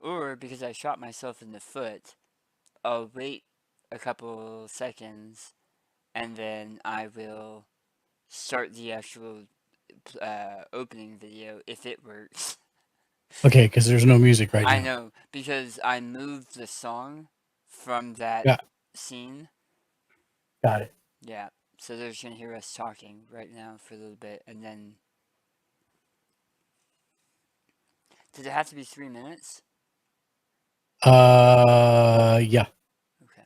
Or because I shot myself in the foot, I'll wait a couple seconds and then I will start the actual opening video if it works. Okay, because there's no music right now. I know, because I moved the song from that scene. Got it. Yeah, so they're just going to hear us talking right now for a little bit, and then... Did it have to be 3 minutes? Yeah. Okay.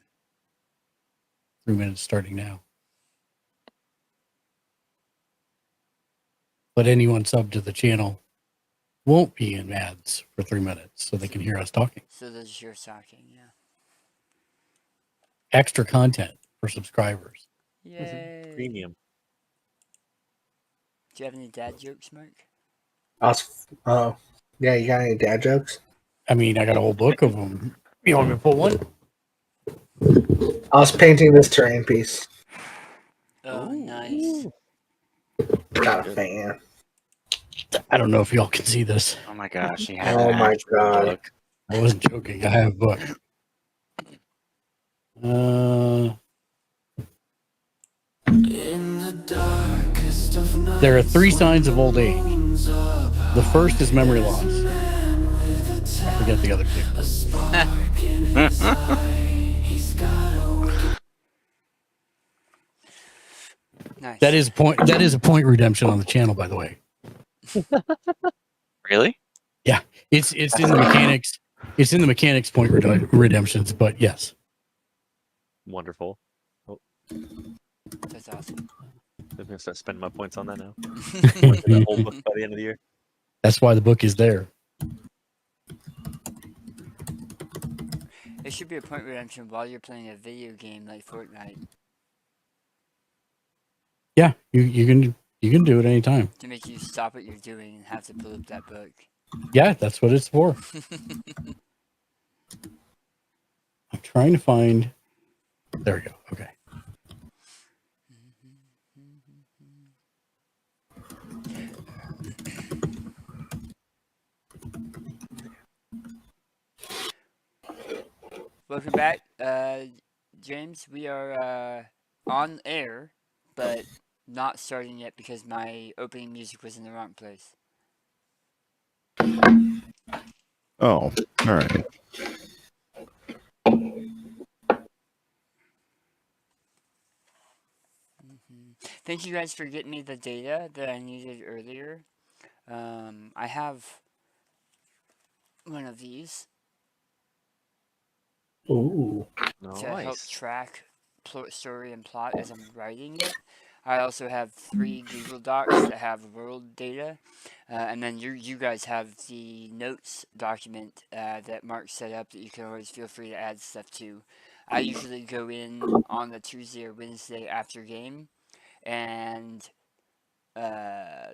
3 minutes starting now. But anyone sub to the channel won't be in ads for 3 minutes, so they can hear us talking. So they'll just hear us talking, yeah. Extra content for subscribers. Yay. Premium. Do you have any dad jokes, Mark? Yeah, you got any dad jokes? I mean, I got a whole book of them. You want me to pull one? I was painting this terrain piece. Oh, nice. Not a fan. I don't know if y'all can see this. Oh my gosh, he had Oh an my actual God. book. I wasn't joking. I have a book. There are 3 signs of old age. The first is memory loss. I forget the other 2. Nice. That is a point redemption on the channel, by the way. Really? Yeah, it's in the mechanics. It's in the mechanics point redemptions, but yes. Wonderful. That's awesome. I'm gonna start spending my points on that now. The whole book by the end of the year. That's why the book is there. It should be a point redemption while you're playing a video game like Fortnite. Yeah, you can do it anytime. To make you stop what you're doing and have to pull up that book. Yeah, that's what it's for. I'm trying to find. There we go. Okay. Welcome back, James. We are on air, but not starting yet because my opening music was in the wrong place. Oh, all right. Thank you guys for getting me the data that I needed earlier. I have one of these. Ooh. To help Nice. track story and plot as I'm writing it. I also have 3 Google Docs that have world data, and then you guys have the notes document that Mark set up that you can always feel free to add stuff to. I usually go in on the Tuesday or Wednesday after game and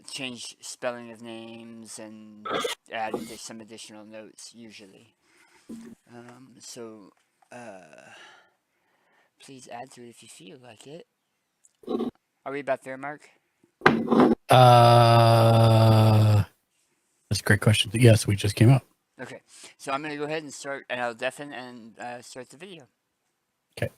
change spelling of names and add some additional notes usually. So please add to it if you feel like it. Are we about there, Mark? That's a great question. Yes, we just came up. Okay, so I'm gonna go ahead and start, and I'll deafen and start the video. Okay.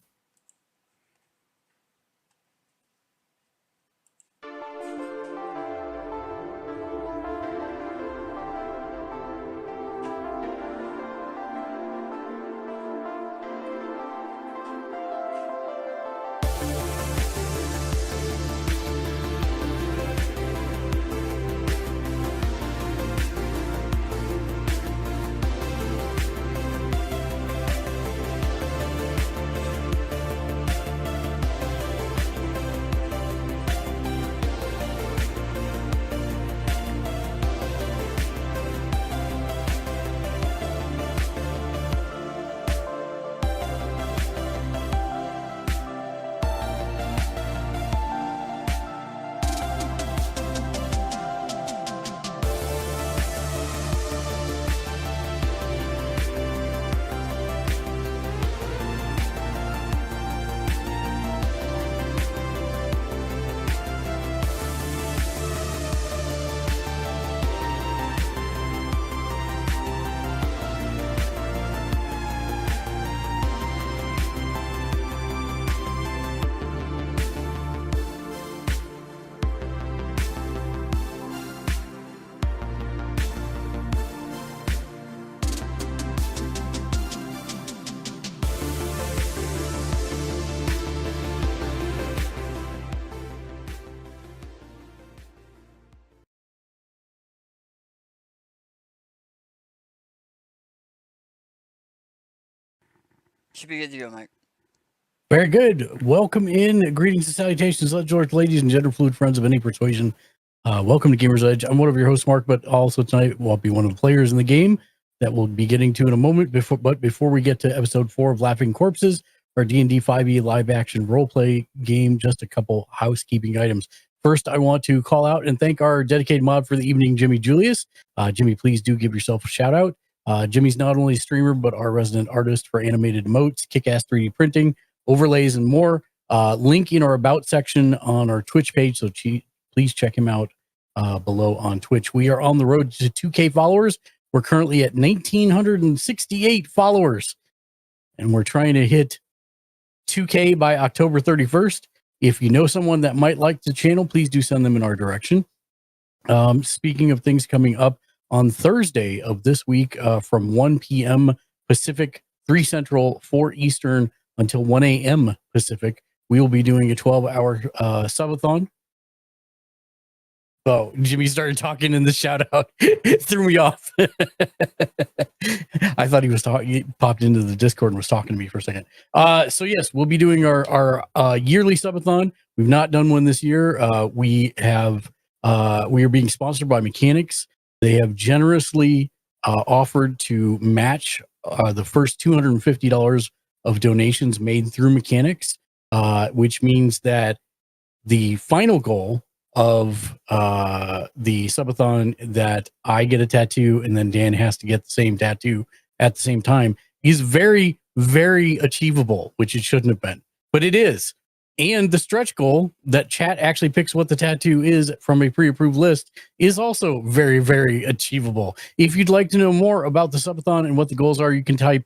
Should be good to go, Mike. Very good. Welcome in. Greetings and salutations, George, ladies and gender fluid friends of any persuasion. Welcome to Gamersledge. I'm one of your hosts, Mark, but also tonight I'll be one of the players in the game that we'll be getting to in a moment. Before we get to episode 4 of Laughing Corpses, our D&D 5e live action roleplay game, just a couple housekeeping items. First, I want to call out and thank our dedicated mod for the evening, Jimmy Julius. Jimmy, please do give yourself a shout out. Jimmy's not only a streamer, but our resident artist for animated emotes, kick-ass 3D printing, overlays, and more. Link in our about section on our Twitch page, so please check him out below on Twitch. We are on the road to 2K followers. We're currently at 1,968 followers, and we're trying to hit 2K by October 31st. If you know someone that might like the channel, please do send them in our direction. Speaking of things coming up, on Thursday of this week from 1 p.m. Pacific, 3 Central, 4 Eastern, until 1 a.m. Pacific, we will be doing a 12-hour subathon. Oh, Jimmy started talking in the shout out. It threw me off. I thought he popped into the Discord and was talking to me for a second. So yes, we'll be doing our yearly subathon. We've not done one this year. We are being sponsored by Mechanics. They have generously offered to match the first $250 of donations made through Mechanics, which means that the final goal of the subathon, that I get a tattoo and then Dan has to get the same tattoo at the same time, is very, very achievable, which it shouldn't have been, but it is. And the stretch goal that chat actually picks what the tattoo is from a pre-approved list is also very, very achievable. If you'd like to know more about the subathon and what the goals are, you can type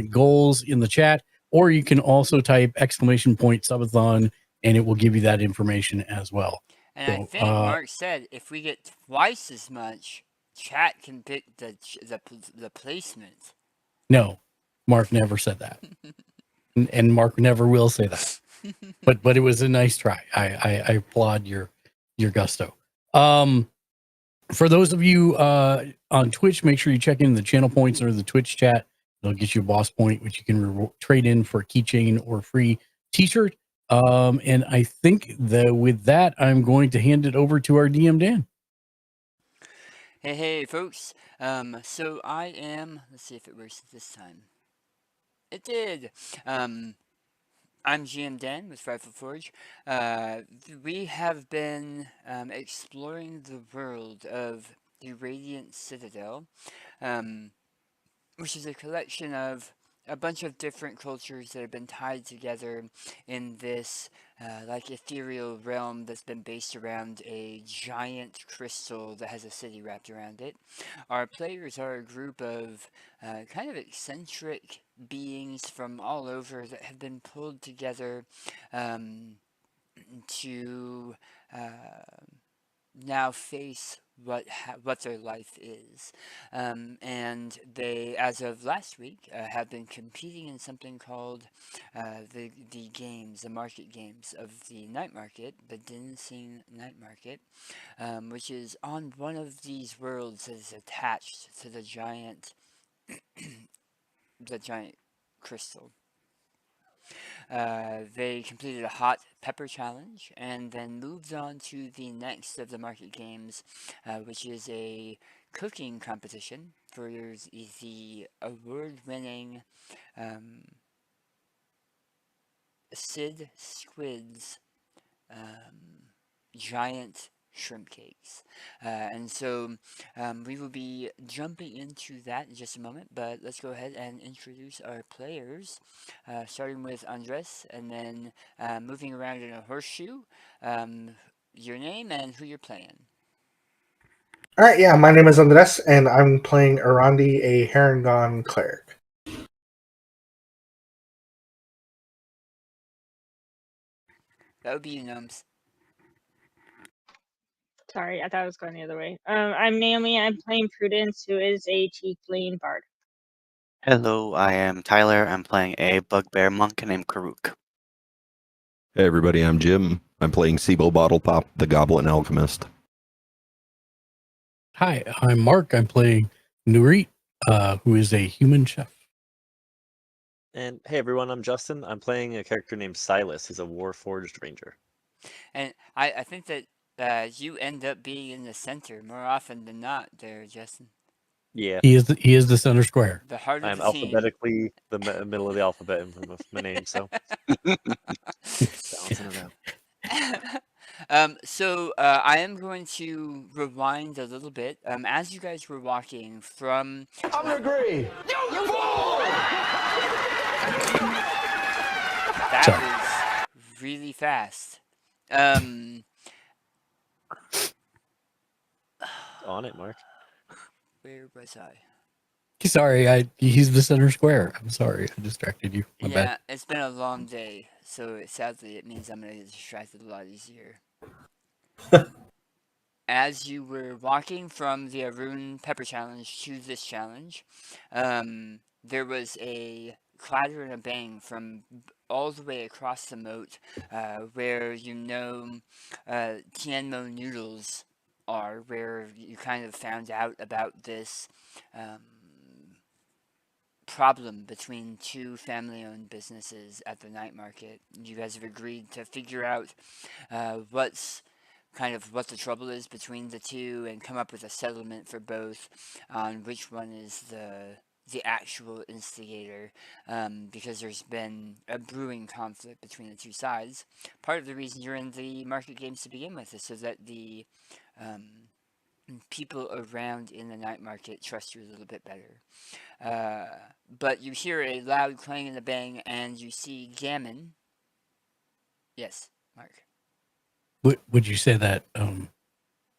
!goals in the chat, or you can also type !subathon, and it will give you that information as well. And I think Mark said if we get twice as much, chat can pick the placement. No, Mark never said that. And Mark never will say that. But it was a nice try. I applaud your gusto. For those of you on Twitch, make sure you check in the channel points or the Twitch chat. It'll get you a boss point, which you can trade in for a keychain or a free t-shirt. And I think that with that, I'm going to hand it over to our DM, Dan. Hey, folks. So I am, let's see if it works this time. It did. I'm GM Dan with Rifle Forge. We have been exploring the world of the Radiant Citadel, which is a collection of a bunch of different cultures that have been tied together in this like ethereal realm that's been based around a giant crystal that has a city wrapped around it. Our players are a group of kind of eccentric beings from all over that have been pulled together to now face what their life is, and they, as of last week, have been competing in something called the market games of the night market, the Dancing Night Market, which is on one of these worlds that is attached to the giant crystal. They completed a hot pepper challenge and then moved on to the next of the market games, which is a cooking competition for the award-winning Sid Squid's giant shrimp cakes. And so we will be jumping into that in just a moment, but let's go ahead and introduce our players, starting with Andres, and then moving around in a horseshoe. Your name and who you're playing. All right, yeah, my name is Andres, and I'm playing Arandi, a Harengon cleric. That would be you, Gnomes. Sorry, I thought I was going the other way. I'm Naomi. I'm playing Prudence, who is a tiefling bard. Hello, I am Tyler. I'm playing a bugbear monk named Karuk. Hey everybody, I'm Jim. I'm playing Sibo Bottle Pop, the Goblin Alchemist. Hi, I'm Mark. I'm playing Nurit, who is a human chef. And hey everyone, I'm Justin. I'm playing a character named Silas. He's a Warforged Ranger. And I think that you end up being in the center more often than not there, Justin. Yeah, He is the center square. The heart of I'm the team. alphabetically the middle of the alphabet in my name, so balancing it out. So I am going to rewind a little bit. As you guys were walking from... I'm gonna agree. That was really fast. On it, Mark. Where was I? Sorry, he's the center square. I'm sorry, I distracted you. My Yeah, bad. it's been a long day, so sadly it means I'm gonna get distracted a lot easier. As you were walking from the Arun Pepper Challenge to this challenge, there was a clatter and a bang from all the way across the moat, where Tianmo noodles are, where you kind of found out about this problem between two family-owned businesses at the night market. You guys have agreed to figure out what the trouble is between the two and come up with a settlement for both on which one is the actual instigator, because there's been a brewing conflict between the two sides. Part of the reason you're in the market games to begin with is so that the people around in the night market trust you a little bit better. But you hear a loud clang and a bang, and you see Gammon. Yes, Mark. Would you say that the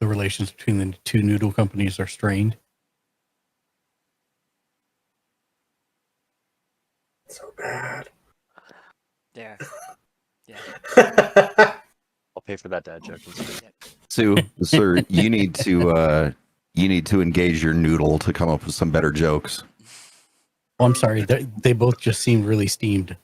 relations between the two noodle companies are strained? So bad. There. Yeah. I'll pay for that dad joke. Yep. Sir, you need to engage your noodle to come up with some better jokes. Oh, I'm sorry. They both just seem really steamed.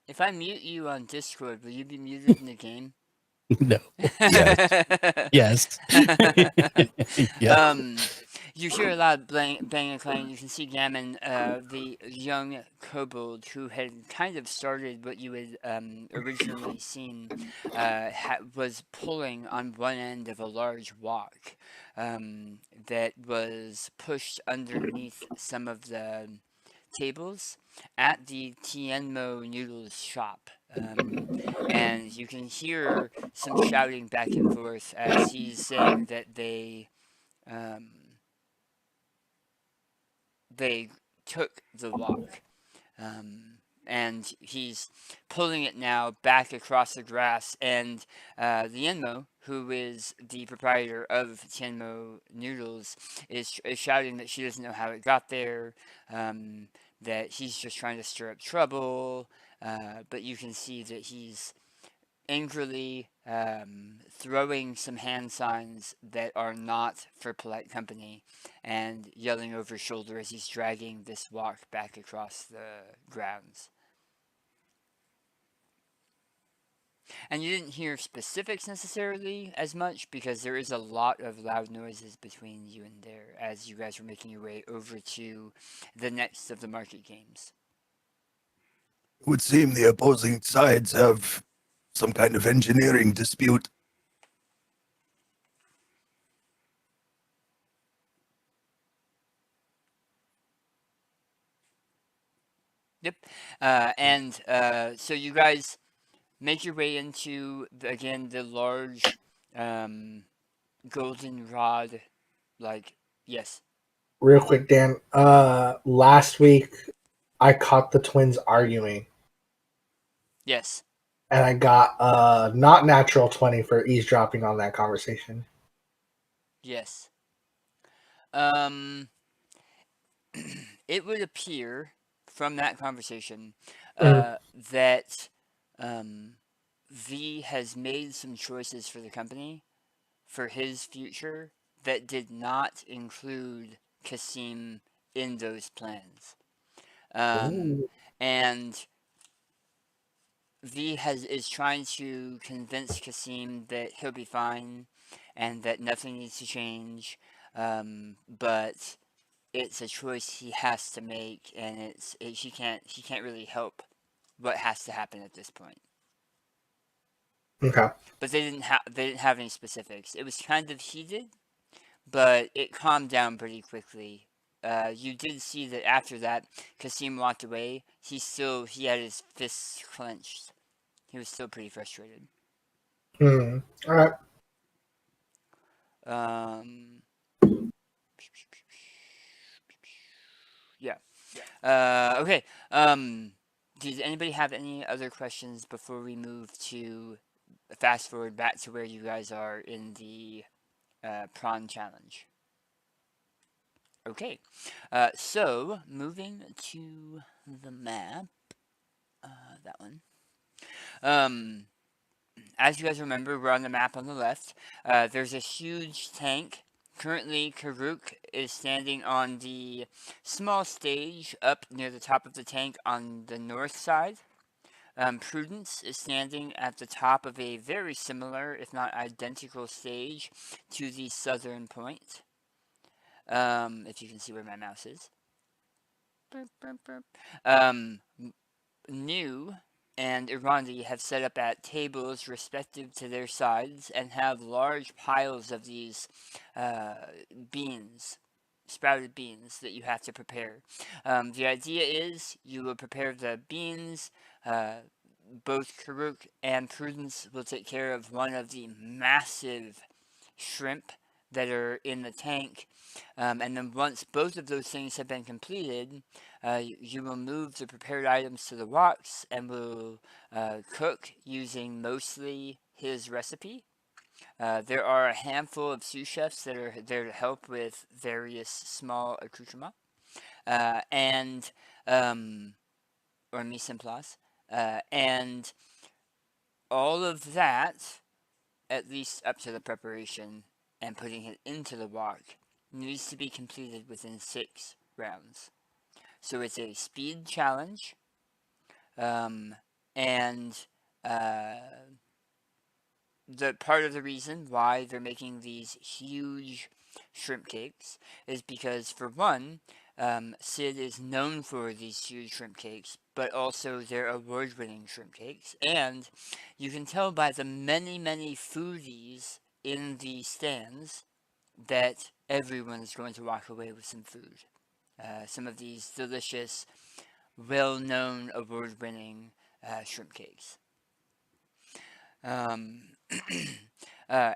If I mute you on Discord, will you be muted in the game? No. Yes. Yeah. You hear a loud bang and clang. You can see Gammon, the young kobold who had kind of started what you had originally seen, was pulling on one end of a large walk that was pushed underneath some of the tables at the Tianmo Noodles shop. And you can hear some shouting back and forth as he's saying that they took the walk. And he's pulling it now back across the grass, and the Yenmo, who is the proprietor of Tianmo Noodles, is shouting that she doesn't know how it got there, that he's just trying to stir up trouble, but you can see that he's angrily throwing some hand signs that are not for polite company and yelling over his shoulder as he's dragging this walk back across the grounds. And you didn't hear specifics necessarily as much because there is a lot of loud noises between you and there as you guys were making your way over to the next of the market games. It would seem the opposing sides have some kind of engineering dispute. Yep. So you guys make your way into, again, the large goldenrod, yes. Real quick, Dan. Last week I caught the twins arguing. Yes. And I got not natural 20 for eavesdropping on that conversation. Yes. It would appear from that conversation that V has made some choices for the company for his future that did not include Kasim in those plans. And V is trying to convince Kasim that he'll be fine and that nothing needs to change. but it's a choice he has to make, and he can't really help what has to happen at this point. Okay. But they didn't have any specifics. It was kind of heated, but it calmed down pretty quickly. You did see that after that, Kasim walked away. He had his fists clenched. He was still pretty frustrated. All right. Yeah. Okay. Does anybody have any other questions before we move to fast forward back to where you guys are in the prawn challenge? Okay. So moving to the map, that one. As you guys remember, we're on the map on the left. There's a huge tank. Currently, Karuk is standing on the small stage up near the top of the tank on the north side. Prudence is standing at the top of a very similar, if not identical, stage to the southern point. If you can see where my mouse is. New and Irandi have set up at tables respective to their sides and have large piles of these beans, sprouted beans, that you have to prepare. The idea is you will prepare the beans. Both Karuk and Prudence will take care of one of the massive shrimp that are in the tank. And then once both of those things have been completed, you will move the prepared items to the woks and will cook using mostly his recipe. There are a handful of sous chefs that are there to help with various small accoutrements or mise en place. And all of that, at least up to the preparation and putting it into the wok, needs to be completed within 6 rounds. So it's a speed challenge, and the part of the reason why they're making these huge shrimp cakes is because, for one, Sid is known for these huge shrimp cakes, but also they're award-winning shrimp cakes, and you can tell by the many, many foodies in the stands that everyone is going to walk away with some food. Some of these delicious, well-known, award-winning shrimp cakes.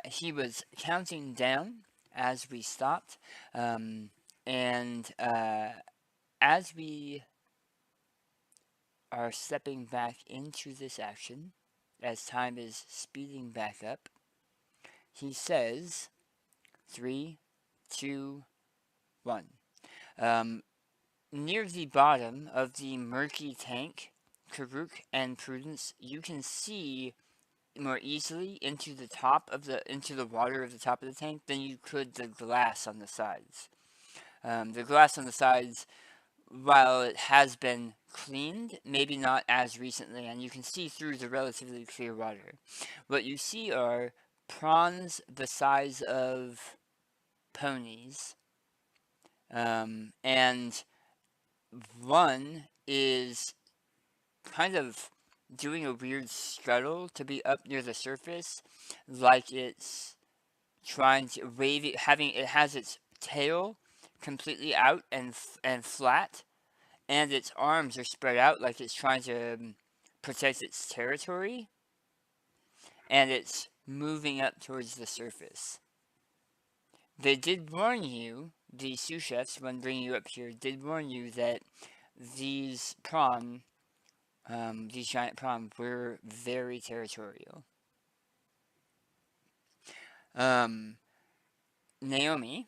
He was counting down as we stopped, and as we are stepping back into this action, as time is speeding back up, he says, 3, 2, 1. Near the bottom of the murky tank, Karuk and Prudence, you can see more easily into the water of the top of the tank than you could the glass on the sides. The glass on the sides, while it has been cleaned, maybe not as recently, and you can see through the relatively clear water. What you see are prawns the size of ponies, and one is kind of doing a weird scuttle to be up near the surface, like it's trying to wave it, it has its tail completely out and flat, and its arms are spread out like it's trying to protect its territory, and it's moving up towards the surface. They did warn you, the sous chefs, when bringing you up here, did warn you that these giant prawn were very territorial. Naomi,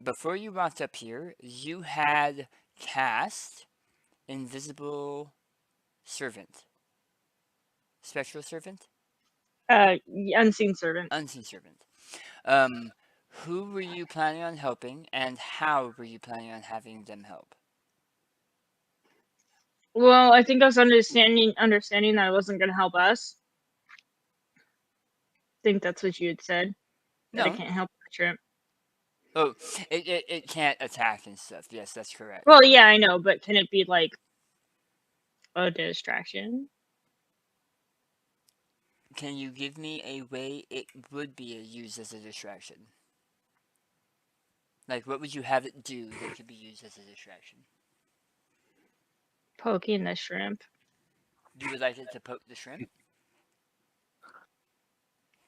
before you walked up here, you had cast Invisible Servant. Spectral Servant? Unseen Servant. Unseen Servant. Who were you planning on helping, and how were you planning on having them help? Well, I think I was understanding that I wasn't going to help us. I think that's what you had said. That I No. can't help the shrimp. Oh, it can't attack and stuff. Yes, that's correct. Well, yeah, I know, but can it be like a distraction? Can you give me a way it would be used as a distraction? Like, what would you have it do that could be used as a distraction? Poking the shrimp. You would like it to poke the shrimp?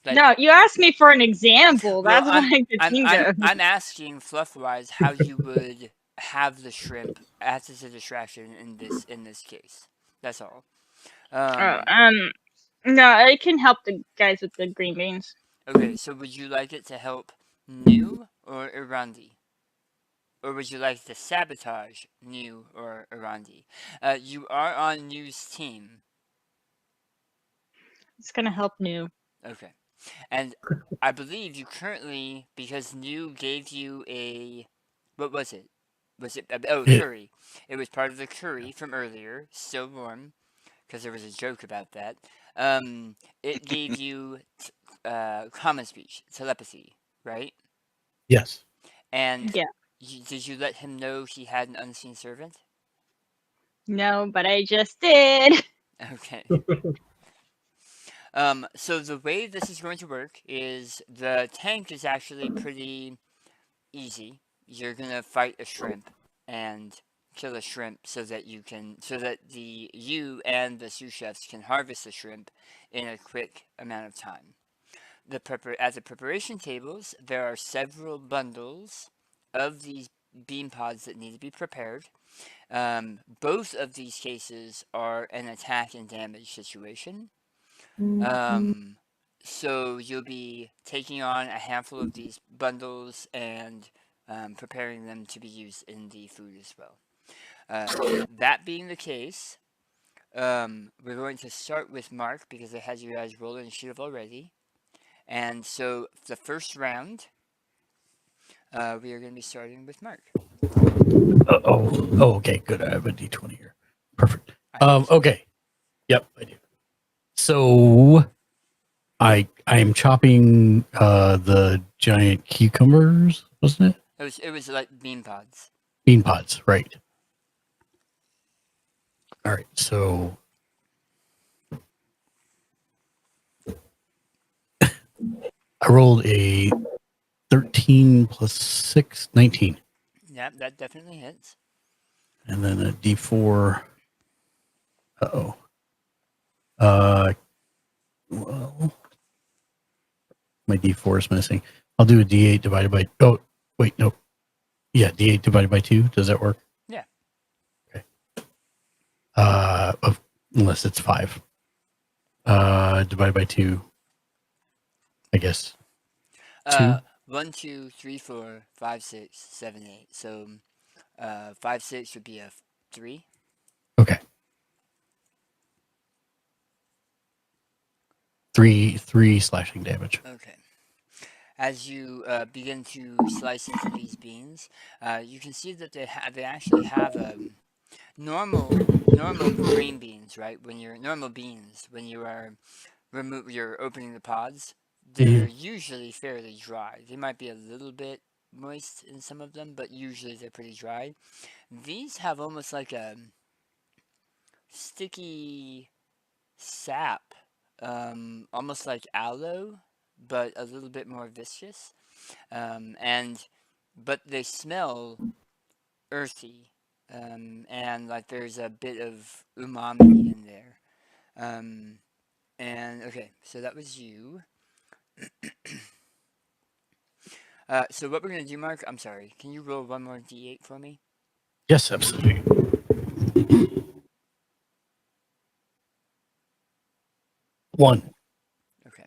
Like, No, you asked me for an example. well, That's what I could think of. I'm asking fluff-wise how you would have the shrimp as a distraction in this case. That's all. Oh, no, it can help the guys with the green beans. Okay, so would you like it to help New or Irandi? Or would you like to sabotage New or Irandi? You are on New's team. It's gonna help New. Okay. And I believe you currently, because New gave you a, what was it? Was it, curry. It was part of the curry from earlier, still warm, because there was a joke about that. It gave you common speech, telepathy, right? Yes. And Yeah. did you let him know he had an unseen servant? No, but I just did. Okay. So the way this is going to work is the tank is actually pretty easy. You're gonna fight a shrimp and kill a shrimp so that you and the sous chefs can harvest the shrimp in a quick amount of time. At the preparation tables, there are several bundles of these bean pods that need to be prepared. Both of these cases are an attack and damage situation. So you'll be taking on a handful of these bundles and preparing them to be used in the food as well. That being the case, we're going to start with Mark because I had you guys roll initiative already. And so the first round, we are going to be starting with Mark. Okay, good. I have a D20 here. Perfect. Okay. Yep, I do. So I am chopping the giant cucumbers, wasn't it? It was like bean pods. Bean pods, right. All right, so I rolled a 13 plus 6, 19. Yeah, that definitely hits. And then a D4. Uh-oh. Well, my D4 is missing. I'll do a D8 divided by... Oh, wait, no. Yeah, D8 divided by 2. Does that work? Yeah. Okay. Unless it's 5. Divided by 2. I guess. 2. 1, 2, 3, 4, 5, 6, 7, 8. So 5, 6 would be a 3. Okay. 3 slashing damage. Okay. As you begin to slice into these beans, you can see that they actually have normal green beans, right? Normal beans, when you are you're opening the pods, they're usually fairly dry. They might be a little bit moist in some of them, but usually they're pretty dry. These have almost like a sticky sap, almost like aloe, but a little bit more viscous. But they smell earthy, and like there's a bit of umami in there. And okay, so that was you. So what we're gonna do, Mark? I'm sorry. Can you roll one more D8 for me? Yes, absolutely. One. Okay.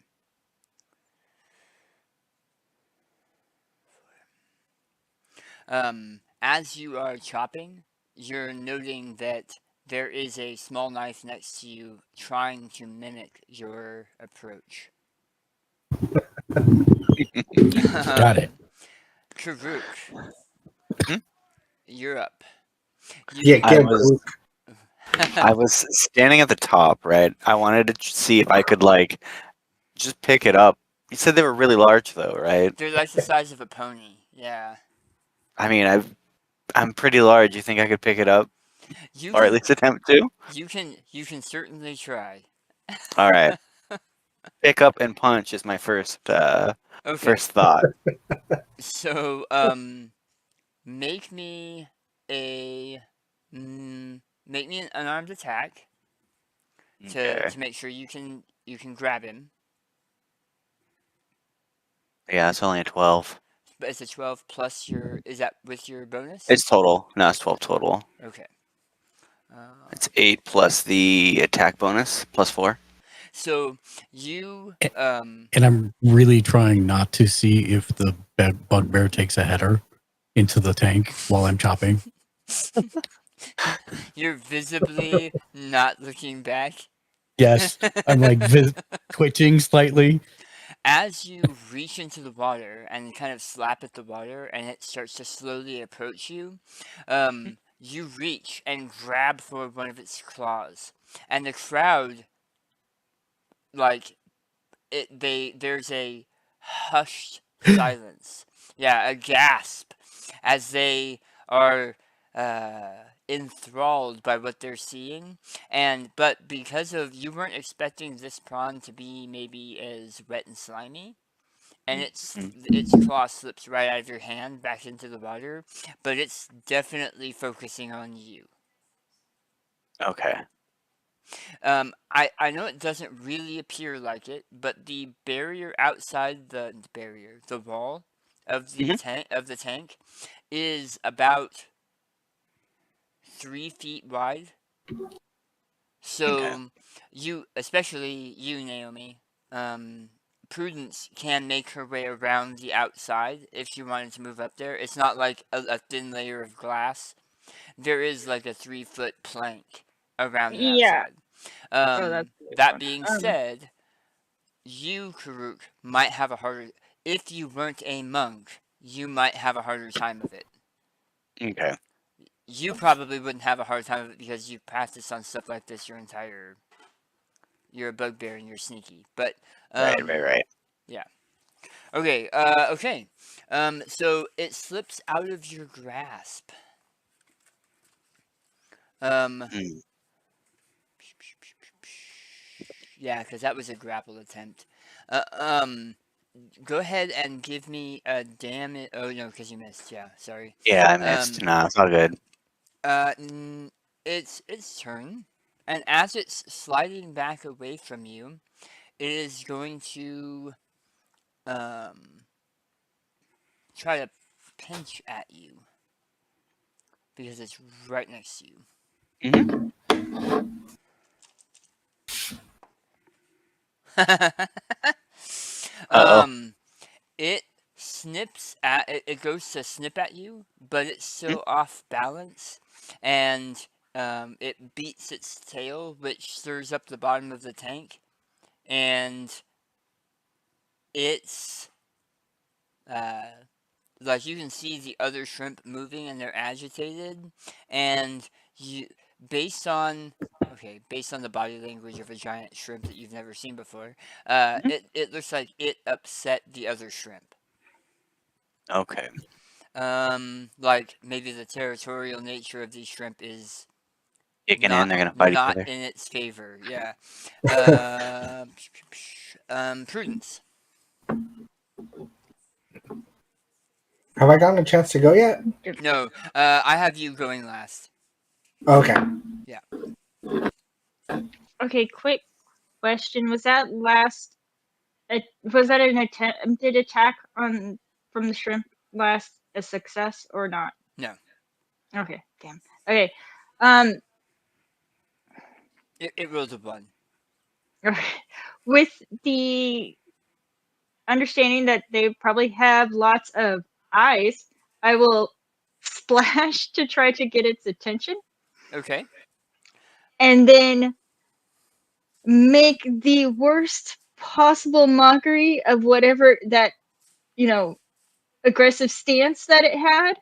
As you are chopping, you're noting that there is a small knife next to you trying to mimic your approach. Got it. Karuk, you're up. I was standing at the top, right? I wanted to see if I could, just pick it up. You said they were really large, though, right? They're like the size of a pony. Yeah. I mean, I'm pretty large. You think I could pick it up, You or at can, least attempt to? you can certainly try. All right. Pick up and punch is my first Okay. thought. So, make me a make me an unarmed attack Okay. to make sure you can grab him. Yeah, it's only a 12. But it's a 12 plus your. Is that with your bonus? It's total. No, it's 12 total. Okay. It's 8 plus the attack bonus plus 4. So you And I'm really trying not to see if the bugbear takes a header into the tank while I'm chopping. you're visibly not looking back. Yes, I'm like twitching slightly. As you reach into the water and kind of slap at the water, and it starts to slowly approach you, you reach and grab for one of its claws, and the crowd, like, there's a hushed silence. Yeah, a gasp as they are enthralled by what they're seeing. But because of you weren't expecting this prawn to be maybe as wet and slimy, and its claw slips right out of your hand back into the water, but it's definitely focusing on you. Okay. I know it doesn't really appear like it, but the barrier outside the wall of the tank is about 3 feet wide. So especially you, Naomi, Prudence can make her way around the outside if she wanted to move up there. It's not like a thin layer of glass. There is like a 3-foot plank around the Yeah. outside. That's That being said, you, Karuk, might have a harder. If you weren't a monk, you might have a harder time of it. Okay. You probably wouldn't have a hard time of it because you practiced on stuff like this your entire. You're a bugbear and you're sneaky, but Right. Yeah. Okay. Okay. So it slips out of your grasp. Yeah, because that was a grapple attempt. Go ahead and give me a damage. Oh no, because you missed. Yeah, sorry. Yeah, I missed. No, it's all good. It's its turn, and as it's sliding back away from you, it is going to try to pinch at you because it's right next to you. It snips at it goes to snip at you, but it's so off balance, and it beats its tail, which stirs up the bottom of the tank, and it's like you can see the other shrimp moving and they're agitated, and based on the body language of a giant shrimp that you've never seen before, it looks like it upset the other shrimp. Okay. Like maybe the territorial nature of these shrimp is Kicking in, they're gonna fight each other. Not in its favor, yeah. Prudence. Have I gotten a chance to go yet? No, I have you going last. Okay. Yeah. Okay, quick question. Was that an attempted attack from the shrimp last a success or not? No. Okay, damn. Okay. It rolled a 1. Okay. With the understanding that they probably have lots of eyes, I will splash to try to get its attention. Okay. And then make the worst possible mockery of whatever that, aggressive stance that it had.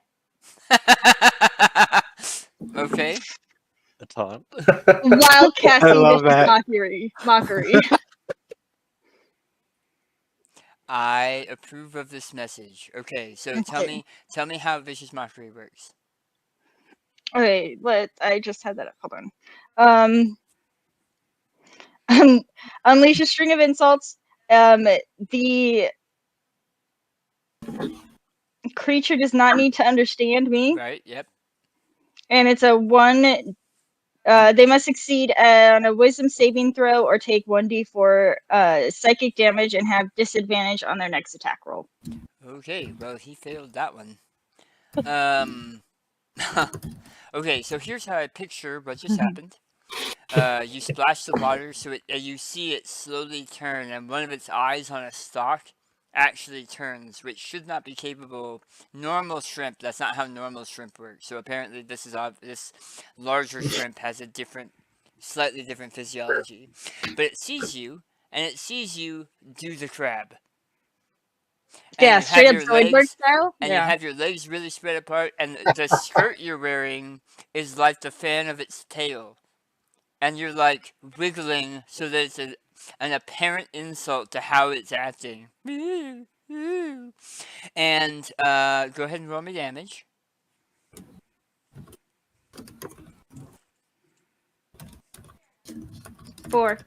Okay. A taunt. While casting love this that. mockery. I approve of this message. Okay, so Okay. tell me how vicious mockery works. Okay, I just had that up. Hold on. Unleash a string of insults. The creature does not need to understand me, Right? Yep. and it's a 1. They must succeed on a wisdom saving throw or take 1d4 psychic damage and have disadvantage on their next attack roll. Okay, well he failed that one. Okay, so here's how I picture what just happened. You splash the water, so you see it slowly turn, and one of its eyes on a stalk actually turns, which should not be capable. Normal shrimp, that's not how normal shrimp works. So apparently, this larger shrimp has a slightly different physiology. But it sees you, and it sees you do the crab. And Yeah, you straight have up your Zoidberg legs, style. and you Yeah. have your legs really spread apart, and the skirt you're wearing is like the fan of its tail. And you're like wiggling so that it's an apparent insult to how it's acting. And go ahead and roll me damage. 4.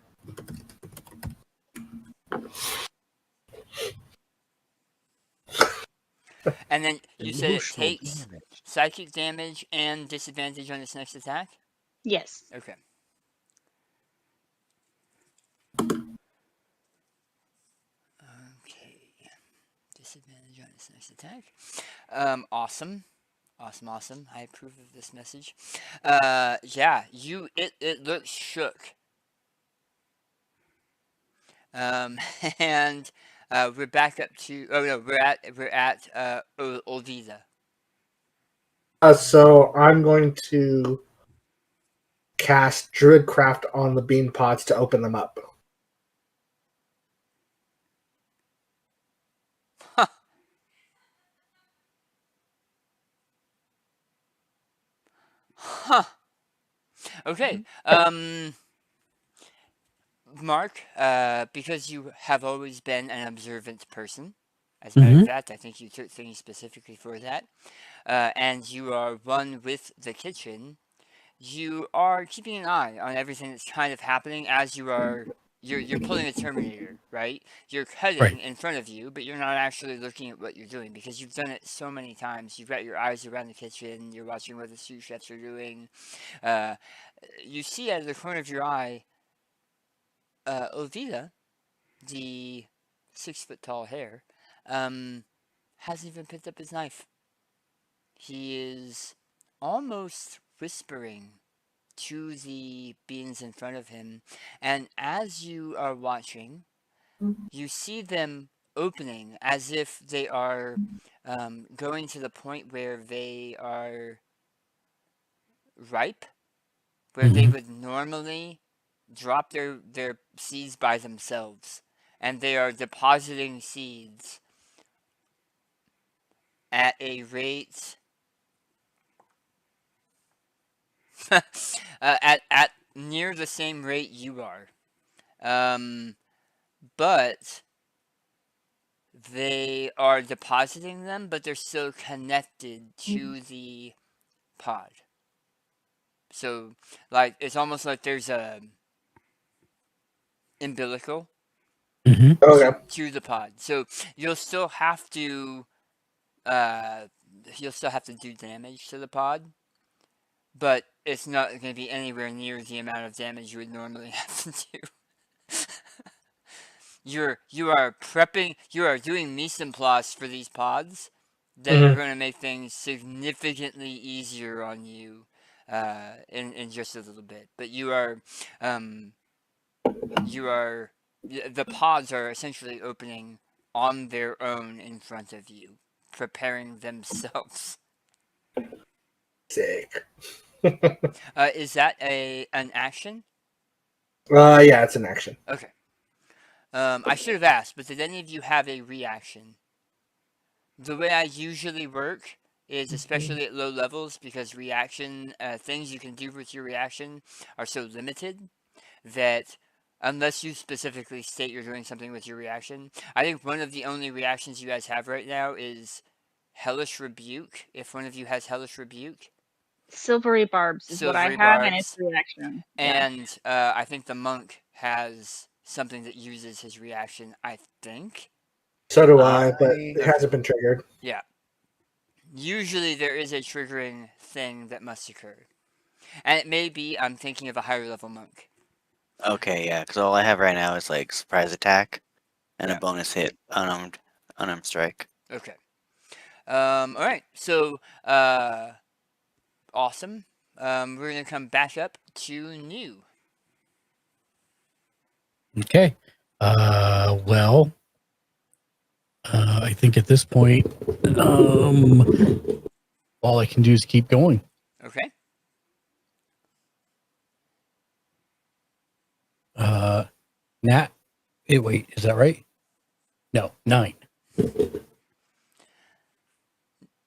And then you said it Emotional takes damage. psychic damage and disadvantage on its next attack? Yes. Okay. Okay. Disadvantage on its next attack. Awesome. Awesome. I approve of this message. Yeah, it looks shook. And we're back up to. Oh no, we're at Olvida. So I'm going to cast Druidcraft on the bean pods to open them up. Huh. Okay. Mark, because you have always been an observant person. As a matter of fact, I think you took things specifically for that. And you are one with the kitchen. You are keeping an eye on everything that's kind of happening as you're pulling a Terminator, right? You're cutting Right. in front of you, but you're not actually looking at what you're doing because you've done it so many times. You've got your eyes around the kitchen. You're watching what the sous chefs are doing. You see out of the corner of your eye, Olvida, the 6 foot tall hare, hasn't even picked up his knife. He is almost whispering to the beings in front of him, and as you are watching, you see them opening as if they are going to the point where they are ripe, where they would normally drop their seeds by themselves, and they are depositing seeds at a rate at near the same rate you are. But they are depositing them, but they're still connected to the pod. So, like, it's almost like there's a umbilical Okay. to the pod. So you'll still have to do damage to the pod, but it's not going to be anywhere near the amount of damage you would normally have to do. You are doing mise en place for these pods that are going to make things significantly easier on you in just a little bit. But the pods are essentially opening on their own in front of you, preparing themselves. Sick. Is that an action? Yeah, it's an action. Okay. I should have asked, but did any of you have a reaction? The way I usually work is, especially at low levels, because things you can do with your reaction are so limited, that Unless you specifically state you're doing something with your reaction. I think one of the only reactions you guys have right now is Hellish Rebuke. If one of you has Hellish Rebuke. Silvery Barbs is what I Silvery have, and it's Barbs. reaction. Yeah. And I think the monk has something that uses his reaction, I think. So do I, but it hasn't been triggered. Yeah. Usually there is a triggering thing that must occur. And it may be I'm thinking of a higher level monk. Okay, yeah, because all I have right now is like surprise attack and Yeah. a bonus hit, unarmed strike. Okay. Alright, so awesome. We're gonna come back up to new. Okay. Well, I think at this point, all I can do is keep going. Okay. Nat, wait, is that right? No, 9.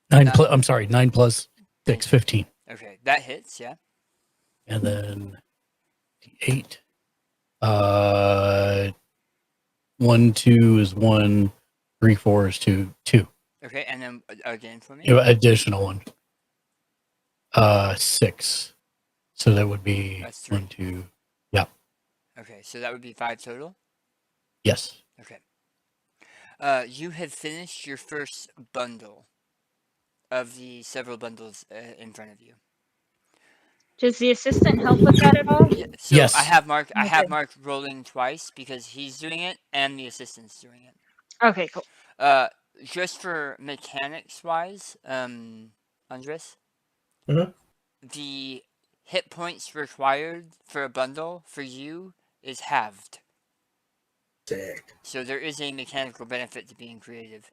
9 plus, I'm sorry, 9 plus 6, 15. Okay, that hits, yeah. And then 8. 1, 2 is 1, 3, 4 is 2, 2. Okay, and then again for me. Additional one. 6. So that would be That's 3. 1, 2. Okay, so that would be 5 total. Yes. Okay. You have finished your first bundle of the several bundles in front of you. Does the assistant help with that at all? Yeah, so Yes. I have Mark. I have Okay. Mark rolling twice because he's doing it and the assistant's doing it. Okay, cool. Just for mechanics wise, Andres, Mhm. the hit points required for a bundle for you is halved. Sick. So there is a mechanical benefit to being creative.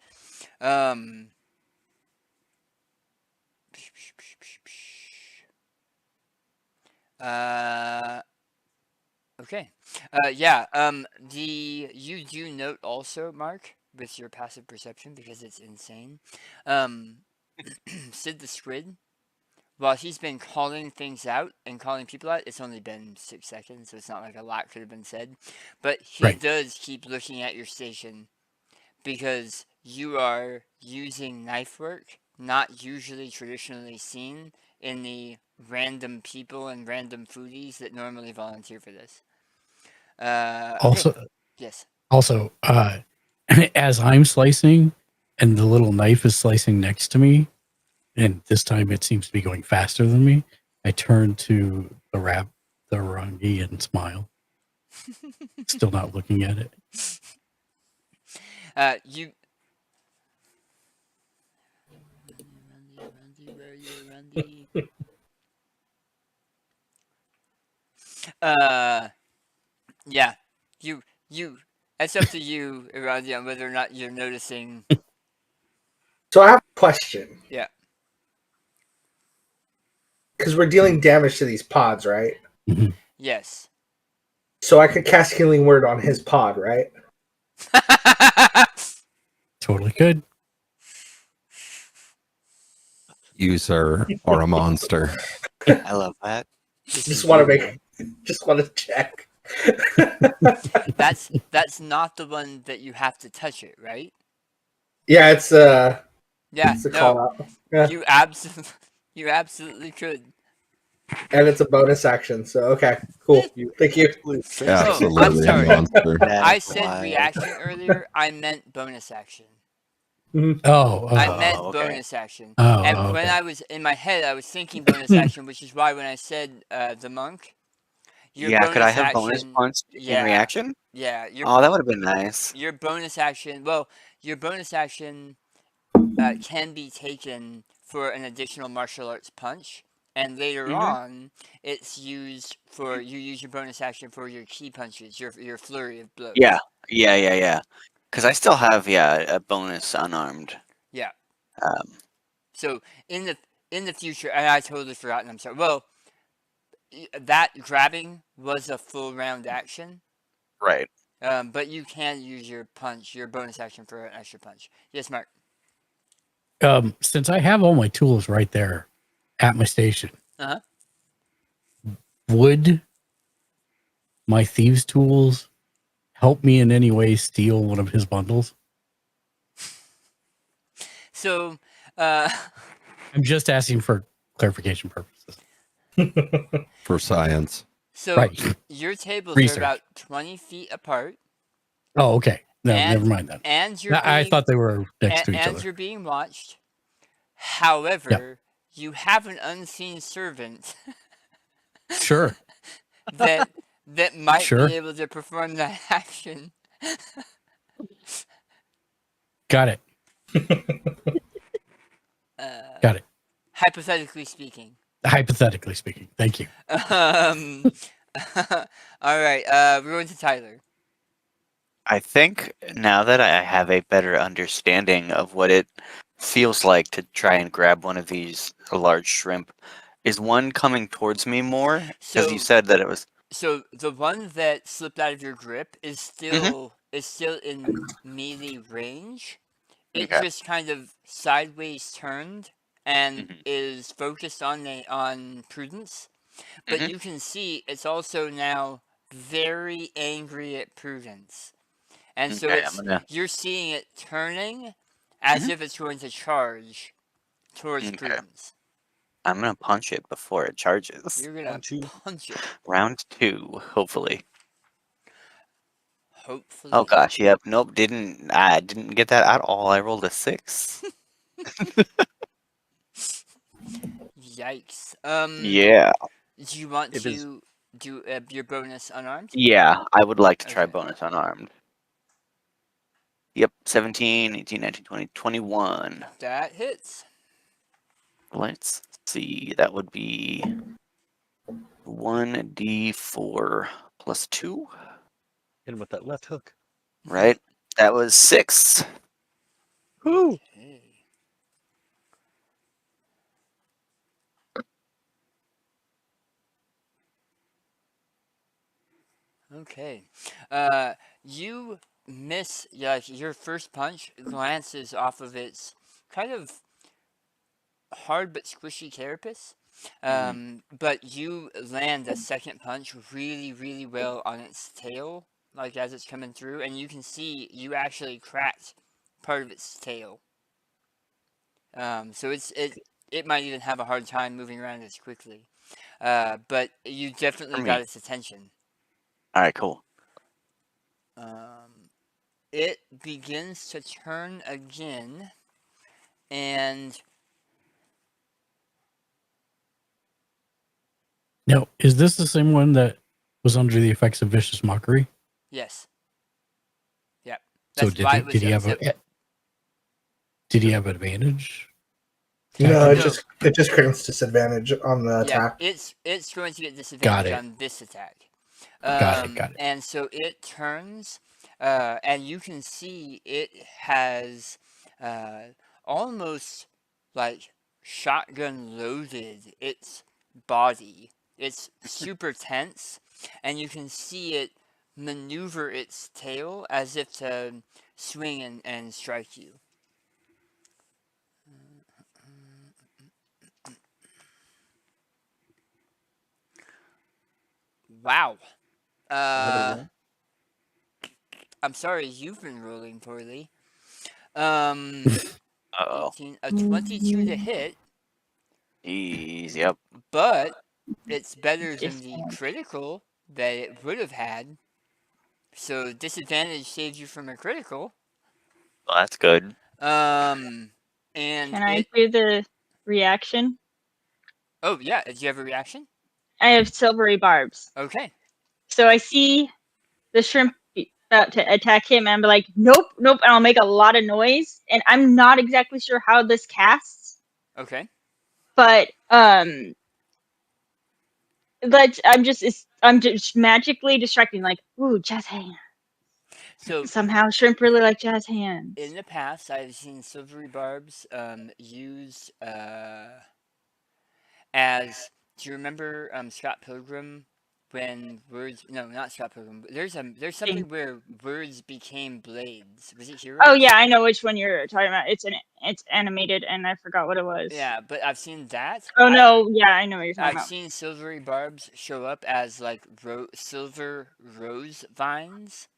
Okay. Yeah. You do note also, Mark, with your passive perception because it's insane. Sid the Squid, while he's been calling things out and calling people out, it's only been 6 seconds, so it's not like a lot could have been said. But he Right. does keep looking at your station because you are using knife work, not usually traditionally seen in the random people and random foodies that normally volunteer for this. Also, okay. Yes. Also, as I'm slicing and the little knife is slicing next to me, and this time it seems to be going faster than me, I turn to the Rangi and smile. Still not looking at it. You. Randy. Yeah. You. It's up to you, Randy, on whether or not you're noticing. So I have a question. Yeah. Because we're dealing damage to these pods, right? Yes. So I could cast Healing Word on his pod, right? Totally could. You, sir, are a monster. I love that. Just want to check. That's not the one that you have to touch it, right? Yeah, it's Yeah. it's a No. call out. Yeah. You absolutely could. And it's a bonus action, so okay, cool. Thank you. Absolutely I'm a sorry. monster. I said reaction earlier. I meant bonus action. I meant okay. bonus action. Oh, And okay. when I was in my head, I was thinking bonus action, which is why when I said the monk, your Yeah, bonus could I have action, bonus points yeah. in reaction? Yeah, Oh, that would have been nice. your bonus action. Well, your bonus action can be taken for an additional martial arts punch, and later on, it's used for you use your bonus action for your key punches, your flurry of blows. Yeah. Because I still have a bonus unarmed. Yeah. Um, So in the future, and I totally forgotten. I'm sorry. Well, that grabbing was a full round action. right. But you can use your bonus action for an extra punch. Yes, Mark. Since I have all my tools right there at my station, Uh-huh. would my thieves' tools help me in any way steal one of his bundles? So, I'm just asking for clarification purposes. For science. so Right. your tables Research. are about 20 feet apart, Oh, okay. No, And- never mind then. and you're I being, thought they were next to each and other. you're being watched. However, you have an unseen servant Sure. that might Sure. be able to perform that action. Got it. Uh, Got it. Hypothetically speaking. Hypothetically speaking. Thank you. All right. We're going to Tyler. I think now that I have a better understanding of what it feels like to try and grab one of these large shrimp, is one coming towards me more? Because you So- said that it was. So the one that slipped out of your grip is still in melee range. It Okay. just kind of sideways turned and Mhm. is focused on prudence. But Mhm. you can see it's also now very angry at prudence. And so Okay, I'm gonna. you're seeing it turning as Mhm. if it's going to charge towards Okay. prudence. I'm gonna punch it before it charges. You're gonna Punch you. punch it. Round 2, hopefully. Hopefully. Oh gosh, yep. Nope, I didn't get that at all. I rolled a 6. Yikes. Yeah. Do you want If it's- to do your bonus unarmed? Yeah, I would like to try Okay. bonus unarmed. Yep, 17, 18, 19, 20, 21. That hits. Let's see. That would be 1d4 plus 2, Hit him with that left hook. right? That was 6. Woo! Okay. Okay. You miss, like, your first punch glances off of its kind of hard but squishy carapace. But you land a second punch really, really well on its tail, like as it's coming through, and you can see you actually cracked part of its tail. So it might even have a hard time moving around as quickly. But you definitely For got me. its attention. Alright, cool. It begins to turn again, and Now, is this the same one that was under the effects of vicious mockery? yes. Yep. So That's why it was did he have advantage? No, No. it just grants disadvantage on the Yeah, attack. it's going to get disadvantage it. on this attack. Got it. And so it turns, and you can see it has almost like shotgun loaded its body. It's super tense, and you can see it maneuver its tail as if to swing and strike you. Wow. I'm sorry, you've been rolling poorly. Uh-oh. 18, a 22 to hit, Jeez, yep. but it's better than Just the critical that it would have had. So disadvantage saves you from a critical. Well, that's good. And Can I do the reaction? oh yeah, did you have a reaction? I have silvery barbs. Okay. So I see the shrimp about to attack him, and I'm like, nope, nope, and I'll make a lot of noise. And I'm not exactly sure how this casts, Okay. but I'm just magically distracting, like, ooh, jazz hands. So Somehow shrimp really like jazz hands. in the past, I've seen silvery barbs used as. Do you remember Scott Pilgrim when words. No, not stop Pokemon. But there's something where words became blades. Was it Heroes? Oh yeah, I know which one you're talking about. It's animated, and I forgot what it was. Yeah, but I've seen that. Oh no, yeah, I know what you're talking I've about. seen silvery barbs show up as like silver rose vines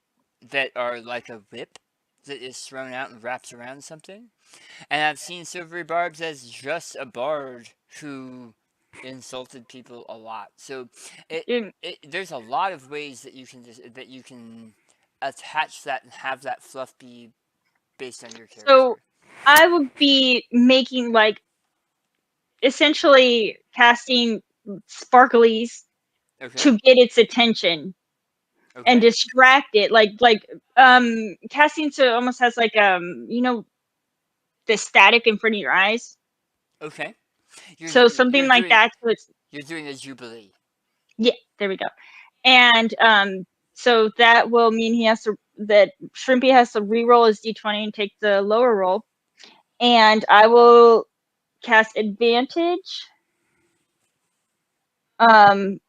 that are like a whip that is thrown out and wraps around something. And I've seen silvery barbs as just a bard who insulted people a lot. So there's a lot of ways that you can attach that and have that fluff be based on your character. So I would be making like essentially casting sparklies to get its attention and distract it. Like casting so almost has like the static in front of your eyes. Okay. So something like that. So you're doing a jubilee. Yeah, there we go. And so that will mean that Shrimpy has to re-roll his d20 and take the lower roll. And I will cast advantage on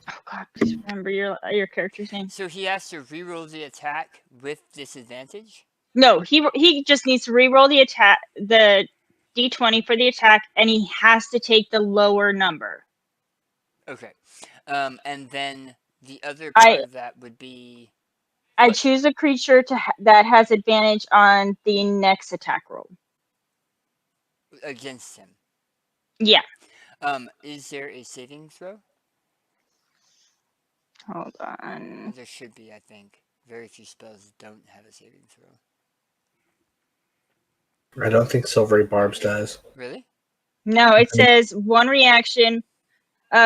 oh god, please remember your character's name. So he has to re-roll the attack with disadvantage? No, he just needs to re-roll the d20 for the attack, and he has to take the lower number. Okay. And then the other part of that would be I choose a creature that has advantage on the next attack roll. Against him? Yeah. Is there a saving throw? Hold on. There should be, I think. Very few spells don't have a saving throw. I don't think Silvery Barbs does. Really? No, it says one reaction,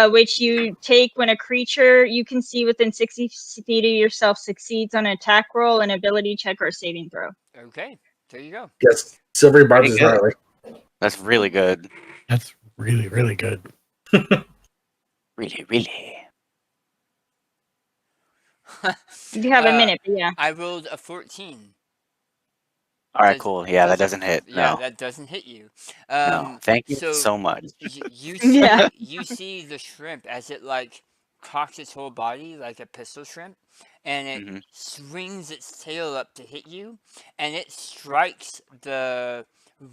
which you take when a creature you can see within 60 feet of yourself succeeds on an attack roll, an ability check, or a saving throw. Okay, there you go. Yes, Silvery Barbs is gnarly. That's really good. That's really, really good. Really, really. You have a minute, but yeah. I rolled a 14. All right, cool. Yeah, that doesn't hit. Yeah, No. that doesn't hit you. No, thank you so much. You see, you see the shrimp as it like cocks its whole body like a pistol shrimp, and it swings its tail up to hit you, and it strikes the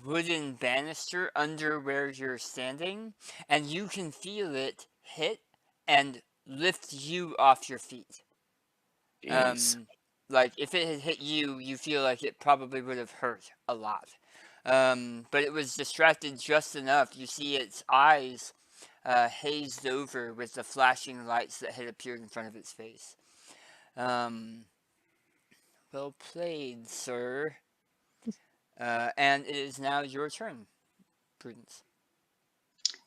wooden banister under where you're standing, and you can feel it hit and lift you off your feet. Like if it had hit you, you feel like it probably would have hurt a lot. But it was distracted just enough. You see its eyes hazed over with the flashing lights that had appeared in front of its face. Well played, sir. And it is now your turn, Prudence.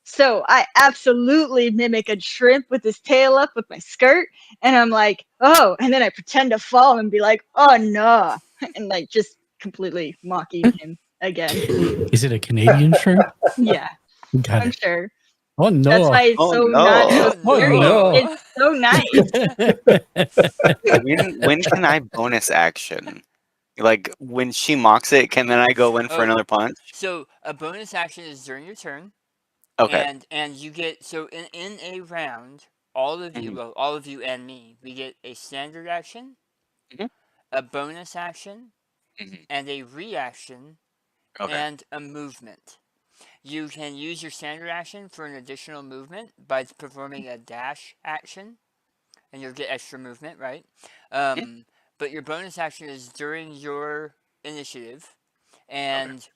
So I absolutely mimic a shrimp with his tail up with my skirt, and I'm like, oh, and then I pretend to fall and be like, oh no, and like just completely mocking him again. Is it a Canadian shrimp? Yeah, Got I'm it. sure. Oh no! That's why it's so not so scary. no. It's so nice. When can I bonus action? Like when she mocks it, can then I go in for another punch? So a bonus action is during your turn. Okay. And you get so in a round, all of you, well, all of you and me, we get a standard action, a bonus action, and a reaction, and a movement. You can use your standard action for an additional movement by performing a dash action, and you'll get extra movement, right? But your bonus action is during your initiative, and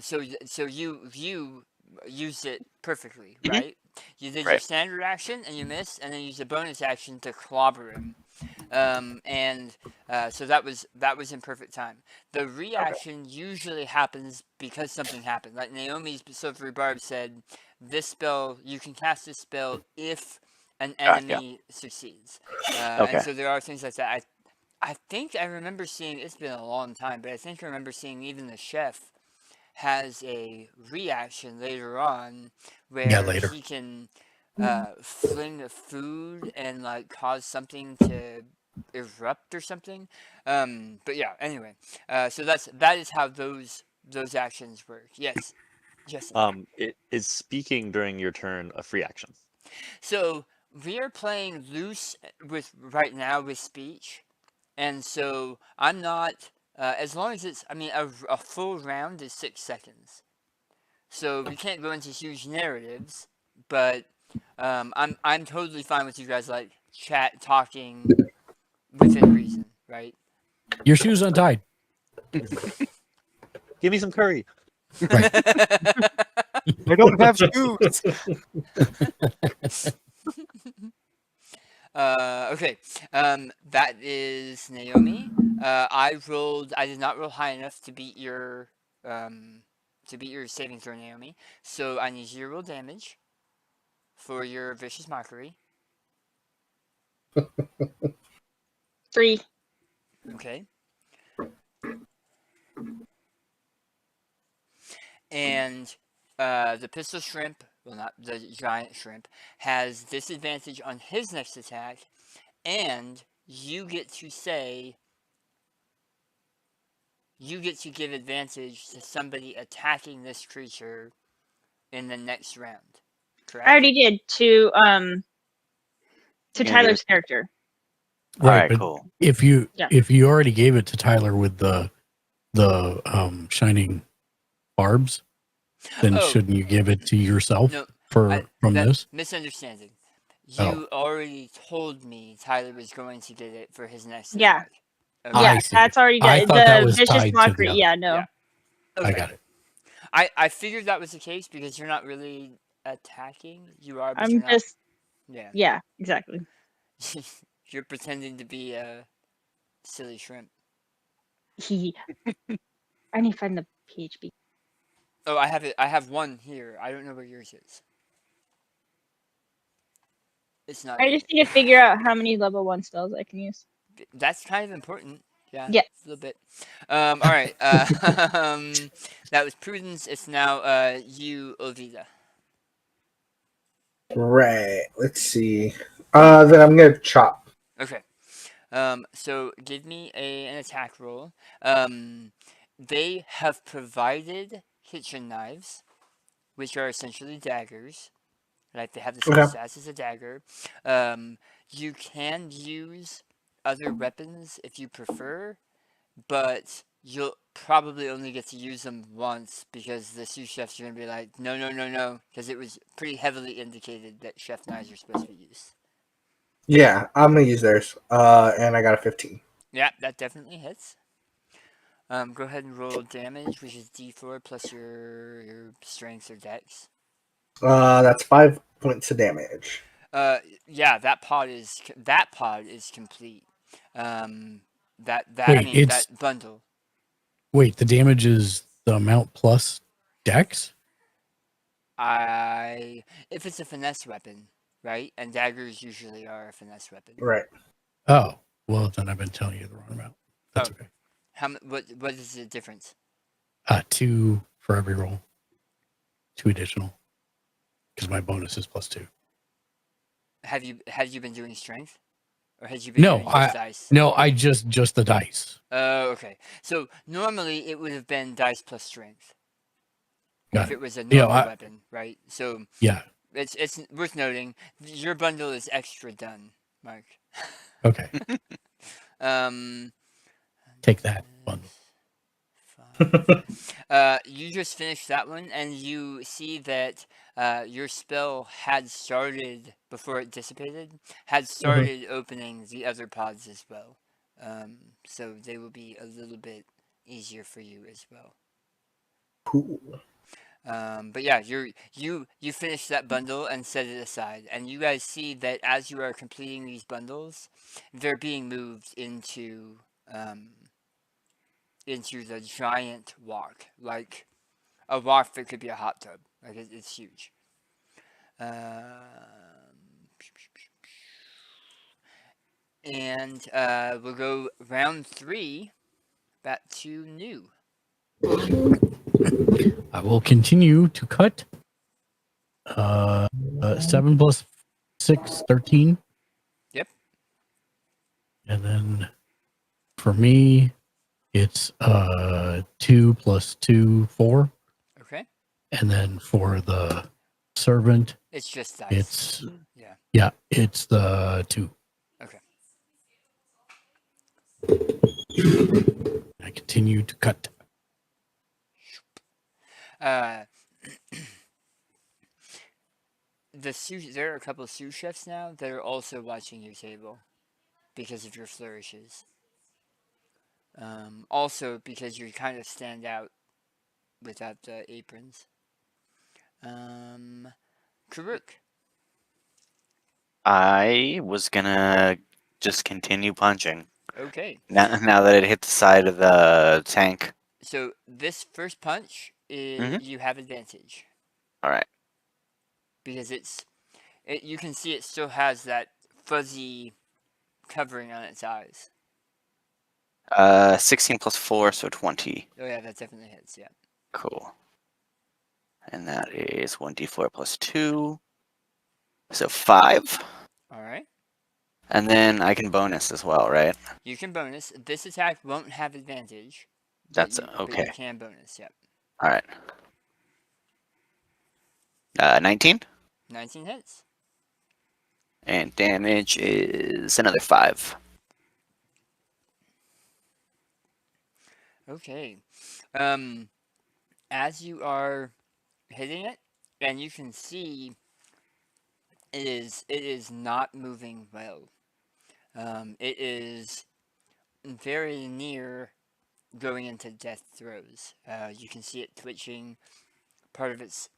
so you used it perfectly, right? You did your standard action and you missed, and then used a bonus action to clobber him. So that was in perfect time. The reaction usually happens because something happened. Like Naomi's Silvery Barb said, this spell, you can cast this spell if an enemy succeeds. And so there are things like that. I think I remember seeing, it's been a long time, but I think I remember seeing even the chef has a reaction later on where he can fling the food and like cause something to erupt or something. But yeah, anyway, so that is how those actions work. Yes. It is speaking during your turn a free action. So we are playing loose with right now with speech, and so I'm not. As long as it's, I mean, a full round is 6 seconds. So we can't go into huge narratives, but I'm totally fine with you guys like talking within reason, right? Your shoes untied. Give me some curry. Right. I don't have shoes. Okay. That is Naomi. I did not roll high enough to beat your saving throw, Naomi. So I need you to roll damage for your vicious mockery. 3. Okay. And the pistol shrimp, well, not the giant shrimp, has disadvantage on his next attack, and you get to give advantage to somebody attacking this creature in the next round. Correct? I already did to Yeah, Tyler's character. Right, Alright, but cool. if you Yeah. already gave it to Tyler with the shining barbs, then Oh. shouldn't you give it to yourself No, from this? Misunderstanding. Oh. You already told me Tyler was going to get it for his next Yeah. attack. Okay. Yeah, I see. that's already I done. thought that The was vicious tied to the mockery. other. Yeah, no. Yeah. Okay. I got it. I figured that was the case because you're not really attacking. You are, but you're I'm not. just Yeah. yeah, exactly. You're pretending to be a silly shrimp. I need to find the PHP. Oh, I have it. I have one here. I don't know where yours is. It's not. I just need to figure out how many level 1 spells I can use. That's kind of important. Yeah. Yeah. A little bit. All right. That was Prudence. It's now you, Ovida. Right. Let's see. Then I'm gonna chop. Okay. So give me an attack roll. They have provided kitchen knives, which are essentially daggers. Like they have the same Okay. stats as a dagger. You can use other weapons if you prefer, but you'll probably only get to use them once because the sous chefs are gonna be like, no, because it was pretty heavily indicated that chef knives are supposed to be used. Yeah, I'm gonna use theirs. And I got a 15. Yeah, that definitely hits. Go ahead and roll damage, which is D4 plus your strength or dex. That's 5 points of damage. Yeah, that pod is complete. That Wait, I mean it's- that bundle. Wait, the damage is the amount plus dex? If it's a finesse weapon, right? And daggers usually are a finesse weapon. Right. Oh, well, then I've been telling you the wrong amount. That's Oh. okay. What is the difference? 2 for every roll. 2 additional. Because my bonus is +2. Have you been doing strength, or has you been doing just dice? No, I just the dice. Oh, okay. So normally it would have been dice plus strength Got if it. it was a Yeah, normal weapon, right? So Yeah. it's worth noting your bundle is extra done, Mark. Okay. Take that bundle. You just finished that one, and you see that your spell had started before it dissipated. Had started opening the other pods as well, so they will be a little bit easier for you as well. Cool. But yeah, you finish that bundle and set it aside, and you guys see that as you are completing these bundles, they're being moved into the giant wok, like a wok that could be a hot tub. Like it's huge. And we'll go round 3 back to new. I will continue to cut. 7 plus 6, 13. Yep. And then for me, it's 2 plus 2, 4. Okay. And then for the servant. It's just dice. It's Yeah. it's the 2. Okay. I continue to cut. There are a couple of sous chefs now that are also watching your table because of your flourishes. Also because you kind of stand out without the aprons. Karuk. I was gonna just continue punching. Okay. Now that it hit the side of the tank. So this first punch, you have advantage All right. because you can see it still has that fuzzy covering on its eyes. 16 plus 4, so 20. Oh yeah, that definitely hits. Yeah. Cool. And that is 1d4 plus 2. So 5. All right. And then I can bonus as well, right? You can bonus. This attack won't have advantage. That's But okay. you can bonus. Yep. All right. 19. 19 hits. And damage is another 5. Okay. As you are hitting it, and you can see it is not moving well. It is very near going into death throes. You can see it twitching. Part of its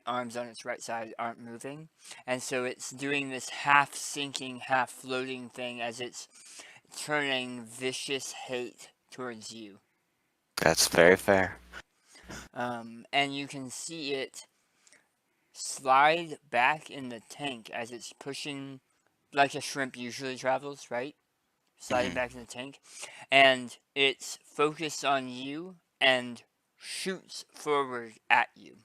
arms on its right side aren't moving, and so it's doing this half sinking, half floating thing as it's turning vicious hate towards you. That's very fair. And you can see it slide back in the tank as it's pushing, like a shrimp usually travels, right? Sliding back in the tank. And it's focused on you and shoots forward at you.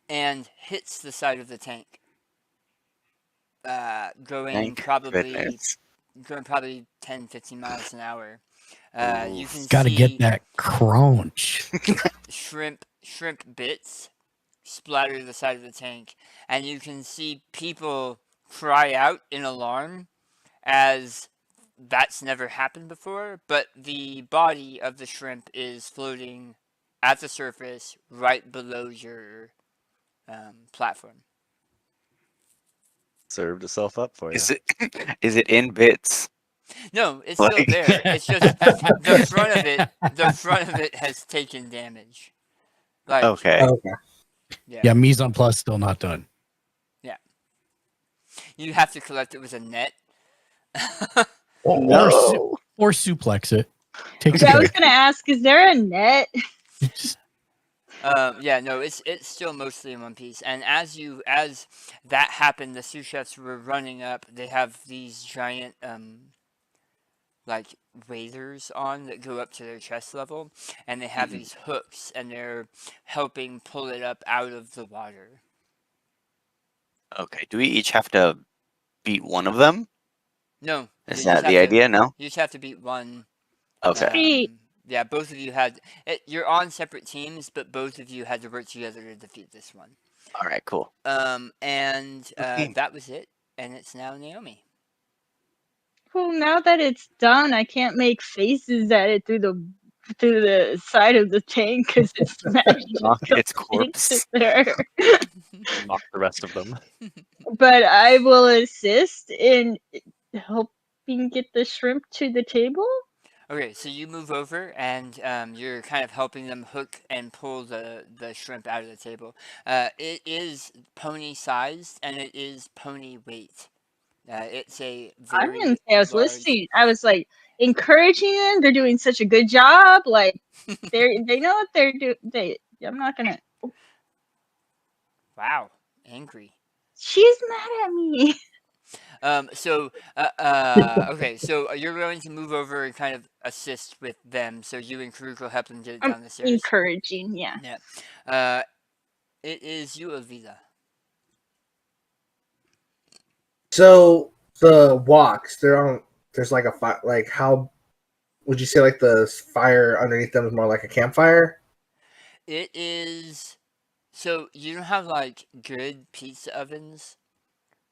And hits the side of the tank. Going probably 10, 15 miles an hour. You can Got to see get that crunch. shrimp bits splatter the side of the tank, and you can see people cry out in alarm as that's never happened before, but the body of the shrimp is floating at the surface right below your platform. Served itself up for you. Is it in bits? No, it's still there. It's just the front of it has taken damage. Like, Okay. Okay. Yeah, mise en place still not done. Yeah. You have to collect it with a net. Or suplex it. Take I was gonna ask, is there a net? Yeah, no, it's still mostly in one piece. And as that happened, the sous chefs were running up. They have these giant like waders on that go up to their chest level, and they have these hooks, and they're helping pull it up out of the water. Okay. Do we each have to beat one of them? No. Is that the idea? No. You just have to beat one. Okay. Yeah, both of you had you're on separate teams, but both of you had to work together to defeat this one. All right. Cool. And that was it, and it's now Naomi. Well, now that it's done, I can't make faces at it through the side of the tank because it's smashed Knock its corpse. into there. Knock the rest of them. But I will assist in helping get the shrimp to the table. Okay, so you move over and you're kind of helping them hook and pull the shrimp out of the table. It is pony sized and it is pony weight. It's a I very didn't say I was large... listening. I was like encouraging them. They're doing such a good job. Like they know what they're doing. I'm not gonna. Wow, angry. She's mad at me. Okay, so you're going to move over and kind of assist with them, so you and Karuk will help them get it I'm down the stairs. encouraging, yeah. Yeah. It is you, Avila. So the walks, they're on. There's like a fire. Like how would you say? Like the fire underneath them is more like a campfire. It is. So you don't have like good pizza ovens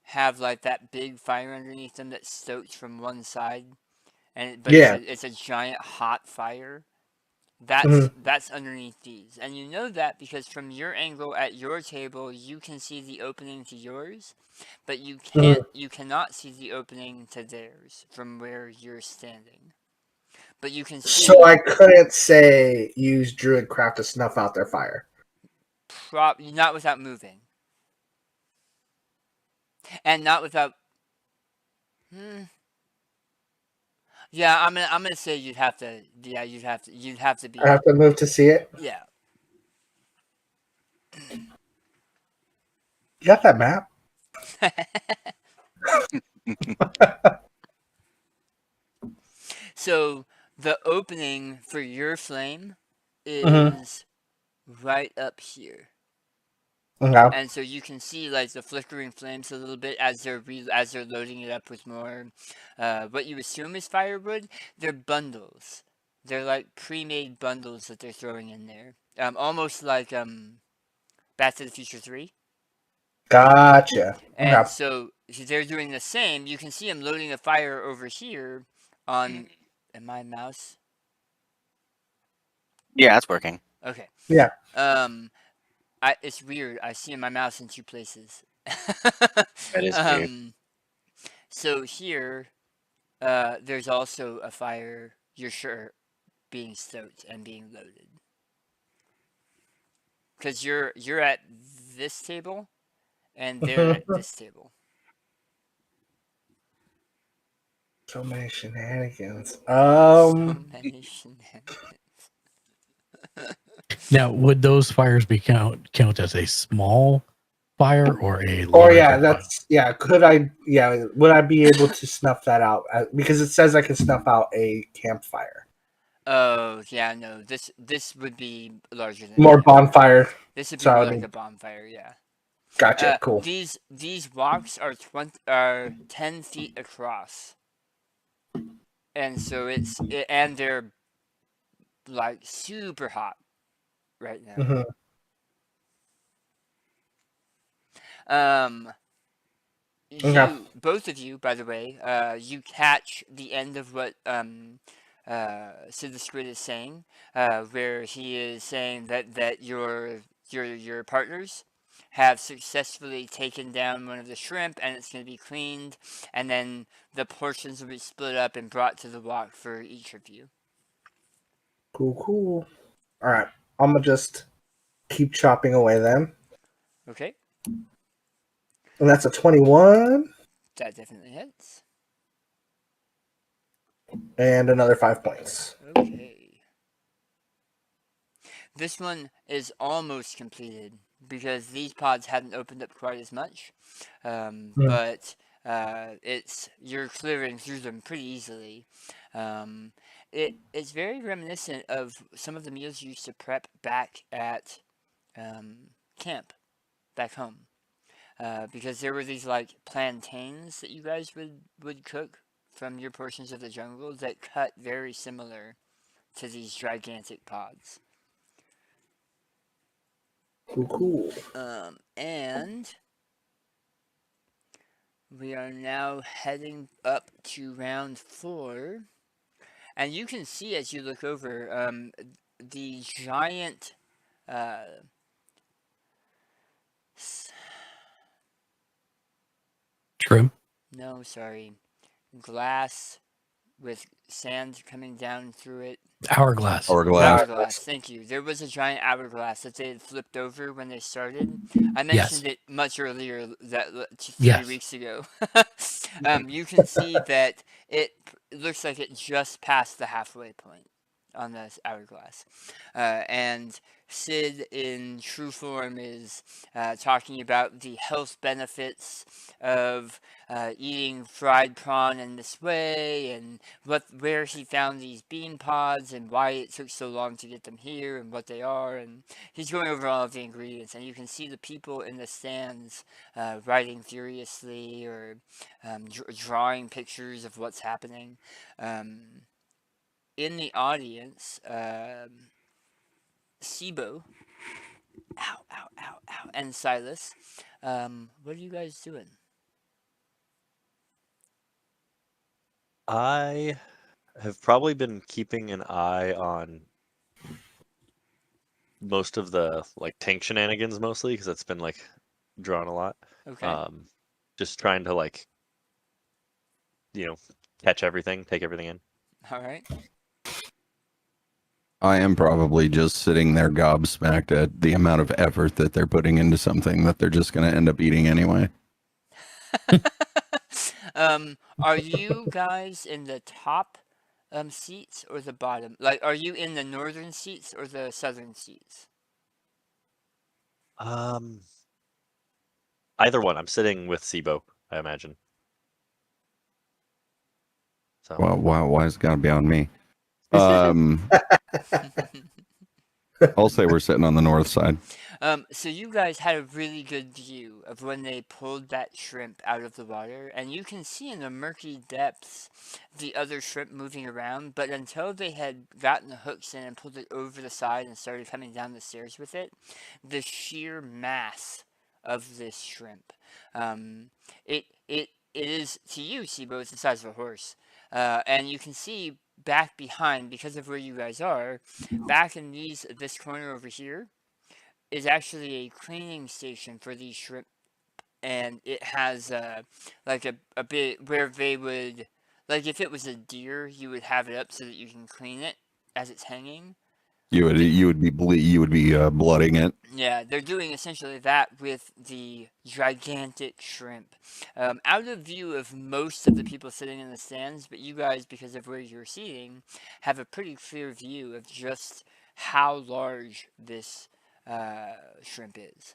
have like that big fire underneath them that stokes from one side, but Yeah. it's a giant hot fire. Mhm. That's underneath these, and you know that because from your angle at your table, you can see the opening to yours, but you cannot see the opening to theirs from where you're standing. But you can see. So I couldn't say use Druidcraft to snuff out their fire. Not without moving, and not without. Yeah, I'm gonna say you'd have to. Yeah, you'd have to be. I have to move to see it. Yeah. You got that map? So the opening for your flame is right up here. Okay. And so you can see like the flickering flames a little bit as they're loading it up with more what you assume is firewood. They're bundles. They're like pre-made bundles that they're throwing in there. Almost like Back to the Future 3. Gotcha. And Okay. so they're doing the same. You can see them loading a fire over here on my mouse. Yeah, that's working. Okay. Yeah. It's weird. I see my mouse in two places. That is weird. So here, there's also a fire. You're sure being stoked and being loaded because you're at this table, and they're at this table. So many shenanigans. So many shenanigans. Now, would those fires be count as a small fire or a larger? Or yeah, fire? that's yeah. Could I? Yeah, would I be able to snuff that out? Because it says I can snuff out a campfire. Oh yeah, no. This would be larger than More that. bonfire. This would be So, more I like mean- a bonfire. Yeah. Gotcha. Cool. These walks are 10 feet across, and so and they're like super hot right now. Okay. Both of you, by the way, you catch the end of what Sid the Squid is saying, where he is saying that your partners have successfully taken down one of the shrimp, and it's going to be cleaned, and then the portions will be split up and brought to the walk for each of you. Cool. All right. I'm gonna just keep chopping away then. Okay. And that's a 21 That definitely hits. and another 5 points. Okay. This one is almost completed because these pods hadn't opened up quite as much, but you're clearing through them pretty easily. It's very reminiscent of some of the meals you used to prep back at camp back home, because there were these like plantains that you guys would cook from your portions of the jungle that cut very similar to these gigantic pods. Cool. And we are now heading up to round 4. And you can see as you look over, the giant Shrimp? no, sorry. Glass with sand coming down through it. Hourglass. Hourglass, thank you. There was a giant hourglass that they had flipped over when they started. I mentioned it much earlier, 3 weeks ago. You can see that it looks like it just passed the halfway point on this hourglass. And Sid, in true form, is talking about the health benefits of eating fried prawn in this way, and where he found these bean pods, and why it took so long to get them here, and what they are. And he's going over all of the ingredients, and you can see the people in the stands writing furiously or drawing pictures of what's happening. In the audience, Sibo, ow, ow, ow, ow, and Silas, what are you guys doing? I have probably been keeping an eye on most of the like tank shenanigans, mostly because that's been like drawn a lot. Okay. Just trying to like, catch everything, take everything in. All right. I am probably just sitting there gobsmacked at the amount of effort that they're putting into something that they're just going to end up eating anyway. Are you guys in the top seats or the bottom? Like, are you in the northern seats or the southern seats? Either one. I'm sitting with Sibo, I imagine. So Well, why is it got to be on me? I'll say we're sitting on the north side. So you guys had a really good view of when they pulled that shrimp out of the water, and you can see in the murky depths the other shrimp moving around, but until they had gotten the hooks in and pulled it over the side and started coming down the stairs with it, the sheer mass of this shrimp. It is, to you, Sibo, it's the size of a horse. And you can see back behind, because of where you guys are, back in this corner over here, is actually a cleaning station for these shrimp, and it has like a bit where they would, like if it was a deer, you would have it up so that you can clean it as it's hanging. You would be blooding it. Yeah, they're doing essentially that with the gigantic shrimp. Out of view of most of the people sitting in the stands, but you guys, because of where you're seating, have a pretty clear view of just how large this shrimp is.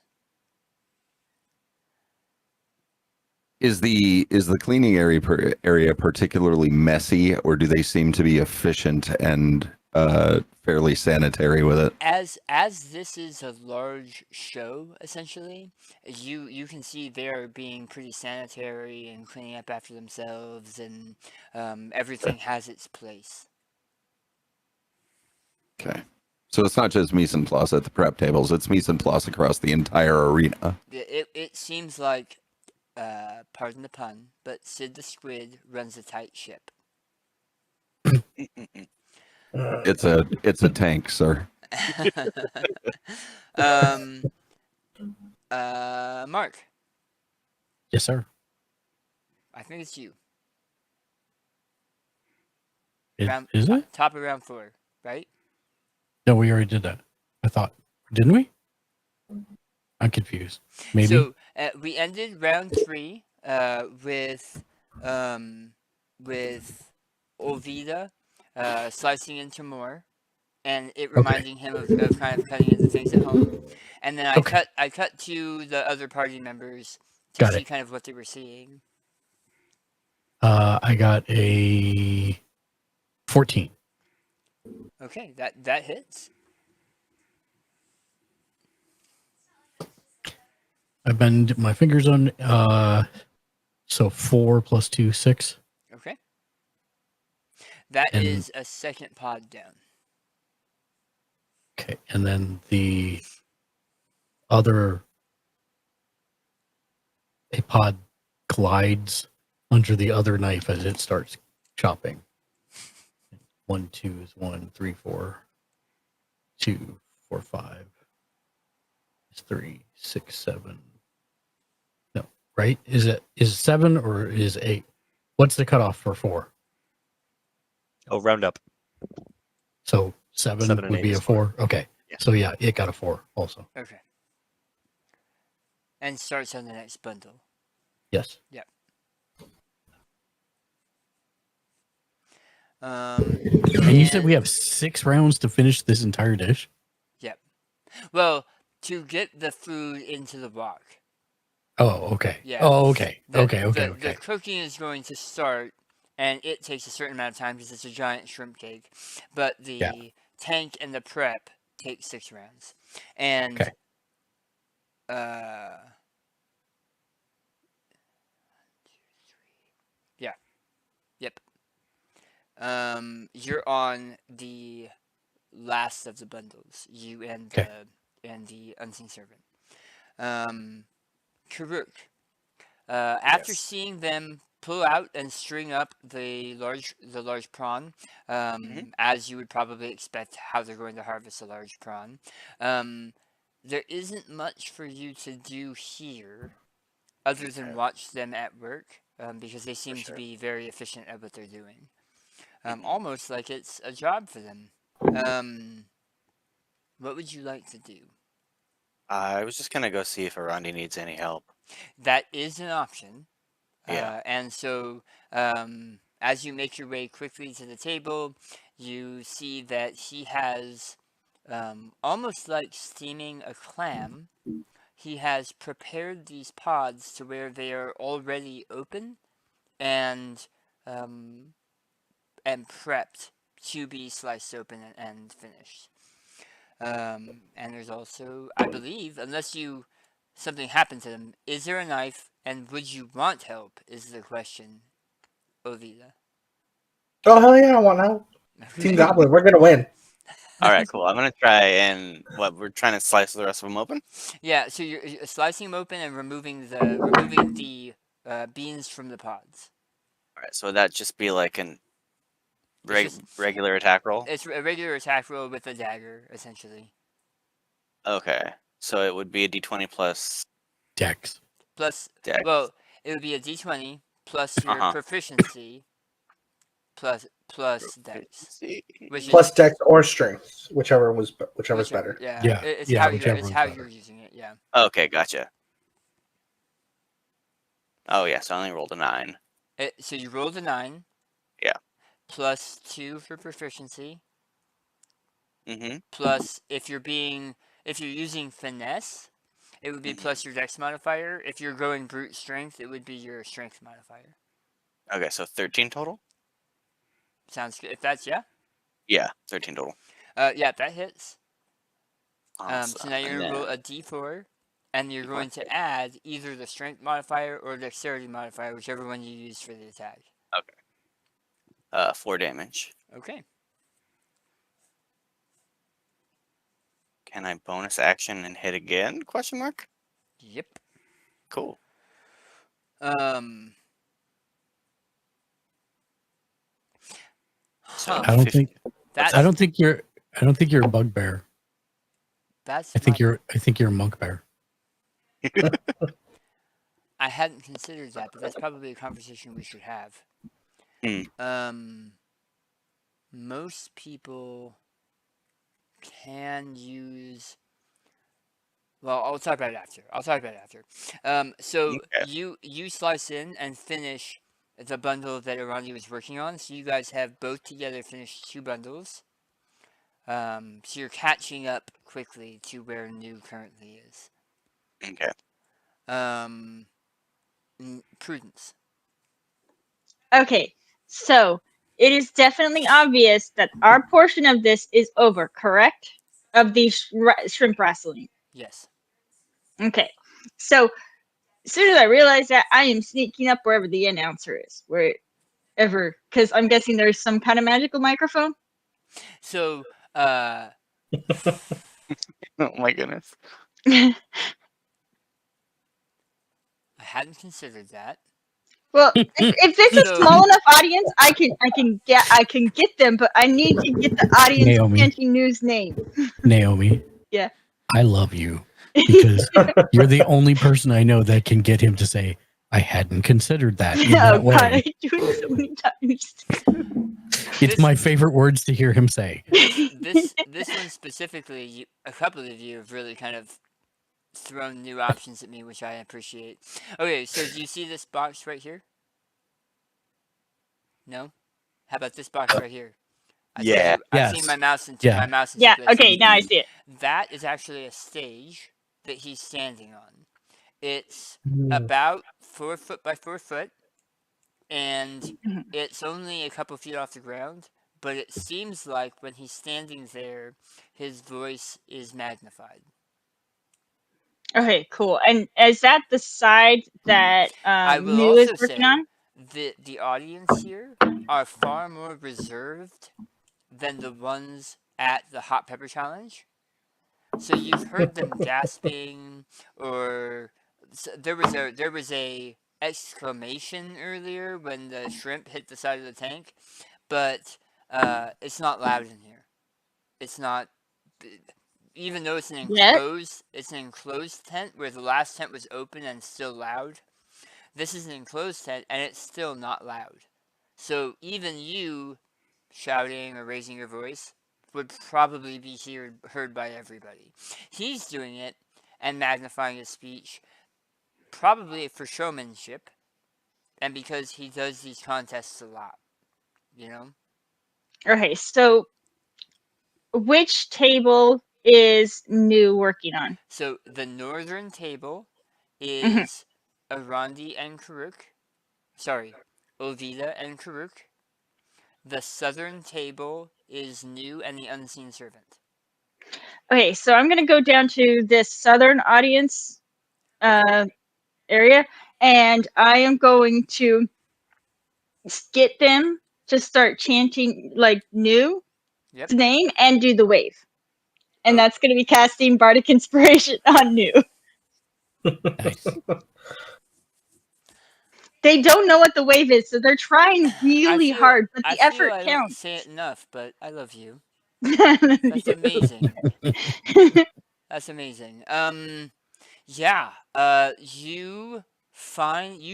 Is the cleaning area particularly messy, or do they seem to be efficient and fairly sanitary with it? As this is a large show, essentially, you can see they're being pretty sanitary and cleaning up after themselves, and everything has its place. Okay. So it's not just mise en place at the prep tables, it's mise en place across the entire arena. It seems like, pardon the pun, but Sid the Squid runs a tight ship. It's a tank, sir. Mark, Yes, sir. I think it's you. Is it? Top of round 4, right? No, we already did that. I thought, didn't we? I'm confused. Maybe. So we ended round 3 with Ovida slicing into more, and it reminding him of kind of cutting into things at home. And then I cut to the other party members to see kind of what they were seeing. I got a 14. Okay, that hits. I've been my fingers on so 4 plus 2, 6. Okay. That is a second pod down. Okay, and then the other a pod glides under the other knife as it starts chopping. 1, 2 is 1, 3, 4, 2, 4, 5. It's 3, 6, 7. No, right? Is 7 or is 8? What's the cutoff for 4? Oh, round up. So 7 and would 8 be is a 4. Okay. Yeah. So yeah, it got a 4 also. Okay. And starts on the next bundle. Yes. Yep. And you said we have 6 rounds to finish this entire dish? Yep. Well, to get the food into the wok. Oh, okay. Yeah. Oh, okay. The, Okay. The cooking is going to start, and it takes a certain amount of time because it's a giant shrimp cake. But the tank and the prep take 6 rounds. And Okay. Yeah. Yep. You're on the last of the bundles. You and the unseen servant. Karuk. After seeing them pull out and string up the large prawn, as you would probably expect how they're going to harvest a large prawn, there isn't much for you to do here other than watch them at work, because they seem to be very efficient at what they're doing. Almost like it's a job for them. What would you like to do? I was just gonna go see if Arandi needs any help. That is an option. Yeah. And so, as you make your way quickly to the table, you see that he has, almost like steaming a clam, he has prepared these pods to where they are already open and prepped to be sliced open and finished. And there's also, I believe, unless something happened to them, is there a knife, and would you want help, is the question, Ovida. Oh, hell yeah, I want help. Team Goblin, we're going to win. All right, cool. I'm gonna try and we're trying to slice the rest of them open. Yeah, so you're slicing them open and removing the beans from the pods. All right, so that just be like an It's regular attack roll. It's a regular attack roll with a dagger, essentially. Okay, so it would be a D20 plus Dex. Plus, Dex. well, it would be a D20 plus your proficiency plus Dex, which Plus is Dex or Strength, whichever's better. Yeah, it's how you're using it. Yeah. Okay, gotcha. Oh yeah, so I only rolled a 9. So you rolled a 9. Yeah. Plus 2 for proficiency. Mm-hmm. Plus, if you're using finesse, it would be plus your Dex modifier. If you're going brute strength, it would be your strength modifier. Okay, so 13 total. Sounds good. If that's Yeah, 13 total. Yeah, that hits. Awesome. So now you're gonna roll a D4, and you're going to add either the strength modifier or dexterity modifier, whichever one you use for the attack. Okay. 4 damage. Okay. Can I bonus action and hit again? Question mark. Yep. Cool. So I don't think you're a bugbear. I think you're a monk bear. I hadn't considered that, but that's probably a conversation we should have. Most people can use. Well, I'll talk about it after. So you slice in and finish the bundle that Arandi was working on. So you guys have both together finished 2 bundles. So you're catching up quickly to where New currently is. Okay. Prudence. Okay, so it is definitely obvious that our portion of this is over, correct? Of the shrimp wrestling. Yes. Okay, so as soon as I realize that, I am sneaking up wherever the announcer is, wherever, because I'm guessing there's some kind of magical microphone. So, oh my goodness. I hadn't considered that. Well, if this is a small enough audience, I can get them, but I need to get the audience Naomi. News name. Naomi. Yeah. I love you because you're the only person I know that can get him to say, "I hadn't considered that." In that way. God, I do it so many times. It's my favorite words to hear him say. This one specifically, a couple of you have really kind of thrown new options at me, which I appreciate. Okay, so do you see this box right here? No? How about this box right here? I've seen my mouse into my mouse into Yeah, this. okay, now I see it. That is actually a stage that he's standing on. It's Hmm. about 4 foot by 4 foot, and Mhm. it's only a couple feet off the ground. But it seems like when he's standing there, his voice is magnified. Okay, cool. And is that the side that I will New is also working say on? the audience here are far more reserved than the ones at the Hot Pepper Challenge. So you've heard them gasping, or there was a exclamation earlier when the shrimp hit the side of the tank, but it's not loud in here. It's not, even though Yet? it's an enclosed tent where the last tent was open and still loud. This is an enclosed tent and it's still not loud. So even you shouting or raising your voice would probably be heard by everybody. He's doing it and magnifying his speech, probably for showmanship, and because he does these contests a lot, you know? Okay, so which table is New working on? So the northern table Mhm. is Arandi and Karuk. Sorry, Ovida and Karuk. The southern table is New and the Unseen Servant. Okay, so I'm gonna go down to this southern audience area, and I am going to get them to start chanting like New Yep. name and do the wave. And Oh. that's gonna be casting Bardic Inspiration on New. Nice. I They don't know what the wave is, so they're trying really feel hard, but the I feel effort I don't counts. say it enough, but I love you. Yeah. That's amazing. That's amazing. Yeah. You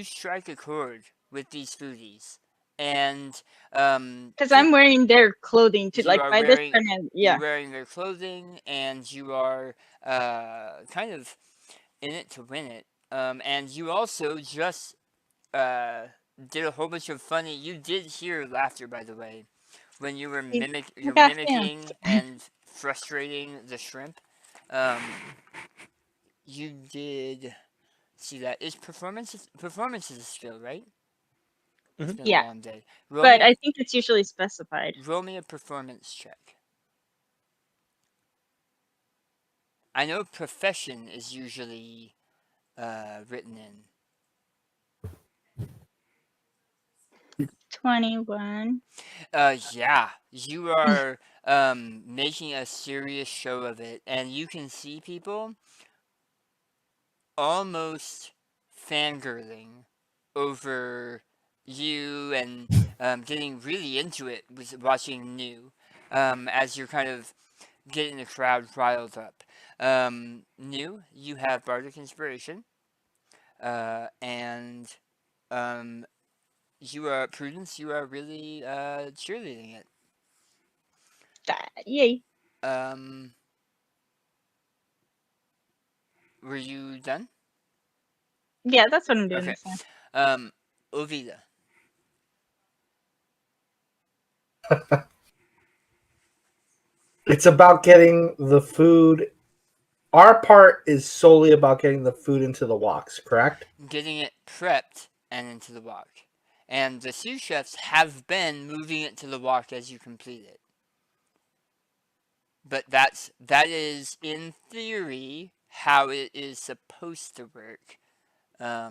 strike a chord with these foodies, and Because I'm wearing their clothing too. you Like are by this wearing time, you're yeah. wearing their clothing, and you are kind of in it to win it. And you also just did a whole bunch of funny. You did hear laughter, by the way, when you were I got him. mimicking and frustrating the shrimp. Um, you did see that. Performance is a skill, right? It's Mhm. been a Yeah, long day. but I think it's usually specified. Roll me a performance check. I know profession is usually written in. 21. Yeah, you are making a serious show of it, and you can see people almost fangirling over you and getting really into it with watching New as you're kind of getting the crowd riled up. New, you have Bardic Inspiration, and um, you are Prudence. You are really cheerleading it. Yay. Um, were you done? Yeah, that's what I'm doing Okay. this time. Ovida. It's about getting the food. Our part is solely about getting the food into the walks, correct? Getting it prepped and into the walk. And the sous chefs have been moving it to the walk as you complete it. But that is in theory how it is supposed to work. I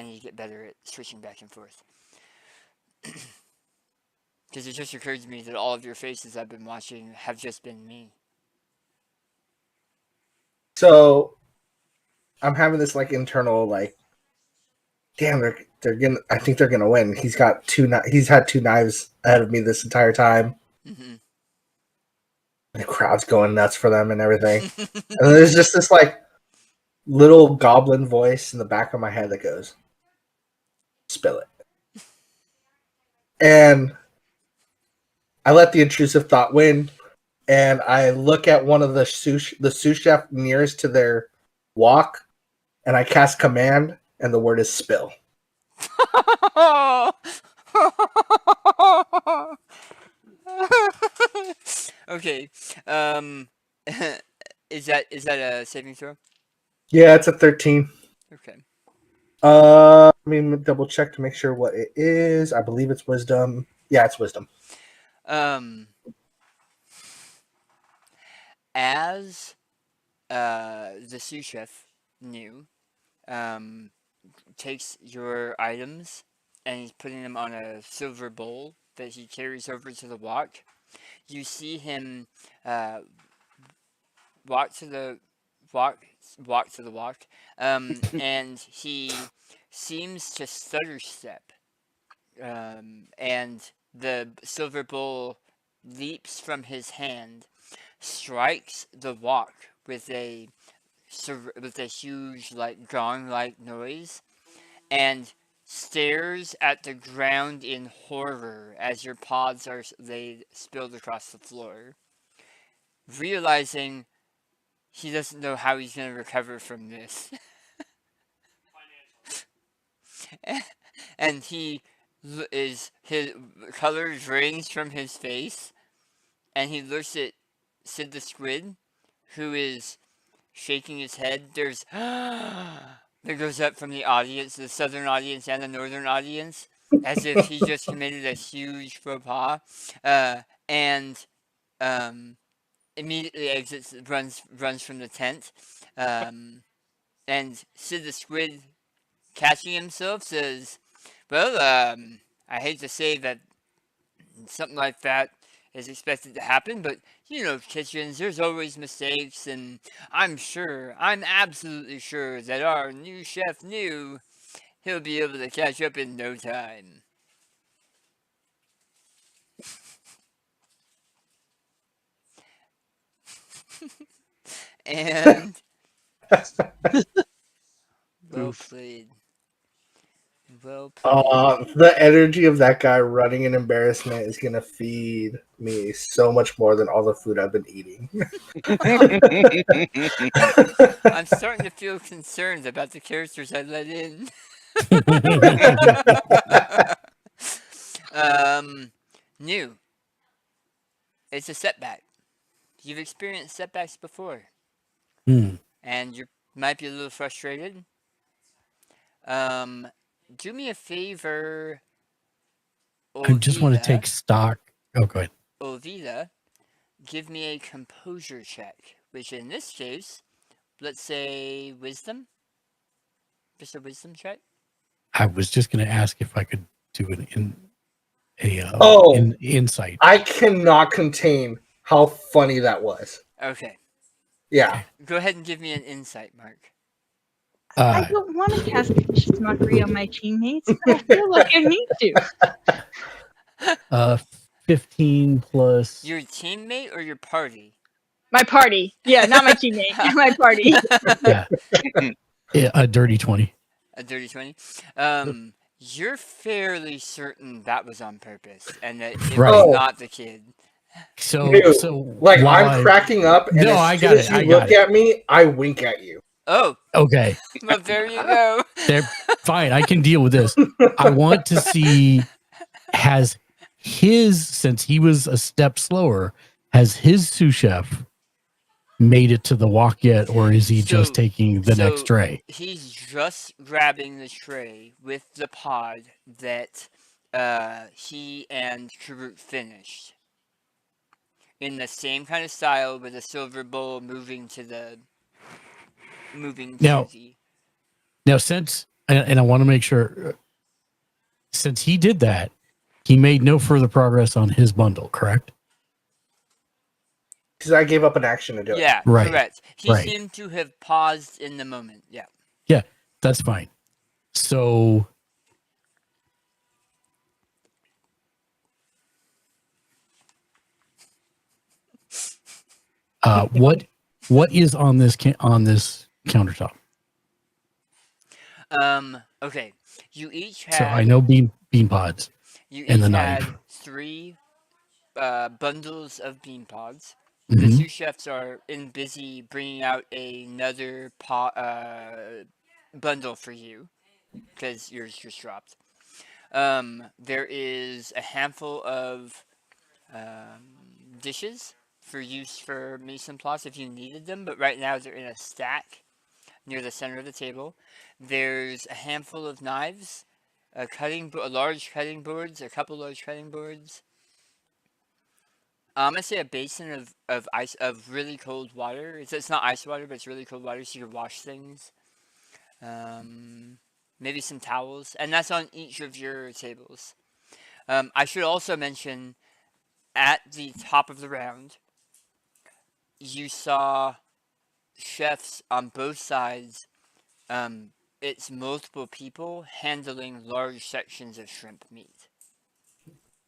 need to get better at switching back and forth. Because it just occurred to me that all of your faces I've been watching have just been me. So I'm having this like internal like, damn, they're gonna. I think they're gonna win. He's got he's had 2 knives ahead of me this entire time. Mm-hmm. The crowd's going nuts for them and everything. And there's just this like little goblin voice in the back of my head that goes, "Spill it." And I let the intrusive thought win, and I look at one of the sous chef nearest to their walk, and I cast command, and the word is spill. Okay. Is that a saving throw? Yeah, it's a 13. Okay. Let me double check to make sure what it is. I believe it's wisdom. Yeah, it's wisdom. As the sous chef knew, takes your items and he's putting them on a silver bowl that he carries over to the wok. You see him walk to the wok, and he seems to stutter step, and the silver bowl leaps from his hand, strikes the wok with a huge like gong-like noise, and stares at the ground in horror as your pods are laid spilled across the floor, realizing he doesn't know how he's going to recover from this. And his color drains from his face, and he looks at Sid the Squid, who is shaking his head. There's that goes up from the audience, the southern audience and the northern audience, as if he just committed a huge faux pas, and immediately exits, runs from the tent, and Sid the Squid, catching himself, says, "Well, I hate to say that something like that is expected to happen, but you know, kitchens, there's always mistakes, and I'm absolutely sure that our new chef knew he'll be able to catch up in no time." And well played. Well played. The energy of that guy running in embarrassment is gonna feed me so much more than all the food I've been eating. I'm starting to feel concerned about the characters I let in. New. It's a setback. You've experienced setbacks before, and you might be a little frustrated. Do me a favor, I just want to Ovida. take stock. Oh, go ahead. Ovida, give me a composure check, which in this case, let's say wisdom. Just a wisdom check. I was just going to ask if I could do an insight. I cannot contain how funny that was. Okay. Yeah. Go ahead and give me an insight, Mark. I don't want to cast vicious mockery on my teammates, but I feel like I need to. 15 plus. Your teammate or your party? My party. Yeah, not my teammate. My party. Yeah, a dirty 20. A dirty 20? You're fairly certain that was on purpose and that it was not the kid. So like I'm cracking up, and as soon as you look at me, I wink at you. Oh, okay. Well, there you go. Fine, I can deal with this. I want to see, since he was a step slower, has his sous chef made it to the wok yet, or is he just taking the next tray? He's just grabbing the tray with the pod that he and Karut finished. In the same kind of style, with a silver bowl moving to the Now, since, and I want to make sure, since he did that, he made no further progress on his bundle, correct? Because I gave up an action to do it. Yeah, right. Correct. He seemed to have paused in the moment. Yeah. Yeah, that's fine. So, what is on this countertop? Okay. You each had. So I know bean pods. You and each the had knife. 3 bundles of bean pods. The sous chefs are busy bringing out another bundle for you because yours just dropped. There is a handful of dishes for use for mise en place if you needed them, but right now they're in a stack near the center of the table. There's a handful of knives, a large cutting boards, a couple large cutting boards. I'm gonna say a basin of really cold water. It's not ice water, but it's really cold water, so you can wash things. Maybe some towels, and that's on each of your tables. I should also mention, at the top of the round, you saw chefs on both sides. It's multiple people handling large sections of shrimp meat.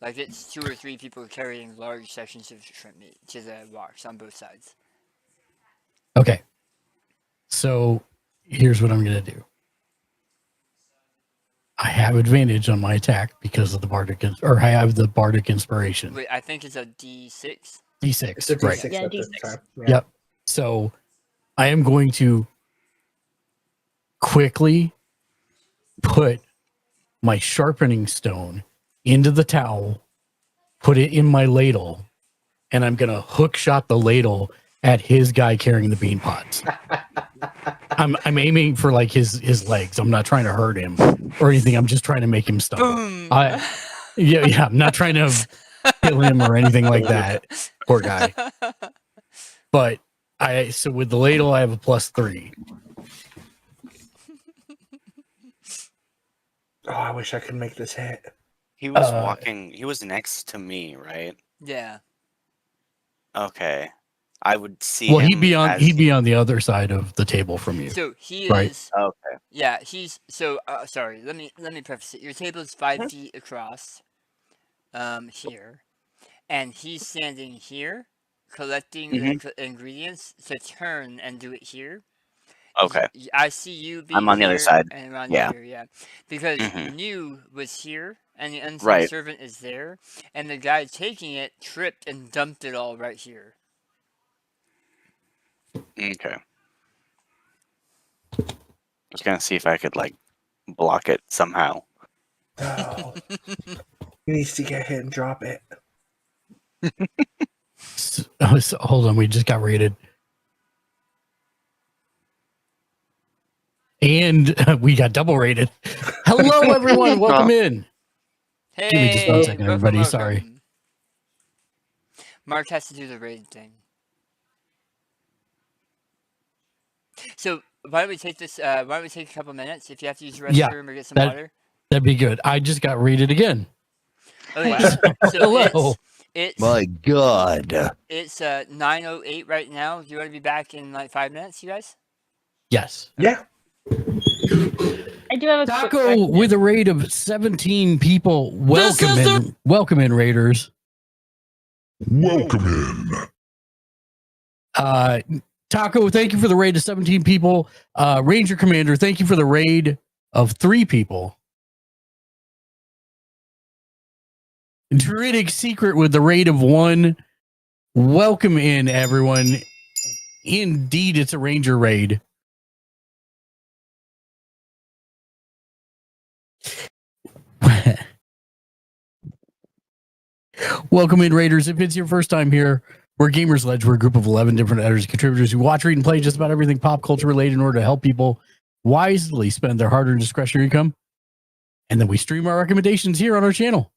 Like it's 2 or 3 people carrying large sections of shrimp meat to the box on both sides. Okay. So here's what I'm going to do. I have advantage on my attack because of the bardic, or I have the bardic inspiration. Wait, I think it's a D6. D6, It's a D6 right? Yeah, at this D6. time. Yeah. Yep. So I am going to quickly put my sharpening stone into the towel, put it in my ladle, and I'm going to hook shot the ladle at his guy carrying the bean pots. I'm aiming for like his legs. I'm not trying to hurt him or anything. I'm just trying to make him stumble. Boom! Yeah. I'm not trying to kill him or anything like that. Poor guy. But so with the ladle, I have a +3. Oh, I wish I could make this hit. He was walking. He was next to me, right? Yeah. Okay. I would see. Well, him he'd be on the other side of the table from you. So he Right. is. Okay. Yeah, he's so. Sorry. Let me preface it. Your table is 5 feet across. Here, and he's standing here, collecting the ingredients to turn and do it here. Okay. I see you being I'm on the other here side. and around Yeah. here, yeah. Because Mhm. New was here, and the unseen Right. servant is there, and the guy taking it tripped and dumped it all right here. Okay. I was gonna see if I could like block it somehow. Oh, he needs to get hit and drop it. So, hold on, we just got raided. And we got double rated. Hello, everyone. Welcome in. Hey, Give me just 1 second, welcome, everybody. Sorry. welcome. Mark has to do the raid thing. So why don't we take this? Why don't we take a couple minutes? If you have to use the restroom Yeah, or get some that- water. That'd be good. I just got rated again. Okay. Hello. So it's My God. it's 9:08 right now. You want to be back in like 5 minutes, you guys? Yes. Yeah. I do have a quick Taco question. with a raid of 17 people. Welcome in, Raiders. Welcome in. Taco, thank you for the raid of 17 people. Ranger Commander, thank you for the raid of 3 people. Druidic Secret with the raid of 1. Welcome in, everyone. Indeed, it's a Ranger raid. Welcome in, Raiders. If it's your first time here, we're Gamersledge. We're a group of 11 different editors and contributors who watch, read, and play just about everything pop culture related in order to help people wisely spend their hard-earned discretionary income. And then we stream our recommendations here on our channel.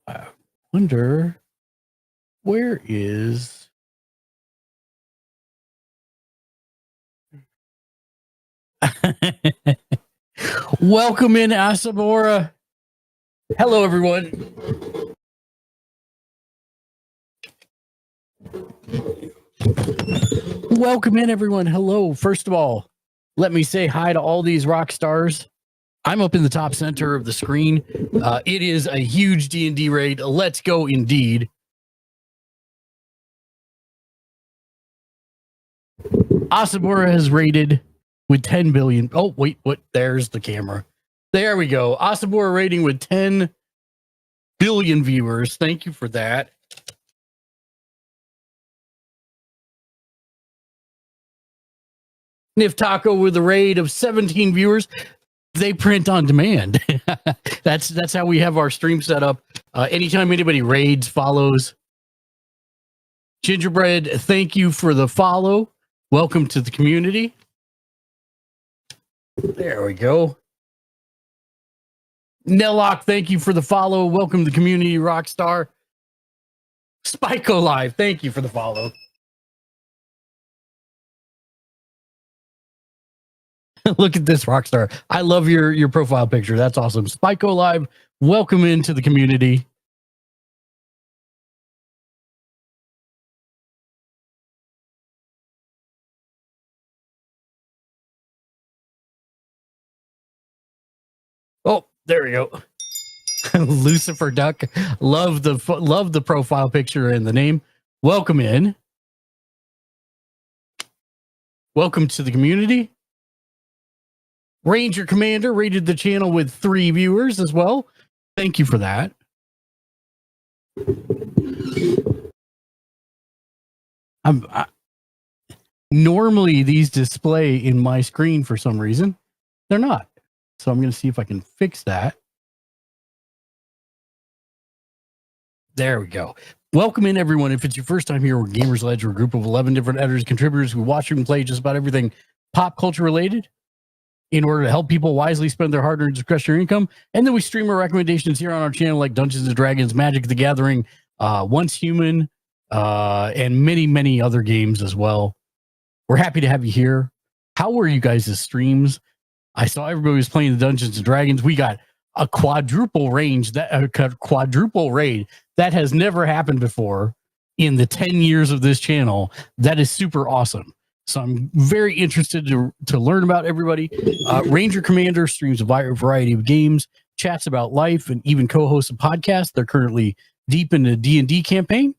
I wonder, where is... Welcome in, Asabora. Hello, everyone. Welcome in, everyone. Hello. First of all, let me say hi to all these rock stars. I'm up in the top center of the screen. It is a huge D&D raid. Let's go, indeed. Asabora has raided with 10 billion. Oh, wait, what? There's the camera. There we go. Asabora rating with 10 billion viewers. Thank you for that. Nif Taco with a raid of 17 viewers. They print on demand. That's how we have our stream set up. Anytime anybody raids, follows, Gingerbread, thank you for the follow. Welcome to the community. There we go. Nellock, thank you for the follow. Welcome to the community, Rockstar. Spyco Live, thank you for the follow. Look at this, Rockstar. I love your profile picture. That's awesome. Spyco Live, welcome into the community. Oh, there we go. Lucifer Duck. Love the profile picture and the name. Welcome in. Welcome to the community. Ranger Commander rated the channel with 3 viewers as well. Thank you for that. Normally these display in my screen for some reason. They're not. So I'm going to see if I can fix that. There we go. Welcome in, everyone. If it's your first time here, we're Gamersledge. We're a group of 11 different editors, contributors who watch and play just about everything pop culture related in order to help people wisely spend their hard-earned discretionary income. And then we stream our recommendations here on our channel, like Dungeons & Dragons, Magic the Gathering, Once Human, and many, many other games as well. We're happy to have you here. How were you guys' streams? I saw everybody was playing the Dungeons & Dragons. We got a quadruple raid that has never happened before in the 10 years of this channel. That is super awesome. So I'm very interested to learn about everybody. Ranger Commander streams a variety of games, chats about life, and even co-hosts a podcast. They're currently deep in the DnD campaign.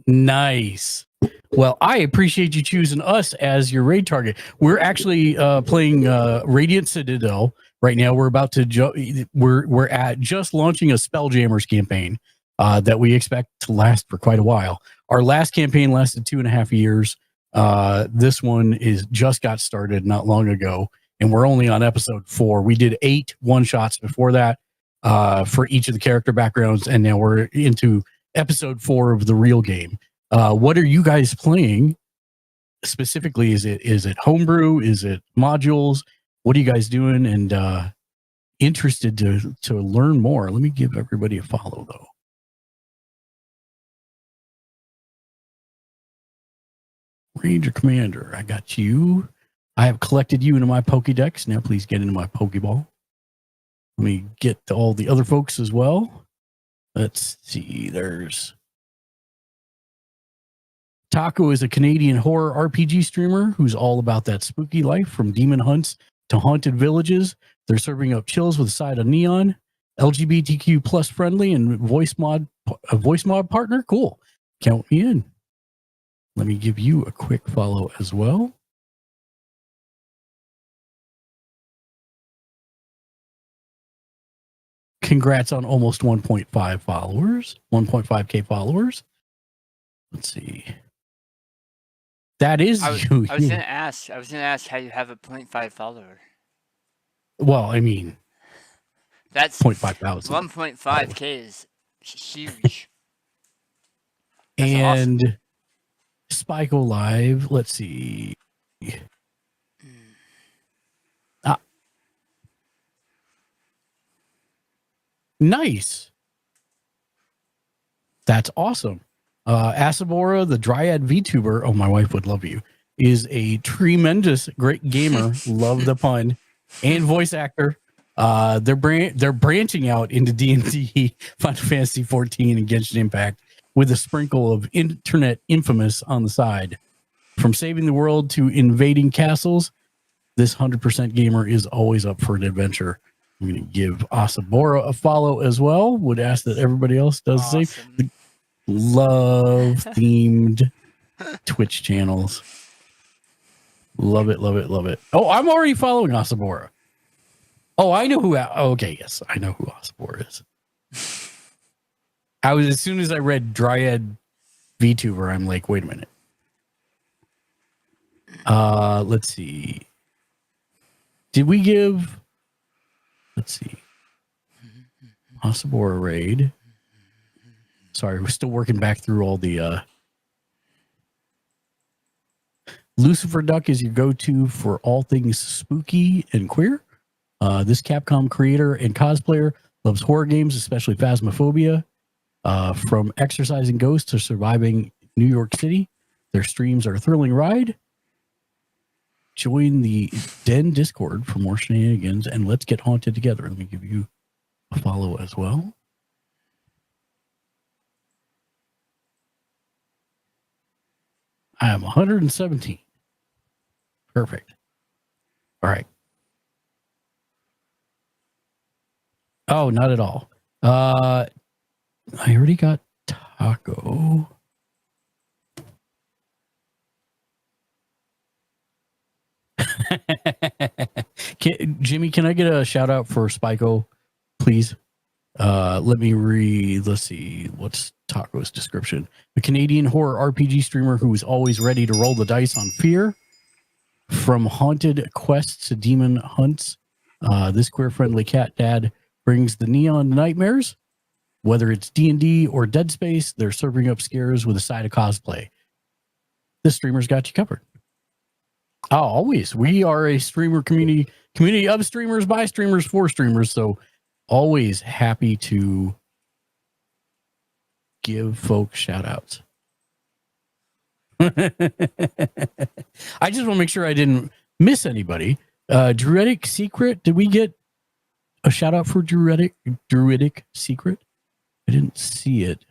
Nice. Well, I appreciate you choosing us as your raid target. We're actually playing Radiant Citadel right now. We're about to we're at just launching a Spelljammers campaign that we expect to last for quite a while. Our last campaign lasted 2.5 years. This one is just got started not long ago, and we're only on episode 4. We did 8 one-shots before that for each of the character backgrounds, and now we're into episode 4 of the real game. What are you guys playing specifically? Is it homebrew? Is it modules? What are you guys doing? And interested to learn more. Let me give everybody a follow though. Ranger Commander, I got you. I have collected you into my Pokédex. Now please get into my Pokeball. Let me get to all the other folks as well. Let's see. There's Taco is a Canadian horror RPG streamer who's all about that spooky life, from demon hunts to haunted villages. They're serving up chills with a side of neon. LGBTQ plus friendly and voice mod partner. Cool. Count me in. Let me give you a quick follow as well. Congrats on almost 1.5 followers, 1.5K followers. Let's see. That is you. I was gonna ask how you have a 0.5 follower. Well, I mean, that's 0.5,000. 1.5K is huge. That's and awesome. Spyco Live. Let's see. Nice. That's awesome. Asabora, the Dryad VTuber, oh, my wife would love you, is a tremendous great gamer. Love the pun. And voice actor. They're branching out into D&D, Final Fantasy 14, and Genshin Impact with a sprinkle of internet infamous on the side. From saving the world to invading castles, this 100% gamer is always up for an adventure. I'm going to give Asabora a follow as well. Would ask that everybody else does the same. Love themed Twitch channels. Love it, love it, love it. Oh, I'm already following Asabora. Oh, I know who. Okay, yes, I know who Asabora is. As soon as I read Dryad VTuber, I'm like, wait a minute. Let's see. Did we give? Let's see. Asabora raid. Sorry, we're still working back through all the. Lucifer Duck is your go-to for all things spooky and queer. This Capcom creator and cosplayer loves horror games, especially Phasmophobia. From exercising ghosts to surviving New York City, their streams are a thrilling ride. Join the Den Discord for more shenanigans, and let's get haunted together. Let me give you a follow as well. I am 117. Perfect. All right. Oh, not at all. I already got Taco. Jimmy, can I get a shout out for Spyco, please? Let me read. Let's see. What's Taco's description? A Canadian horror RPG streamer who is always ready to roll the dice on fear. From haunted quests to demon hunts, this queer-friendly cat dad brings the neon nightmares. Whether it's D&D or Dead Space, they're serving up scares with a side of cosplay. This streamer's got you covered. Oh, always. We are a streamer community of streamers, by streamers, for streamers. So always happy to give folks shout outs. I just want to make sure I didn't miss anybody. Druidic Secret. Did we get a shout out for Druidic Secret? I didn't see it.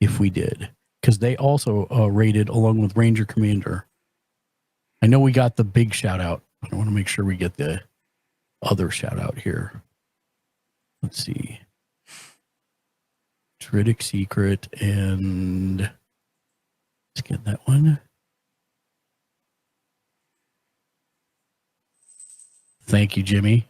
If we did, because they also rated along with Ranger Commander. I know we got the big shout out, but I want to make sure we get the other shout out here. Let's see. Druidic Secret, and let's get that one. Thank you, Jimmy.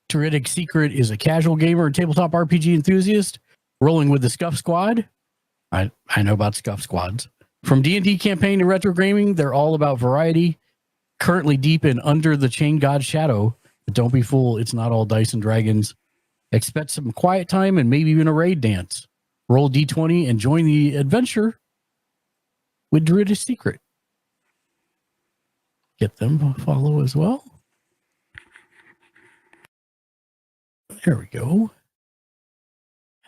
Druidic Secret is a casual gamer and tabletop RPG enthusiast rolling with the Scuff Squad. I know about Scuff Squads. From D&D campaign to retro gaming, they're all about variety. Currently deep in Under the Chain God's Shadow, but don't be fooled, it's not all dice and dragons. Expect some quiet time and maybe even a raid dance. Roll D20 and join the adventure with Druidic Secret. Get them a follow as well. There we go.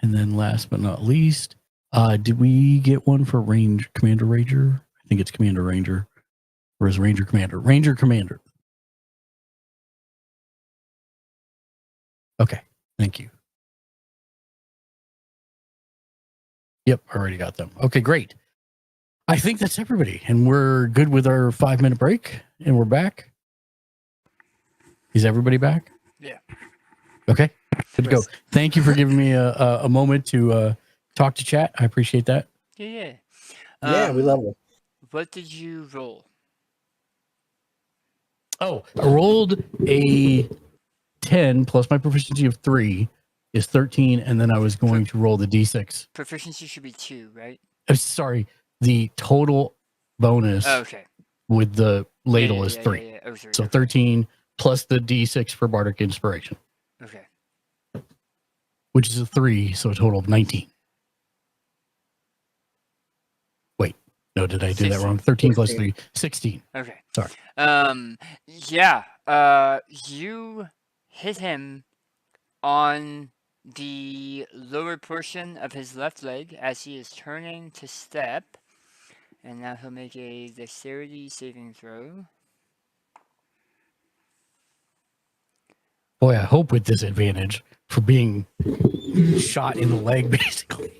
And then last but not least, did we get one for Commander Ranger? I think it's Commander Ranger. Or is Ranger Commander? Ranger Commander. Okay, thank you. Yep, already got them. Okay, great. I think that's everybody. And we're good with our 5-minute break. And we're back. Is everybody back? Yeah. Okay, good to go. Thank you for giving me a moment to talk to chat. I appreciate that. Yeah. Yeah, we love it. What did you roll? Oh, I rolled a 10 plus my proficiency of 3 is 13, and then I was going to roll the d6. Proficiency should be 2, right? Sorry, the total bonus with the ladle is 3. Yeah. Oh, sorry, so 13 plus the d6 for Bardic Inspiration. Okay. Which is a 3, so a total of 19. Wait, no, did I do 16. that wrong? 13 plus 3, 16. Okay. Sorry. You hit him on the lower portion of his left leg as he is turning to step. And now he'll make a dexterity saving throw. Boy, I hope with disadvantage for being shot in the leg, basically.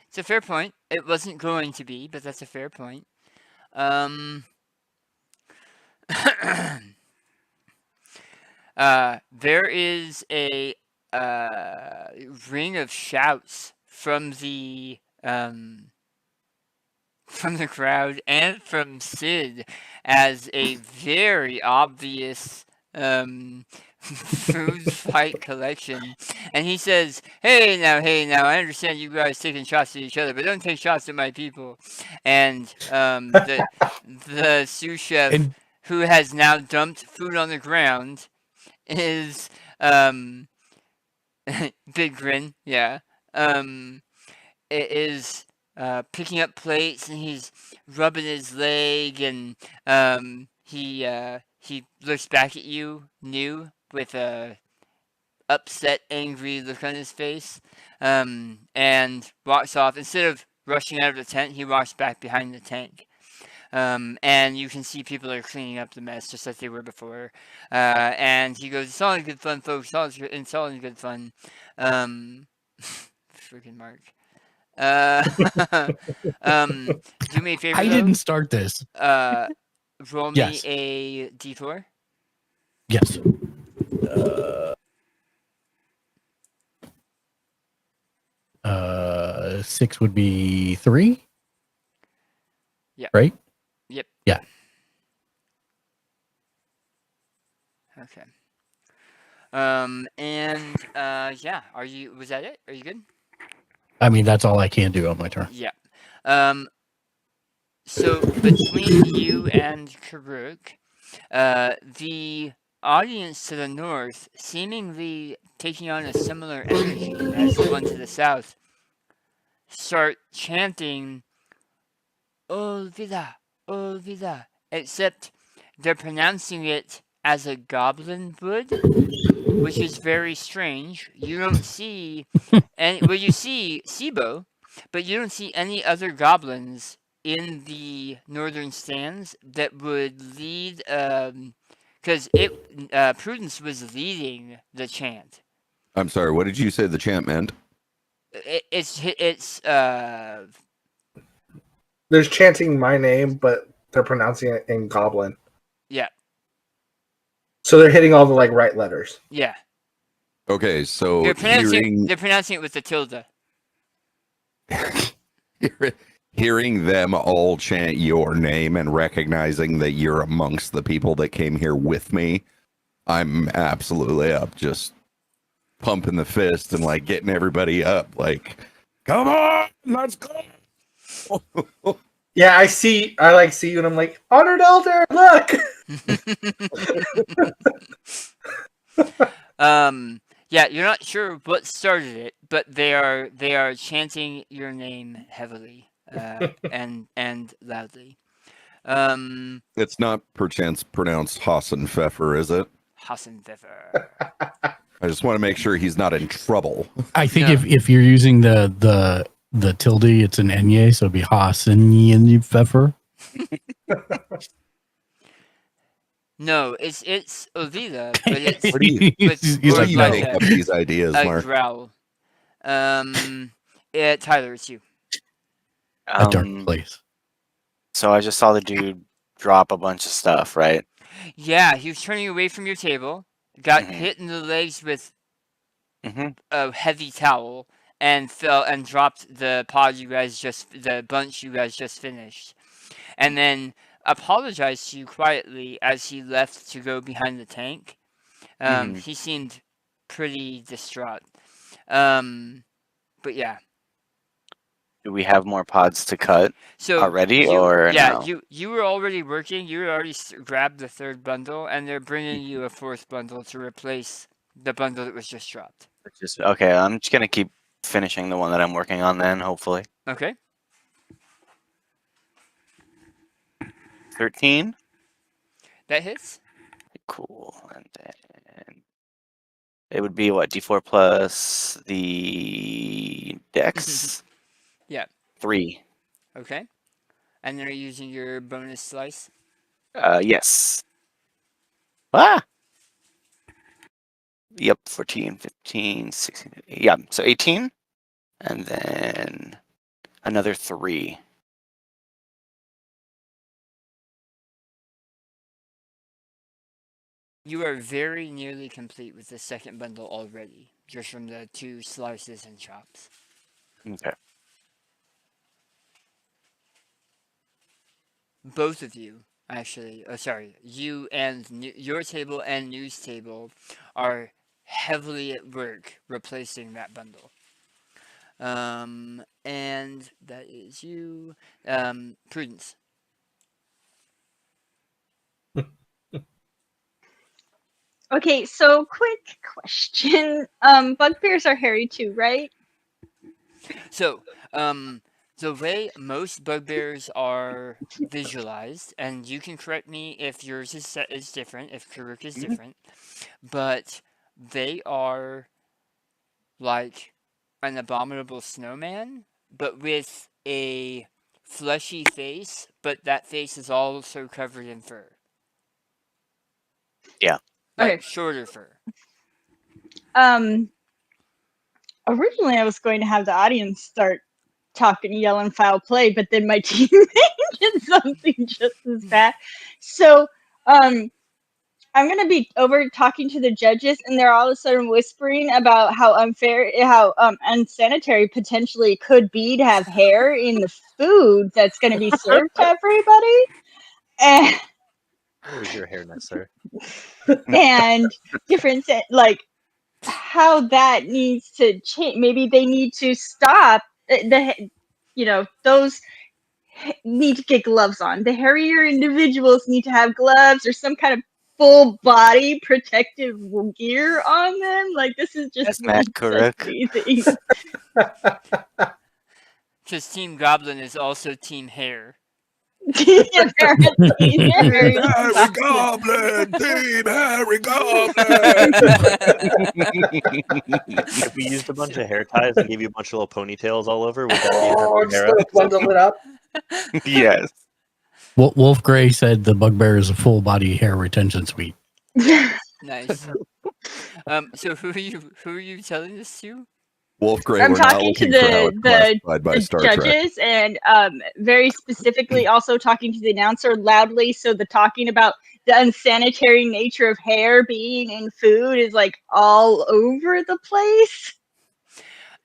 It's a fair point. It wasn't going to be, but that's a fair point. There is a ring of shouts from the crowd and from Sid as a very obvious food fight collection, and he says, hey now, I understand you guys taking shots at each other, but don't take shots at my people. And the sous chef, And who has now dumped food on the ground, is big grin, yeah. It is picking up plates, and he's rubbing his leg, and he looks back at you, new, with a upset, angry look on his face, and walks off. Instead of rushing out of the tent, he walks back behind the tank. And you can see people are cleaning up the mess just like they were before. And he goes, "It's all in good fun, folks. It's all in good fun." Freaking Mark. Do me a favor. I though. didn't start this. Roll me Yes. a d4. Yes. 6 would be 3. Yep. Right? Yep. Yeah. Okay. Yeah. Was that it? Are you good? I mean, that's all I can do on my turn. Yeah. So between you and Karuk, the audience to the north, seemingly taking on a similar energy as the one to the south, start chanting Olvida, Olvida, except they're pronouncing it as a goblin would, which is very strange. You don't see you see Sibo, but you don't see any other goblins in the northern stands that would lead, because Prudence was leading the chant. I'm sorry. What did you say the chant meant? It's There's chanting my name, but they're pronouncing it in Goblin. Yeah. So they're hitting all the right letters. Yeah. Okay, so They're pronouncing it with the tilde. hearing them all chant your name and recognizing that you're amongst the people that came here with me, I'm absolutely up, just pumping the fist and getting everybody up, come on, let's go. Yeah, I see you, and I'm like, honored elder, look. Yeah, you're not sure what started it, but they are chanting your name heavily, and loudly. It's not perchance pronounced Hassan Pfeffer, is it? Hassan Pfeffer. I just want to make sure he's not in trouble. I think No. if you're using the tilde, it's an enye, so it'd be Hassan Pfeffer. No, it's Olvida, but it's Where do you, with He's where more do you like make up these ideas, a Mark? growl. Tyler, it's you. A dark place. So I just saw the dude drop a bunch of stuff, right? Yeah, he was turning away from your table, got Mhm. hit in the legs with Mm-hmm. a heavy towel, and fell and dropped the bunch you guys just finished, and then apologized to you quietly as he left to go behind the tank. He seemed pretty distraught. But yeah. Do we have more pods to cut So already, or no? you were already working. You had already grabbed the third bundle, and they're bringing you a fourth bundle to replace the bundle that was just dropped. Okay, I'm just gonna keep finishing the one that I'm working on then, hopefully. Okay. 13. That hits. Cool. And then it would be what, D4 plus the dex? Yeah. 3. Okay. And then are you using your bonus slice? Yes. Ah! Yep, 14, 15, 16, yeah, so 18. And then another 3. You are very nearly complete with the second bundle already, just from the 2 slices and chops. Okay. Both of you actually. Oh, sorry. You and your table and news table are heavily at work replacing that bundle. And that is you. Prudence. Okay, so quick question. Bugbears are hairy too, right? So, the way most bugbears are visualized, and you can correct me if yours is different, if Karuk is different, but they are like an abominable snowman, but with a fleshy face, but that face is also covered in fur. Yeah. Like Okay. shorter fur. Originally I was going to have the audience start talking, yelling foul play, but then my teammate did something just as bad. So, I'm gonna be over talking to the judges, and they're all of a sudden whispering about how unfair, how unsanitary potentially it could be to have hair in the food that's gonna be served to everybody, and Where is your hairnet, sir? and different like how that needs to change. Maybe they need to stop those need to get gloves on. The hairier individuals need to have gloves or some kind of full body protective gear on them. Like, this is just That's Matt correct. thing. Because Team Goblin is also Team Hair. Apparently, Harry Goblin, Team Harry Goblin. If we used a bunch of hair ties and gave you a bunch of little ponytails all over, would that be enough Oh, to hair just up? bundle it up. Yes. Wolf Gray said the bugbear is a full body hair retention suite. Nice. So who are you telling this to? Wolf Gray, I'm we're not talking to looking for how it's the classified by the Star Trek. judges, and very specifically also talking to the announcer loudly. So the talking about the unsanitary nature of hair being in food is like all over the place.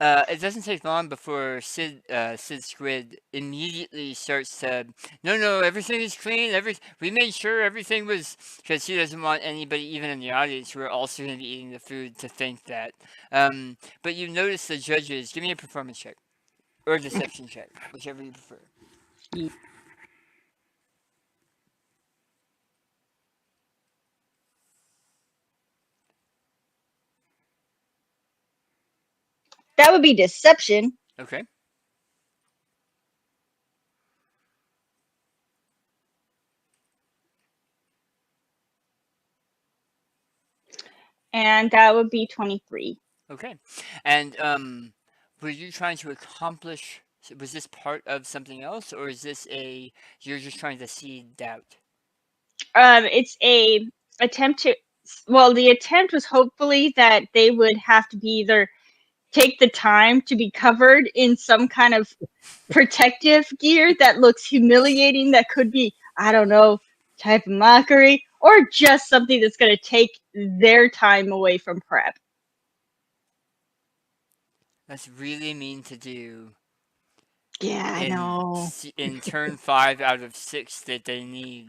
It doesn't take long before Sid Squid immediately starts to, no, everything is clean. We made sure everything was, because he doesn't want anybody, even in the audience, who are also going to be eating the food, to think that. But you notice the judges. Give me a performance check or a deception check, whichever you prefer. That would be deception. Okay. And that would be 23. Okay. And were you trying to accomplish? Was this part of something else, or is this you're just trying to seed doubt? It's a attempt to. Well, the attempt was hopefully that they would have to be either take the time to be covered in some kind of protective gear that looks humiliating, that could be, I don't know, type of mockery, or just something that's going to take their time away from prep. That's really mean to do. Yeah, I know. In turn 5 out of 6 that they need.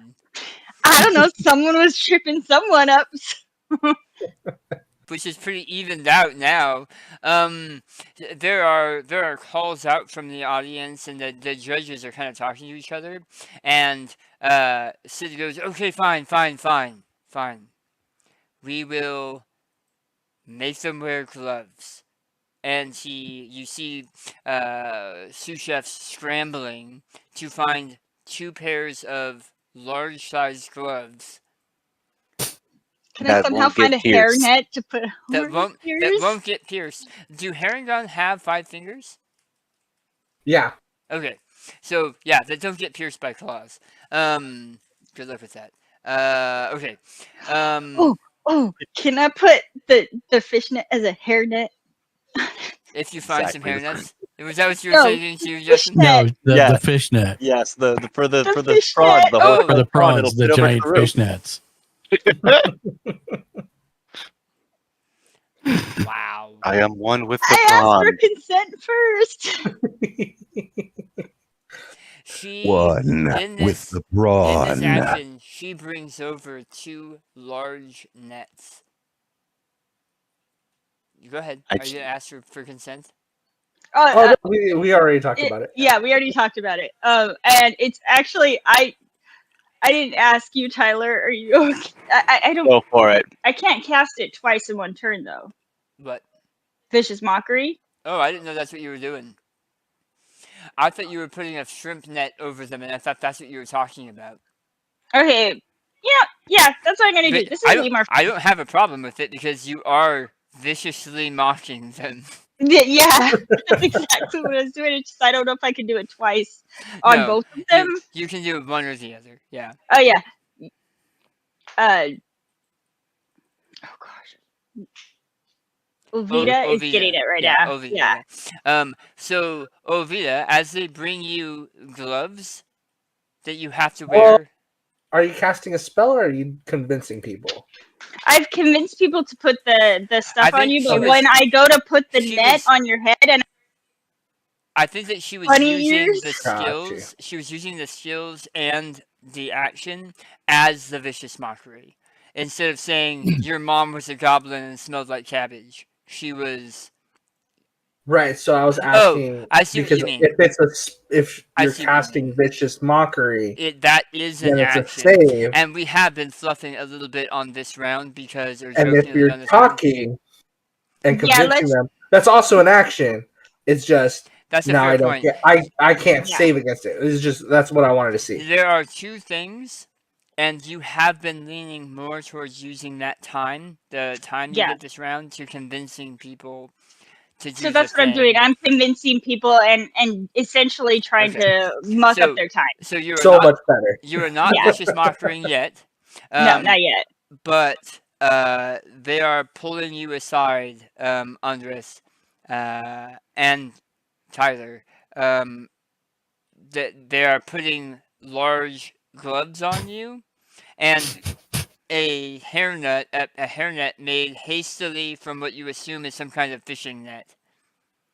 I don't know, someone was tripping someone up. Which is pretty evened out now. There are calls out from the audience, and the judges are kind of talking to each other. And Sid goes, "Okay, fine. We will make them wear gloves." And you see sous chefs scrambling to find 2 pairs of large-sized gloves. Can I somehow find a hairnet to put that won't get pierced? Do Herringon have 5 fingers? Yeah. Okay, so yeah, that don't get pierced by claws. Good luck with that. Okay. Oh, can I put the fishnet as a hairnet? If you find Exactly. some hairnets, was that what you were saying to Justin? No, Yeah. the fishnet. Yes, for the fishnet. prawns, the whole Oh. For the prawn, prawns, it'll the fit over giant Karuk. fishnets. Wow. I am one with the I asked prawn. for consent first. She One in with this the in this brawn. action, she brings over 2 large nets. Go ahead. I Are you ch- gonna ask for consent? Oh, no, we already talked about it. Yeah, we already talked about it. And it's actually I didn't ask you, Tyler. Are you? Okay? I don't. Go for it. I can't cast it twice in one turn though. What? Vicious Mockery. Oh, I didn't know that's what you were doing. I thought you were putting a shrimp net over them, and I thought that's what you were talking about. Okay. Yeah, that's what I'm gonna do. This is way more. I don't have a problem with it because you are viciously mocking them. Yeah, that's exactly what I was doing. It's just I don't know if I can do it twice on No, both of them. You can do one or the other. Yeah. Oh yeah. Oh gosh. Ovita is getting it right now. Ovita, Yeah. So Ovita, as they bring you gloves that you have to Well, wear. Are you casting a spell or are you convincing people? I've convinced people to put the stuff on think you, she but was- when I go to put the she net was- on your head and I think that she was Bunny using ears? the Gotcha. skills. She was using the skills and the action as the vicious mockery. Instead of saying your mom was a goblin and smelled like cabbage, she was. Right. So I was asking I see what because you mean. if I you're see what you casting mean. vicious mockery, That is an then it's a action, save. and we have been fluffing a little bit on this round because, or And if jokingly you're on this round. talking and Yeah, convincing them, that's also an action. It's just That's a now fair I don't point. get. I can't Yeah. save against it. It's just that's what I wanted to see. There are 2 things, and you have been leaning more towards using that time, the time you Yeah. get this round, to convincing people to do so that's the what I'm doing. thing. I'm convincing people and essentially trying Okay. to muck So- up their time. So you are So not much better. you are not Yeah. vicious mockering yet. No, not yet. But they are pulling you aside, Andres, and Tyler. That they are putting large gloves on you, and a hairnet made hastily from what you assume is some kind of fishing net.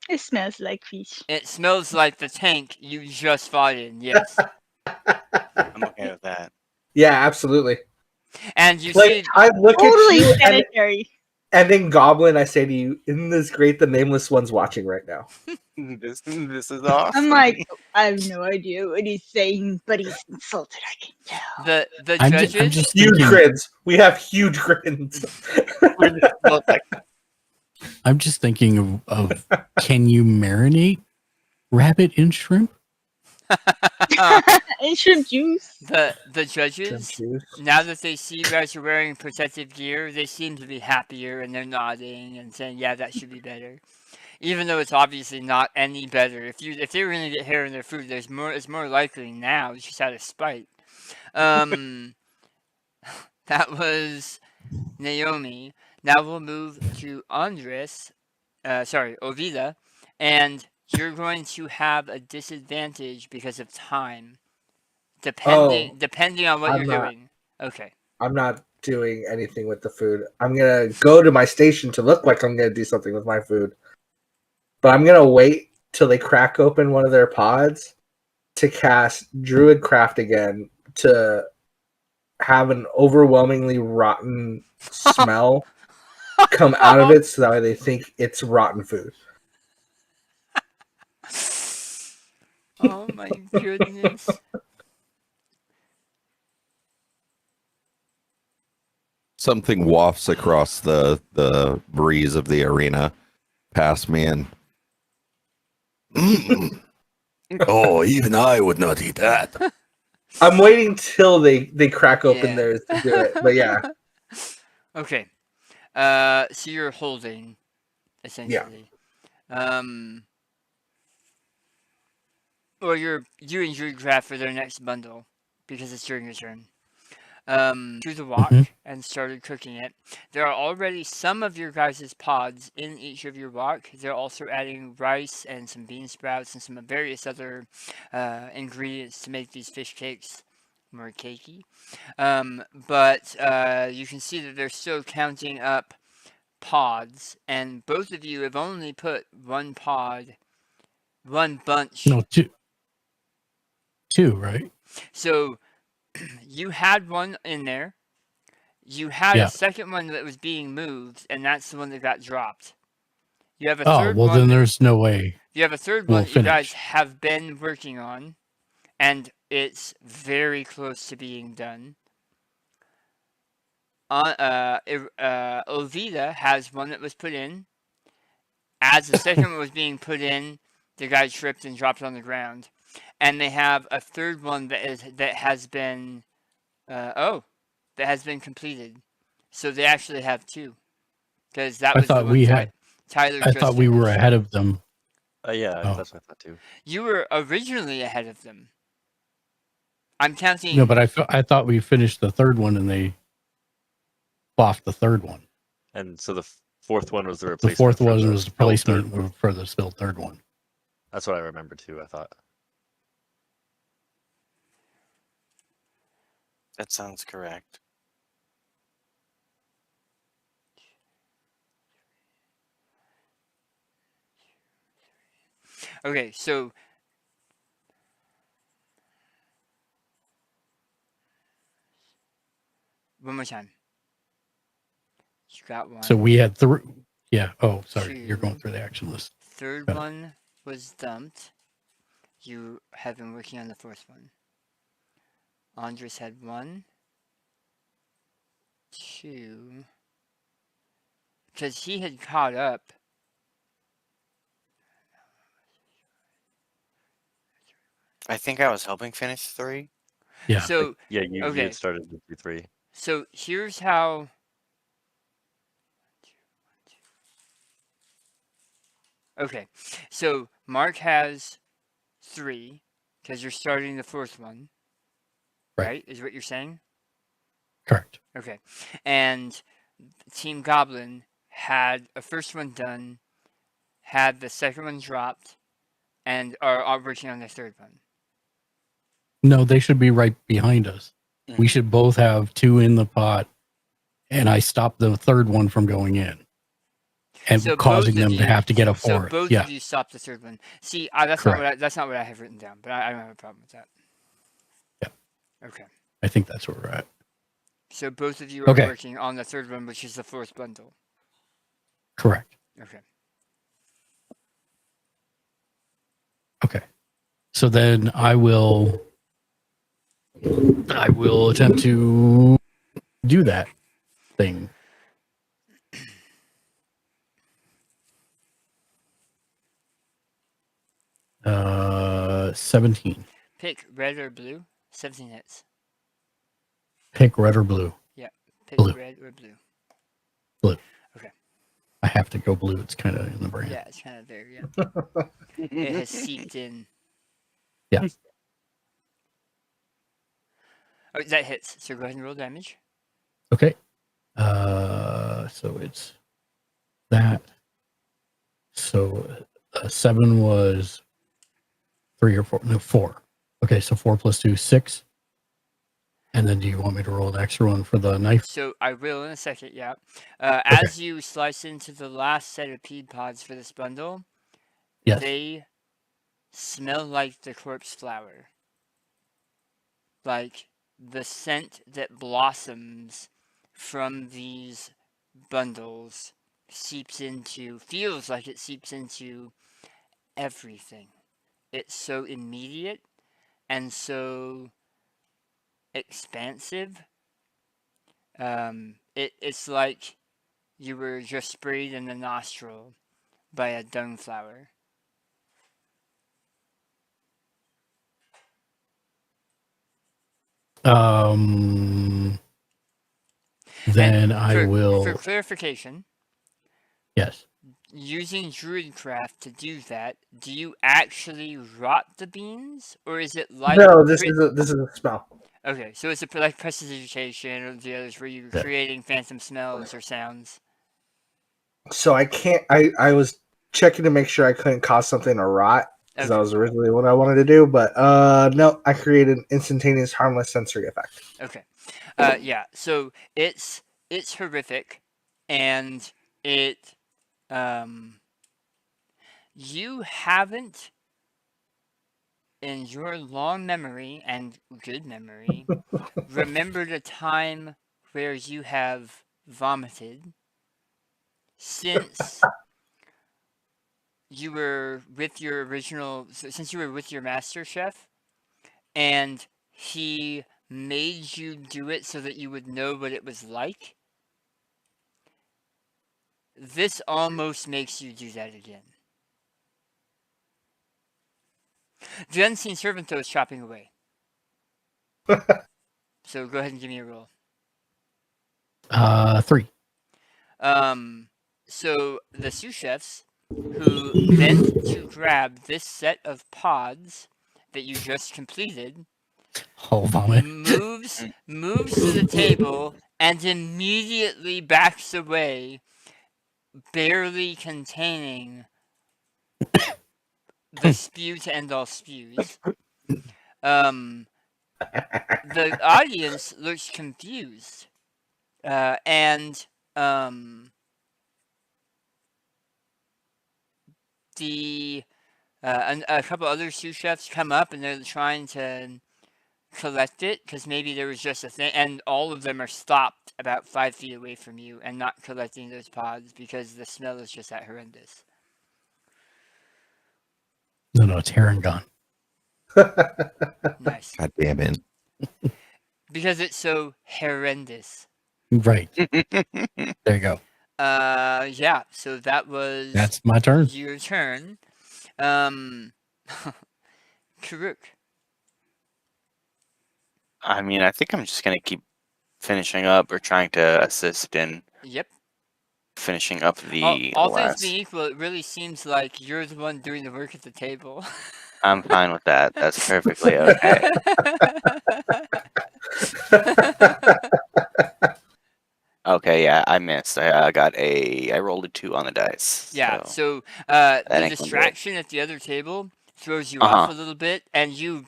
It smells like fish. It smells like the tank you just fought in. Yes, I'm okay with that. Yeah, absolutely. and you Like see. I look Totally at you sanitary. and in Goblin, I say to you, "Isn't this great? The nameless one's watching right now." This is awesome. I'm like, I have no idea what he's saying, but he's insulted. I can tell. The I'm judges. just Huge thinking. grins. We have huge grins. Well, like, I'm just thinking of can you marinate rabbit in shrimp? And shrimp juice. The judges. Juice. Now that they see you guys are wearing protective gear, they seem to be happier and they're nodding and saying, "Yeah, that should be better." Even though it's obviously not any better. If they were gonna get hair in their food, it's more likely now just out of spite. That was Naomi. Now we'll move to Ovida, and you're going to have a disadvantage because of time, depending on what I'm you're not. doing. Okay. I'm not doing anything with the food. I'm gonna go to my station to look like I'm gonna do something with my food, but I'm gonna wait till they crack open one of their pods to cast Druidcraft again to have an overwhelmingly rotten smell come out of it, so that way they think it's rotten food. Oh my goodness. Something wafts across the breeze of the arena past me, and Oh, even I would not eat that. I'm waiting till they crack open Yeah. theirs to do it, but yeah. Okay. So you're holding, essentially. Or you and Druidcraft for their next bundle, because it's during your turn. To the wok and started cooking it. There are already some of your guys' pods in each of your wok. They're also adding rice and some bean sprouts and some various other ingredients to make these fish cakes more cakey. But you can see that they're still counting up pods, and both of you have only put one bunch. No, 2, right? So you had one in there. You had Yeah. a second one that was being moved, and that's the one that got dropped. You have a Oh, third well, one. then there's no way. You have a third we'll one that you guys finish. have been working on, and it's very close to being done. Ovida has one that was put in. As the second one was being put in, the guy tripped and dropped on the ground. And they have a third one that has been completed. So they actually have 2. Because that I was the thought one we had. Tyler I just thought we were finished. ahead of them. Yeah, Oh. that's what I thought too. You were originally ahead of them. I'm counting. No, but I thought we finished the third one and they off the third one. And so the fourth one was the The replacement. fourth for one the was the built replacement third. for the spilled third one. That's what I remember too. I thought. That sounds correct. Okay, so one more time. You got one. So we had 3. Yeah. Oh, sorry. You're 2. going through the action list. Third Got it. one was dumped. You have been working on the fourth one. Andres had 1, 2, because he had caught up. I think I was helping finish 3. Yeah. So Yeah, you okay. had started with 3. So here's how. Okay, so Mark has 3 because you're starting the fourth one. Right? Is what you're saying? Correct. Okay. And Team Goblin had a first one done, had the second one dropped, and are working on the third one. No, they should be right behind us. We should both have 2 in the pot, and I stopped the third one from going in and So causing both of them to you- have to get a So 4th. both Yeah. of you stopped the third one. See, that's not what I have written down, but I don't have a problem with that. Yeah. Okay. I think that's where we're at. So both of you are Okay. working on the third one, which is the fourth bundle. Correct. Okay. Okay. So then I will attempt to do that thing. 17. Pick red or blue. 17 hits. Pick red or blue. Pick Blue. red or blue. I have to go blue. It's kind of in the brand. Yeah, it's kind of there. Yeah. It has seeped in. Yeah. Oh, that hits. So go ahead and roll damage. Okay. So it's that. So 7 was 3 or 4. No, 4. Okay, so 4 plus 2, 6. And then do you want me to roll an extra one for the knife? So I will in a second, yeah. As you slice into the last set of peed pods for this bundle, Yes. they smell like the corpse flower. Like the scent that blossoms from these bundles feels like it seeps into everything. It's so immediate and so expansive. It's like you were just sprayed in the nostril by a dung flower. Then I will. For clarification, Yes. using Druidcraft to do that, do you actually rot the beans, or is it like No, this is a spell. Okay, so it's like prestidigitation or the others where you're creating phantom smells or sounds. So I can't. I was checking to make sure I couldn't cause something to rot, because that was originally what I wanted to do. But no, I created an instantaneous harmless sensory effect. Okay. Yeah, so it's horrific, and it you haven't in your long memory and good memory, remembered a time where you have vomited since you were with your since you were with your master chef, and he made you do it so that you would know what it was like. This almost makes you do that again. The unseen servant, though, is chopping away. So go ahead and give me a roll. 3. So the sous chefs who bent to grab this set of pods that you just completed Oh, vomit. moves to the table and immediately backs away, barely containing the spew to end all spews. The audience looks confused, and a couple other sous chefs come up and they're trying to collect it because maybe there was just a thing, and all of them are stopped about 5 feet away from you and not collecting those pods because the smell is just that horrendous. No, it's Harangon. Nice. God damn it. Because it's so horrendous. Right. There you go. Yeah, so that was That's my turn. your turn. Karuk. I mean, I think I'm just gonna keep finishing up or trying to assist in Yep. finishing up the All things last. being equal, it really seems like you're the one doing the work at the table. I'm fine with that. That's perfectly okay. Okay, yeah, I missed. I rolled a 2 on the dice. Yeah, So so the ain't gonna do it. distraction at the other table throws you Uh-huh. off a little bit, and you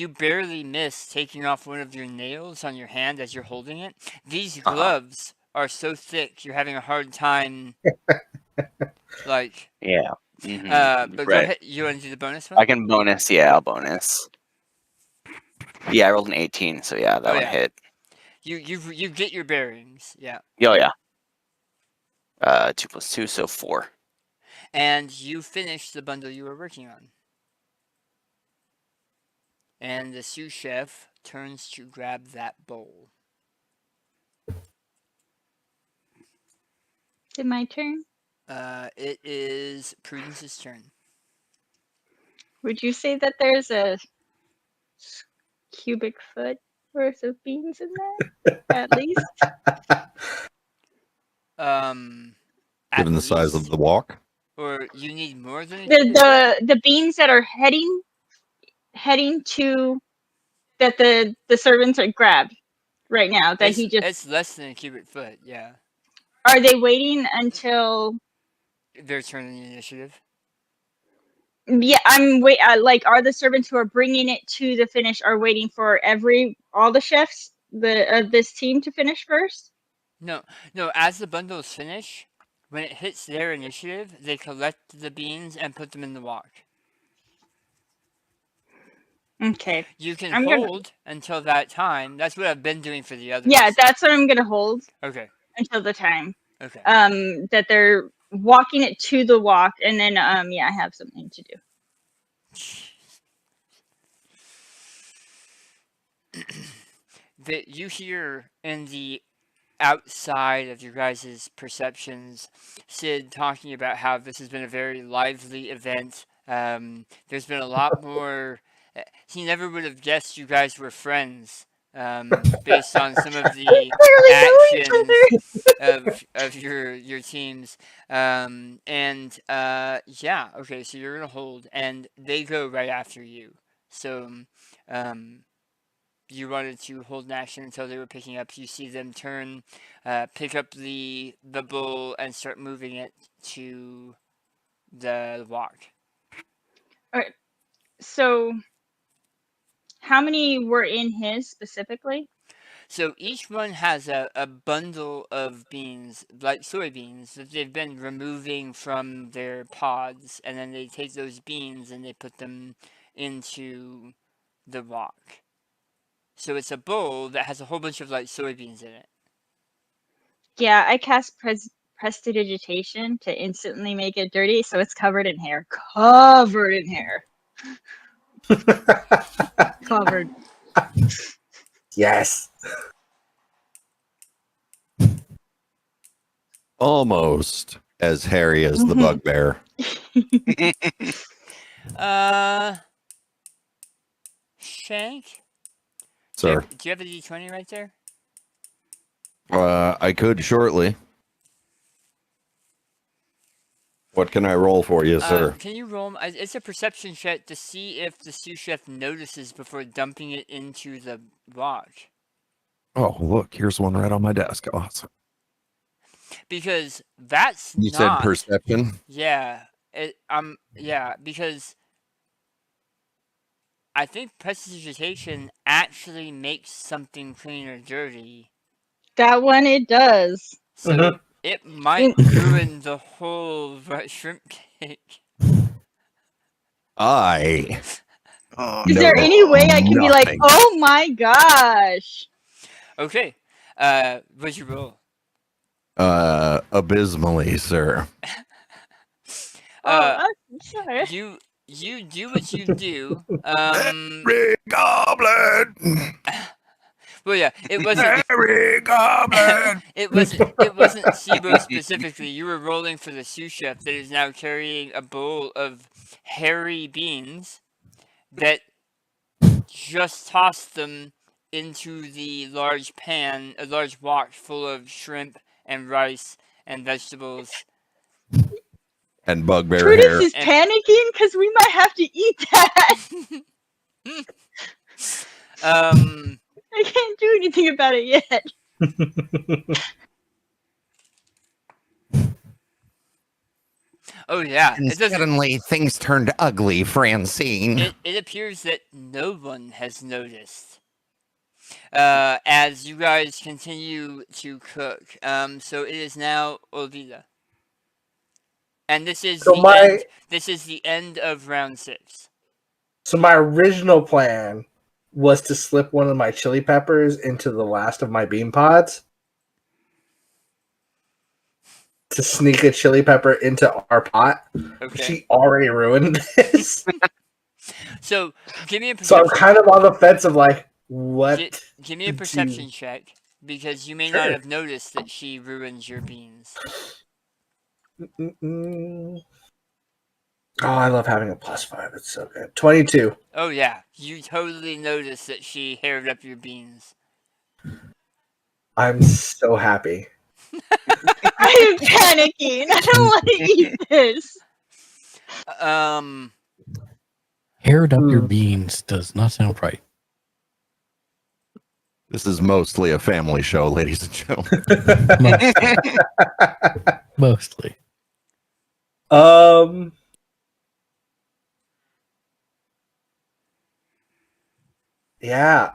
barely miss taking off one of your nails on your hand as you're holding it. These gloves are so thick, you're having a hard time, like... yeah. but go Right. ahead. You want to do the bonus one? I can bonus. Yeah, I'll bonus. Yeah, I rolled an 18, so yeah, that one yeah. hit. You get your bearings, yeah. Oh yeah. 2 + 2, so 4. And you finish the bundle you were working on. And the sous chef turns to grab that bowl. Is it my turn? It is Prudence's turn. Would you say that there's a cubic foot worth of beans in there? At least? Given the size of the walk. Or you need more than The beans that are heading to that the servants are grabbed right now that he just... It's less than a cubic foot, yeah. Are they waiting until their turn in the initiative? Yeah, like, are the servants who are bringing it to the finish are waiting for all the chefs of this team to finish first? No. As the bundles finish, when it hits their initiative, they collect the beans and put them in the wok. Okay. You can hold until that time. That's what I've been doing for the others. Yeah, that's what I'm gonna hold. Okay. Until the time. Okay. That they're walking it to the wok, and then yeah, I have something to do. That you hear in the outside of your guys' perceptions, Sid talking about how this has been a very lively event. There's been a lot more. He never would have guessed you guys were friends, based on some of the actions of your teams. Yeah, okay, so you're gonna hold, and they go right after you. So, you wanted to hold an action until they were picking up. You see them turn, pick up the bull, and start moving it to the wok. All right. So, how many were in his specifically? So each one has a bundle of beans, like soybeans, that they've been removing from their pods, and then they take those beans and they put them into the wok. So it's a bowl that has a whole bunch of like soybeans in it. Yeah, I cast prestidigitation to instantly make it dirty, so it's covered in hair. Covered in hair. Covered. Yes. Almost as hairy as the bugbear. Shank? Sir. Do you have a D20 right there? I could shortly. What can I roll for you, sir? Can you roll? It's a perception check to see if the sous chef notices before dumping it into the wok. Oh, look, here's one right on my desk. Awesome. Because that's You not... said perception? Yeah. Yeah, because I think prestidigitation actually makes something clean or dirty. That one it does. So it might ruin the whole shrimp cake. Is there any way I can be like, oh my gosh? Okay. What'd you roll? Abysmally, sir. I'm sorry. You do what you do. Harry Goblin! Well, yeah, it wasn't. Harry Goblin! it wasn't SIBO specifically. You were rolling for the sous chef that is now carrying a bowl of hairy beans that just tossed them into the large pan, a large wok full of shrimp and rice and vegetables. And bugbear Prudence hair. is panicking because we might have to eat that. I can't do anything about it yet. Oh yeah. And suddenly things turned ugly, Francine. It appears that no one has noticed. As you guys continue to cook. So it is now Olvida. And this is the end of round 6. So my original plan was to slip one of my chili peppers into the last of my bean pods. To sneak a chili pepper into our pot. Okay. She already ruined this. So give me a So perception. I'm kind of on the fence of like, what? Give me a perception check, because you may not have noticed that she ruins your beans. Oh, I love having a +5. It's so good. 22. Oh yeah, you totally noticed that she haired up your beans. I'm so happy. I am panicking. I don't want to eat this. Haired up your beans does not sound right. This is mostly a family show, ladies and gentlemen. Mostly. Yeah.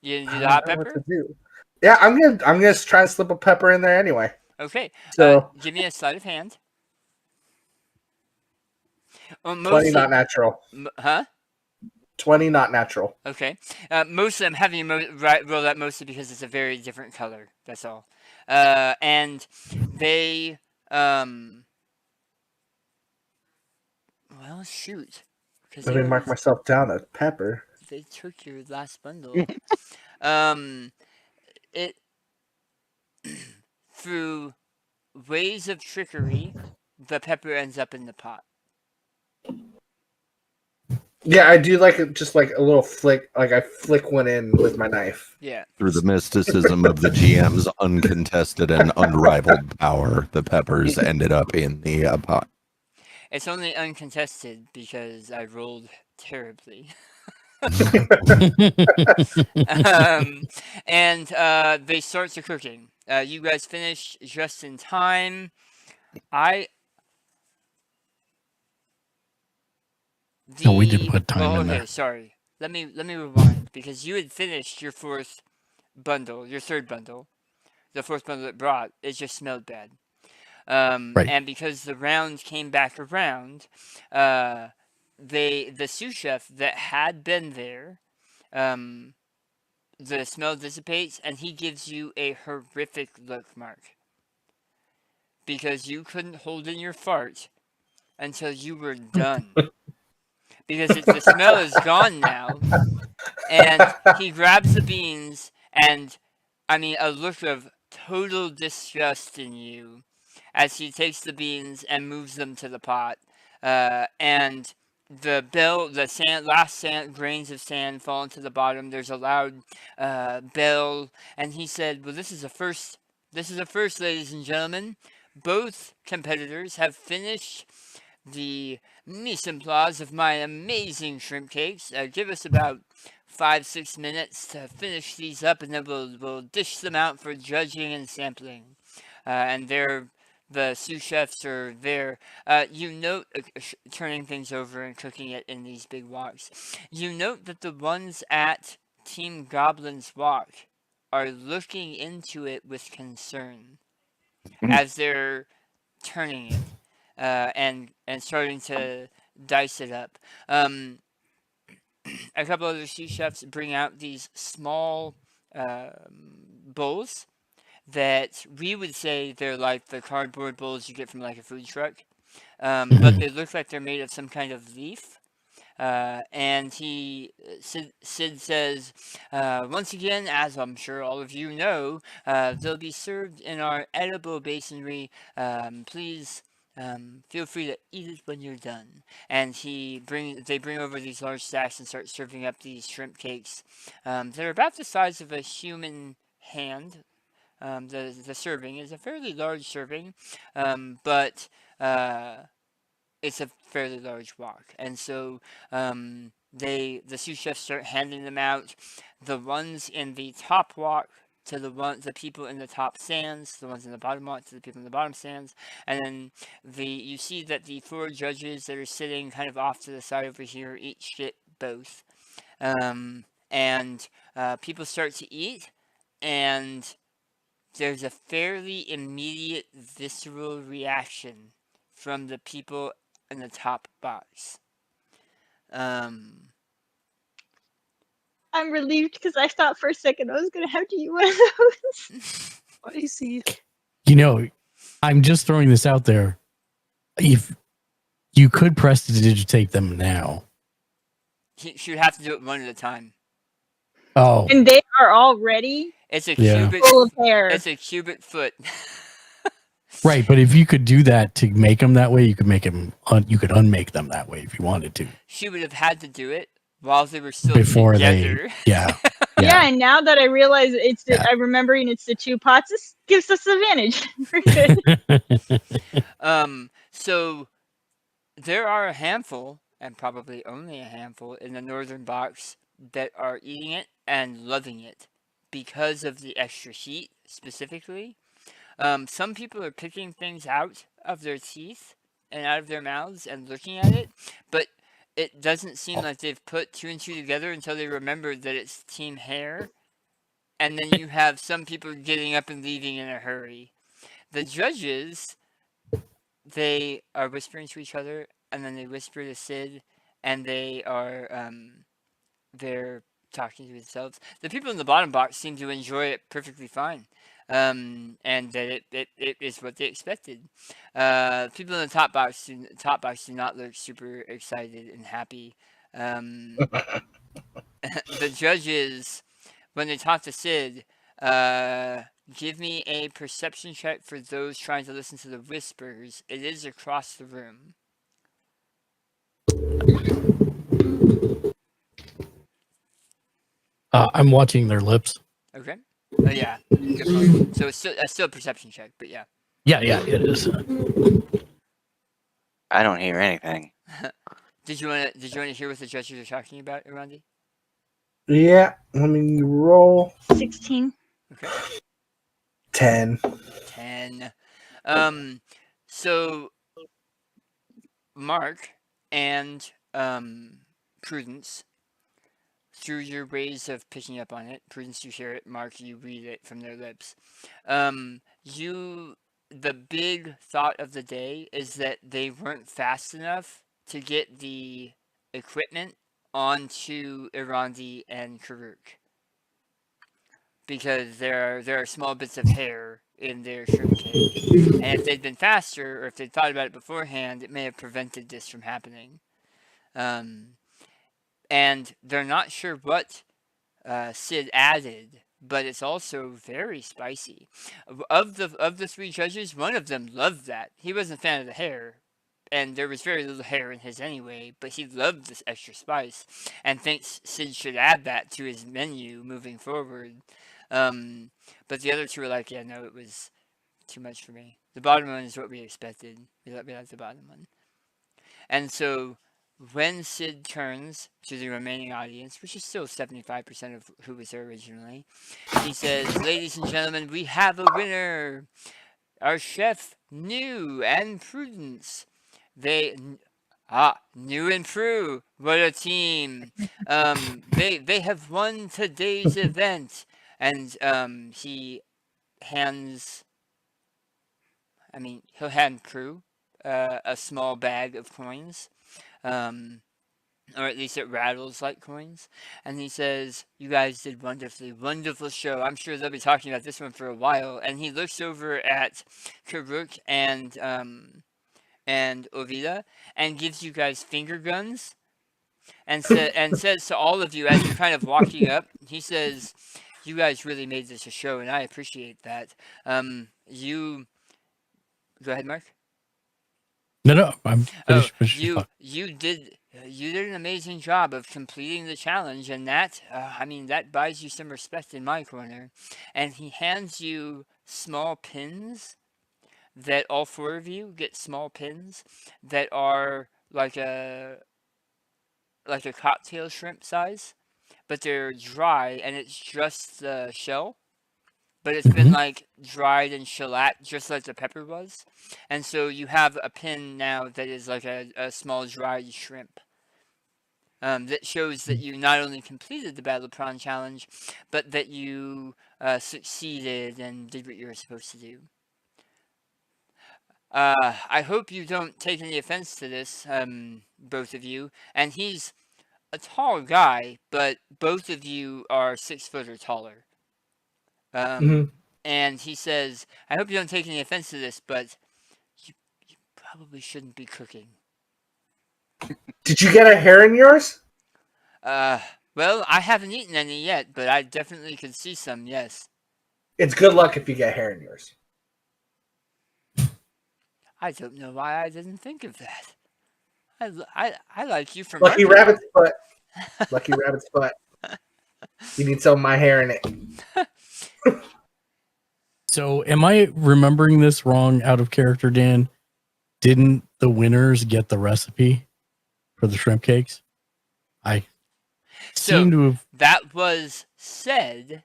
You didn't do the hot pepper? Yeah, I'm gonna try and slip a pepper in there anyway. Okay. So give me a sleight of hand. 20 not natural. Huh? 20 not natural. Okay. Mostly I'm having you roll that mostly because it's a very different color. That's all. And they well, shoot. Let me mark myself down a pepper. They took your last bundle. It through ways of trickery, the pepper ends up in the pot. Yeah, I do just like a little flick. Like I flick one in with my knife. Yeah. Through the mysticism of the GM's uncontested and unrivaled power, the peppers ended up in the pot. It's only uncontested because I rolled terribly. And they start to cooking. You guys finish just in time. We did put time in there. Sorry. Let me rewind, because you had finished your fourth bundle, your third bundle. The fourth bundle it brought. It just smelled bad. Right. And because the round came back around, the sous chef that had been there, the smell dissipates, and he gives you a horrific look, Mark, because you couldn't hold in your fart until you were done. Because the smell is gone now, and he grabs the beans, and I mean, a look of total disgust in you as he takes the beans and moves them to the pot. And the last grains of sand fall into the bottom. There's a loud bell, and he said, "Well, this is a first. This is a first, ladies and gentlemen. Both competitors have finished the mise en place of my amazing shrimp cakes. Give us about 5-6 minutes to finish these up, and then we'll dish them out for judging and sampling." And the sous chefs are there. You note, turning things over and cooking it in these big woks. You note that the ones at Team Goblin's wok are looking into it with concern as they're turning it and starting to dice it up. A couple other sous chefs bring out these small bowls that we would say they're like the cardboard bowls you get from like a food truck, but they look like they're made of some kind of leaf. And Sid says, once again, as I'm sure all of you know, they'll be served in our edible masonry. Please feel free to eat it when you're done. And they bring over these large stacks and start serving up these shrimp cakes. They're about the size of a human hand. The serving is a fairly large serving, but it's a fairly large wok, and so the sous chefs start handing them out. The ones in the top wok to the people in the top stands, the ones in the bottom wok to the people in the bottom stands, and then you see that the 4 judges that are sitting kind of off to the side over here each get both, and people start to eat, and there's a fairly immediate visceral reaction from the people in the top box. I'm relieved because I thought for a second I was gonna have to use one of those. Spicy. You know, I'm just throwing this out there. If you could press to digitate them now. She would have to do it one at a time. Oh, And they are all ready. It's a Yeah. cubic. Full of hair. It's a cubic foot. right. But if you could do that to make them that way, you could make them. You could unmake them that way if you wanted to. She would have had to do it while they were still Before together. Yeah. Yeah, and now that I realize Yeah. I'm remembering it's the 2 pots, this gives us advantage. We're good. So there are a handful, and probably only a handful, in the northern box that are eating it and loving it because of the extra heat, specifically. Some people are picking things out of their teeth and out of their mouths and looking at it, but it doesn't seem like they've put 2 and 2 together until they remembered that it's team hair. And then you have some people getting up and leaving in a hurry. The judges, they are whispering to each other, and then they whisper to Sid, and they are they're talking to themselves. The people in the bottom box seem to enjoy it perfectly fine, and that it is what they expected. People in the top box do not look super excited and happy. The judges, when they talk to Sid, give me a perception check for those trying to listen to the whispers. It is across the room. I'm watching their lips. Okay. Oh yeah. Good point. So it's still a perception check, but yeah. Yeah, it is. I don't hear anything. Did you want to hear what the judges are talking about, Randy? Yeah, let me roll. 16. Okay. 10. 10. So Mark and Prudence, through your ways of picking up on it, Prudence, you hear it, Mark, you read it from their lips. You the big thought of the day is that they weren't fast enough to get the equipment onto Irandi and Karuk. Because there are small bits of hair in their shrimp cake. And if they'd been faster, or if they'd thought about it beforehand, it may have prevented this from happening. And they're not sure what Sid added, but it's also very spicy. Of the three judges, one of them loved that. He wasn't a fan of the hair, and there was very little hair in his anyway, but he loved this extra spice and thinks Sid should add that to his menu moving forward. But the other two were like, yeah, no, it was too much for me. The bottom one is what we expected. We like the bottom one. And so when Sid turns to the remaining audience, which is still 75% of who was there originally, he says, ladies and gentlemen, we have a winner. Our chef, New and Prudence. New and Prue, what a team. They have won today's event. And he hands, he'll hand Prue a small bag of coins. Or at least it rattles like coins. And he says, you guys did wonderfully. Wonderful show. I'm sure they'll be talking about this one for a while. And he looks over at Karuk and Ovida and gives you guys finger guns. And says to all of you as you're kind of walking up, he says, you guys really made this a show, and I appreciate that. Go ahead, Mark. No, I'm finished. You did an amazing job of completing the challenge, and that that buys you some respect in my corner. And he hands you small pins that all four of you get small pins that are like a cocktail shrimp size, but they're dry, and it's just the shell. But it's been like dried and shellacked, just like the pepper was. And so you have a pin now that is like a small dried shrimp. That shows that you not only completed the Battle Prawn Challenge, but that you succeeded and did what you were supposed to do. I hope you don't take any offense to this, both of you. And he's a tall guy, but both of you are 6 foot or taller. And he says, I hope you don't take any offense to this, but you probably shouldn't be cooking. Did you get a hair in yours? Well, I haven't eaten any yet, but I definitely could see some, yes. It's good luck if you get hair in yours. I don't know why I didn't think of that. I like you from Lucky rabbit's foot. Lucky rabbit's foot. You need some of my hair in it. So, am I remembering this wrong out of character, Dan? Didn't the winners get the recipe for the shrimp cakes? I seem to have. That was said.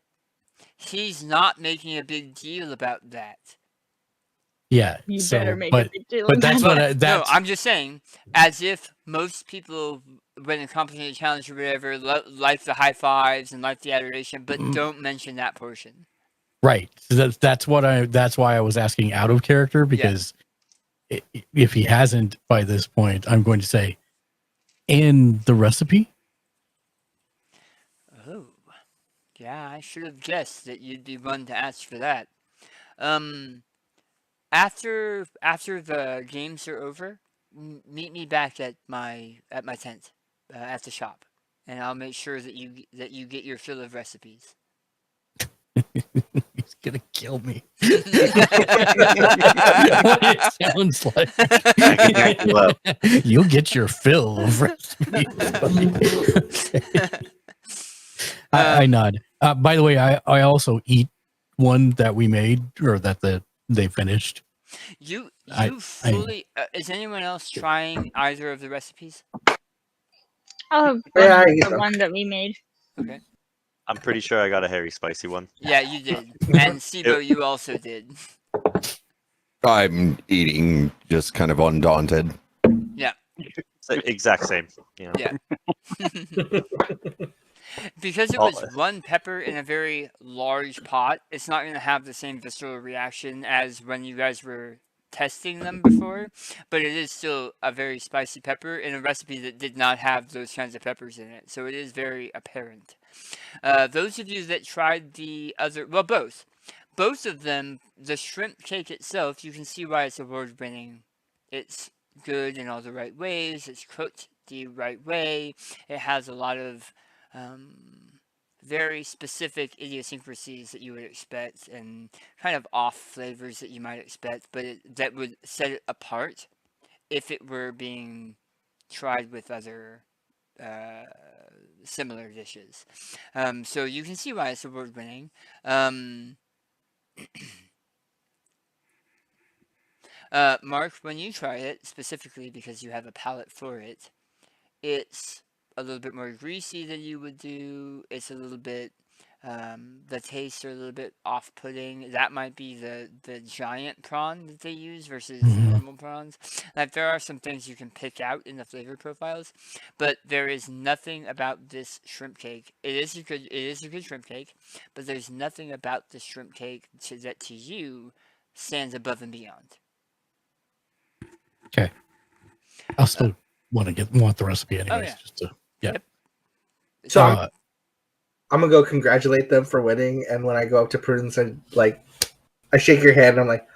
He's not making a big deal about that. Yeah, You better make a big deal but about that's that. what No, I'm just saying, as if most people, when accomplishing a challenge or whatever, like the high fives and like the adoration, but don't mention that portion. Right. So that's why I was asking out of character, because if he hasn't by this point, I'm going to say, and the recipe. Oh, yeah, I should have guessed that you'd be one to ask for that. After the games are over, meet me back at my tent at the shop, and I'll make sure that you get your fill of recipes. He's gonna kill me. What it sounds like. You'll get your fill of recipes. I nod. By the way, I also eat one that we made, or that they finished. You fully. Is anyone else trying either of the recipes? Oh, Yeah, the one that we made. Okay. I'm pretty sure I got a hairy spicy one. Yeah, you did. And Sibo, you also did. I'm eating just kind of undaunted. Yeah. Exact same. You know. Yeah. Because it Oh, was one pepper in a very large pot, it's not going to have the same visceral reaction as when you guys were testing them before, but it is still a very spicy pepper in a recipe that did not have those kinds of peppers in it, so it is very apparent. Those of you that tried the other, well, both of them, the shrimp cake itself, you can see why it's award winning. It's good in all the right ways, it's cooked the right way, it has a lot of very specific idiosyncrasies that you would expect and kind of off flavors that you might expect, but that would set it apart if it were being tried with other uh, similar dishes. So you can see why it's award winning. Mark, when you try it, specifically because you have a palate for it, it's a little bit more greasy than you would do. It's a little bit, the tastes are a little bit off-putting. That might be the giant prawn that they use versus normal prawns. Like there are some things you can pick out in the flavor profiles, but there is nothing about this shrimp cake. It is a good shrimp cake, but there's nothing about the shrimp cake that to you stands above and beyond. Okay. I'll still want the recipe anyways. yeah. Just to, yeah. Yep. So Uh, I'm gonna go congratulate them for winning, and when I go up to Prudence, I shake your hand, and I'm like,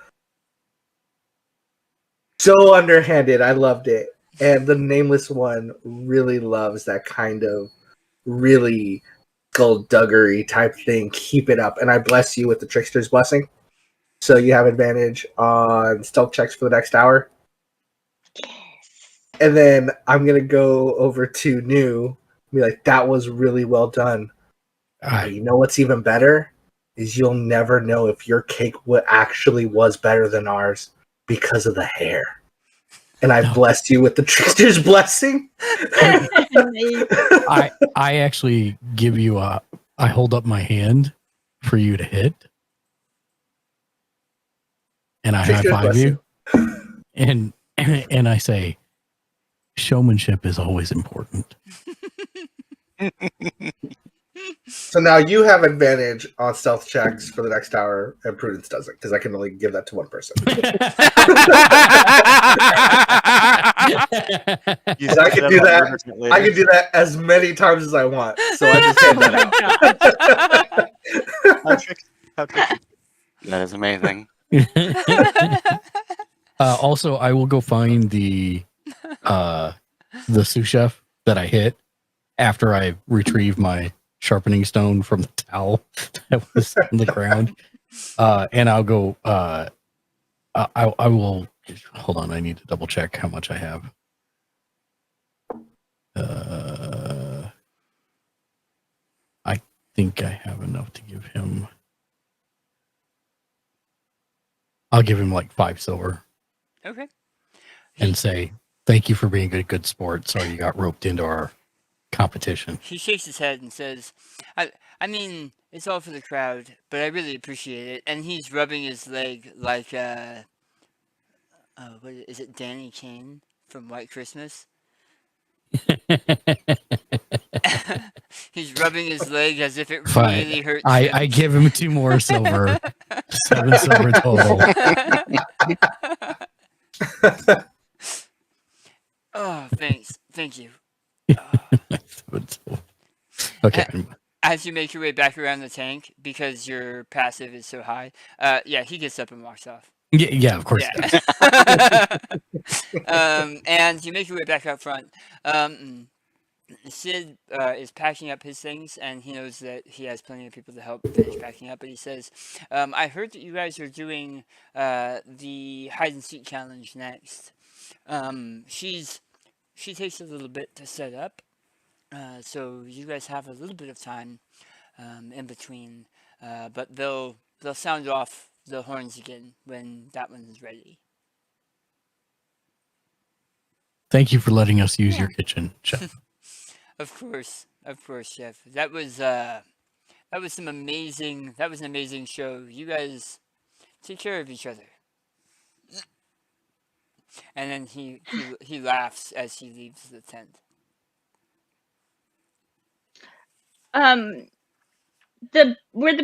so underhanded. I loved it, and the nameless one really loves that kind of really skullduggery type thing. Keep it up, and I bless you with the trickster's blessing, so you have advantage on stealth checks for the next hour. And then I'm gonna go over to New, and be like, that was really well done. You know what's even better is you'll never know if your cake actually was better than ours because of the hair. And I blessed you with the trickster's blessing. I actually give you I hold up my hand for you to hit, and I high five you, and I say, showmanship is always important. So now you have advantage on stealth checks for the next hour, and Prudence doesn't, because I can only give that to one person. I can do that. I can do that as many times as I want. So I just hand that out. How tricky. That is amazing. Also, I will go find the sous chef that I hit after I retrieve my sharpening stone from the towel that was on the ground, and I'll go. I will hold on. I need to double check how much I have. I think I have enough to give him. I'll give him like 5 silver. Okay. And say thank you for being a good sport. Sorry you got roped into our competition. He shakes his head and says, I mean, it's all for the crowd, but I really appreciate it. And he's rubbing his leg like, what is it, Danny Kane from White Christmas? He's rubbing his leg as if it really hurts him. I give him 2 more silver. 7 silver total. Oh, thanks. Thank you. Okay. As you make your way back around the tank, because your passive is so high, yeah, he gets up and walks off. Yeah, of course. Yeah. And you make your way back out front. Sid is packing up his things, and he knows that he has plenty of people to help finish packing up. But he says, "I heard that you guys are doing the hide and seek challenge next. She takes a little bit to set up, so you guys have a little bit of time in between. But they'll sound off the horns again when that one is ready." Thank you for letting us use your kitchen, chef. Of course, chef. That was an amazing show. You guys take care of each other. And then he laughs as he leaves the tent. Were the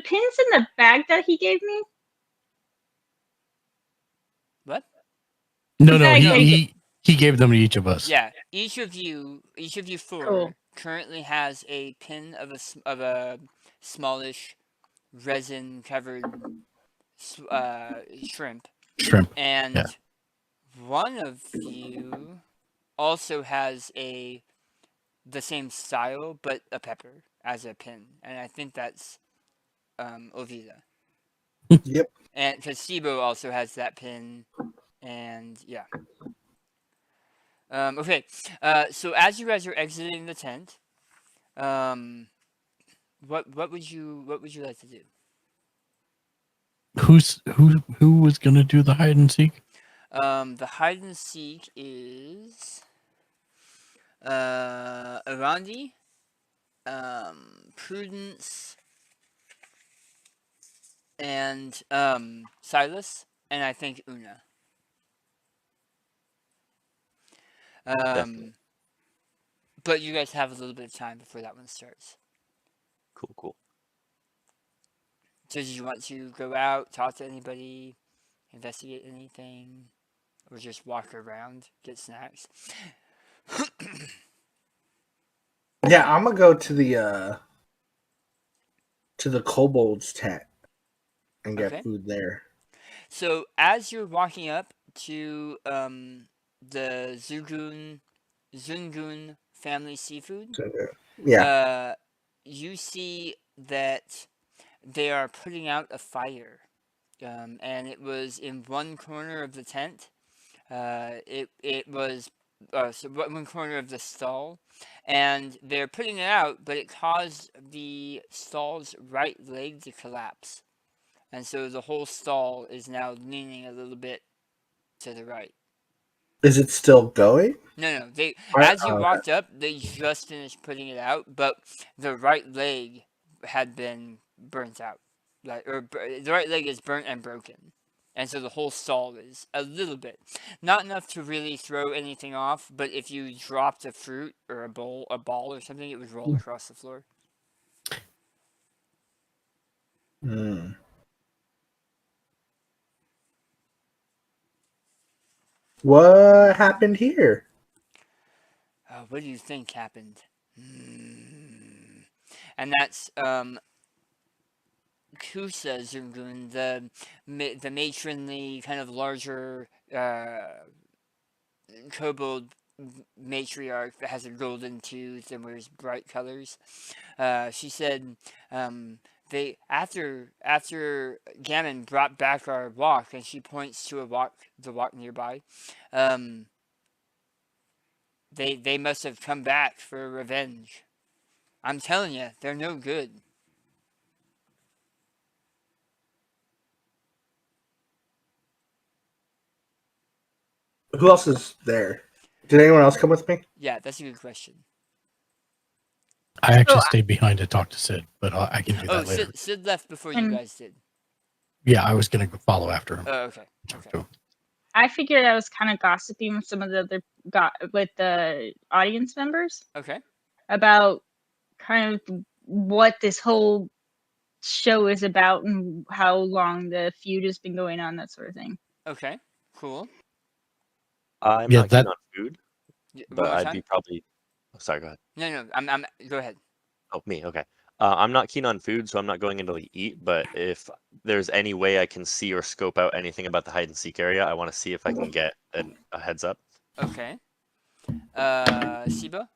pins in the bag that he gave me? What? No, bag that he gave them to each of us. Yeah, each of you four Cool. currently has a pin of a smallish resin covered shrimp, Shrimp. and Yeah. one of you also has the same style but a pepper as a pin, and I think that's Ovida. Yep. And because Sibo also has that pin, and yeah. Okay, so as you guys are exiting the tent, what would you like to do? Who was gonna do the hide and seek? The hide and seek is Arandi, Prudence, and Silas, and I think Una. Definitely. But you guys have a little bit of time before that one starts. Cool. So did you want to go out, talk to anybody, investigate anything, or just walk around, get snacks? Yeah, I'm gonna go to the kobold's tent and get Okay. food there. So as you're walking up to the Zungun family seafood, Yeah. you see that they are putting out a fire, and it was in one corner of the tent. It was so one corner of the stall, and they're putting it out, but it caused the stall's right leg to collapse, and so the whole stall is now leaning a little bit to the right. Is it still going? No. They Right, as you okay. walked up, they just finished putting it out, but the right leg had been burnt out, the right leg is burnt and broken, and so the whole stall is a little bit, not enough to really throw anything off, but if you dropped a fruit or a ball or something, it would roll across the floor. Hmm. What happened here? What do you think happened? And that's Kusa Zungun, the matronly, kind of larger kobold matriarch that has a golden tooth and wears bright colors. She said they after Gammon brought back our walk, and she points to the walk nearby. They must have come back for revenge. I'm telling you, they're no good. Who else is there? Did anyone else come with me? Yeah, that's a good question. I actually stayed behind to talk to Sid, but I can do Oh, that later. Sid left before you guys did. Yeah, I was gonna follow after him. Oh, okay. So, I figured I was kind of gossiping with some of the other with the audience members Okay. about kind of what this whole show is about and how long the feud has been going on, that sort of thing. Okay. Cool. I'm Yeah, not keen on food, One but more I'd time? be probably. Oh, sorry, go ahead. No. I'm. Go ahead. Oh, me. Okay. I'm not keen on food, so I'm not going into the eat. But if there's any way I can see or scope out anything about the hide and seek area, I want to see if I can get a heads up. Okay. Siba?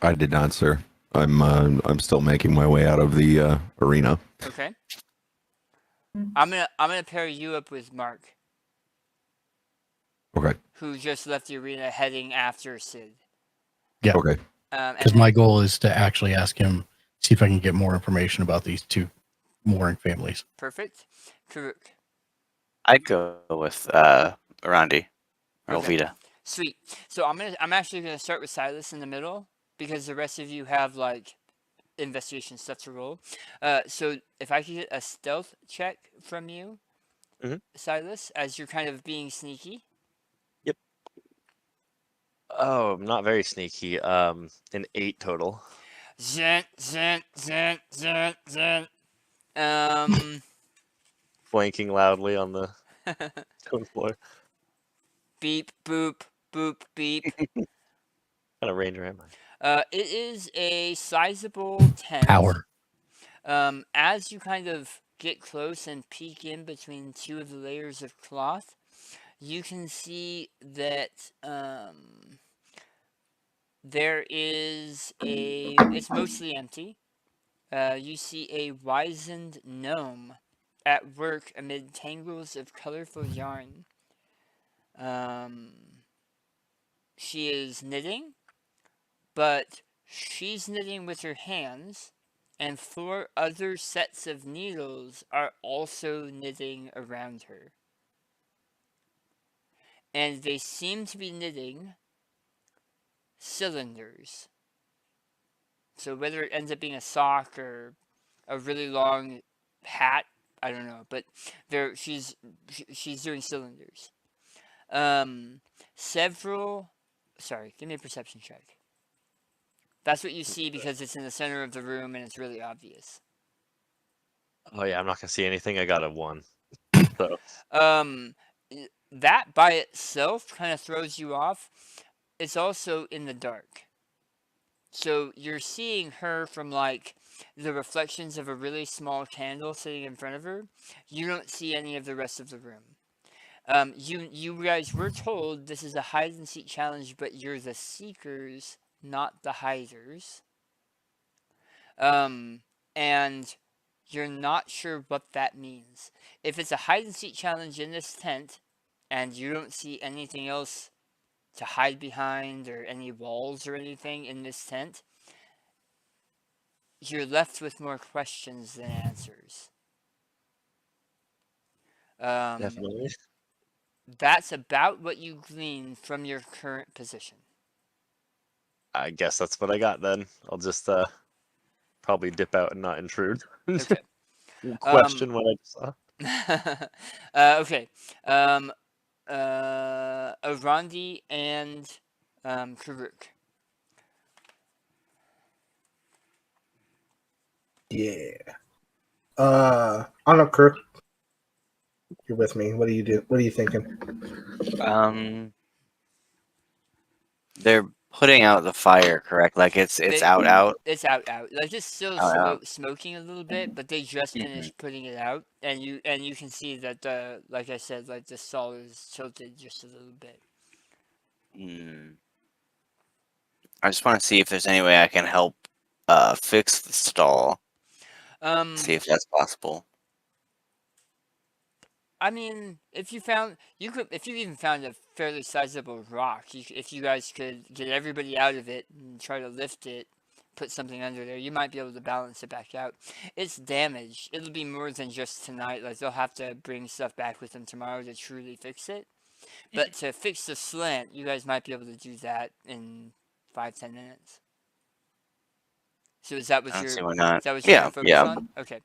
I did not, sir. I'm still making my way out of the arena. Okay. I'm gonna pair you up with Mark, Okay. who just left the arena heading after Sid. yeah, Okay. because my goal is to actually ask him, see if I can get more information about these two mooring families. Perfect. Karuk. I'd go with Arandi or Okay. Olvida. Sweet. So I'm actually gonna start with Silas in the middle because the rest of you have like investigation stuff to roll. So if I could get a stealth check from you, Mhm. Silas, as you're kind of being sneaky. Yep. Oh, I'm not very sneaky. An 8 total. Zent, zent, zent, zent, zent. Flanking loudly on the stone floor. Beep, boop, boop, beep. What kind of ranger am I? It is a sizable tent. Power. As you kind of get close and peek in between two of the layers of cloth, you can see that there is it's mostly empty. You see a wizened gnome at work amid tangles of colorful yarn. She is knitting, but she's knitting with her hands, and 4 other sets of needles are also knitting around her. And they seem to be knitting cylinders. So whether it ends up being a sock or a really long hat, I don't know, but she's doing cylinders. Sorry, give me a perception check. That's what you see because it's in the center of the room and it's really obvious. Oh yeah, I'm not gonna see anything. I got a 1. So That by itself kind of throws you off. It's also in the dark. So you're seeing her from like the reflections of a really small candle sitting in front of her. You don't see any of the rest of the room. You guys were told this is a hide and seek challenge, but you're the seekers, not the hiders. And you're not sure what that means. If it's a hide and seek challenge in this tent, and you don't see anything else to hide behind or any walls or anything in this tent, you're left with more questions than answers. definitely. That's about what you glean from your current position. I guess that's what I got then. I'll just probably dip out and not intrude. Okay. Question what I just saw. Okay. Arandi and Karuk. Yeah. Anna Kirk, you're with me. What do you do? What are you thinking? They're putting out the fire, correct? Like it's out. It's out. Like it's still Out. smoking a little bit, but they just finished putting it out, and you can see that like I said, like the stall is tilted just a little bit. I just want to see if there's any way I can help fix the stall. See if that's possible. I mean, if you even found a fairly sizable rock, if you guys could get everybody out of it and try to lift it, put something under there, you might be able to balance it back out. It's damaged. It'll be more than just tonight. Like they'll have to bring stuff back with them tomorrow to truly fix it. But to fix the slant, you guys might be able to do that in 5-10 minutes. So is that what I don't you're? see why not. Is that what you're gonna focus on? Okay.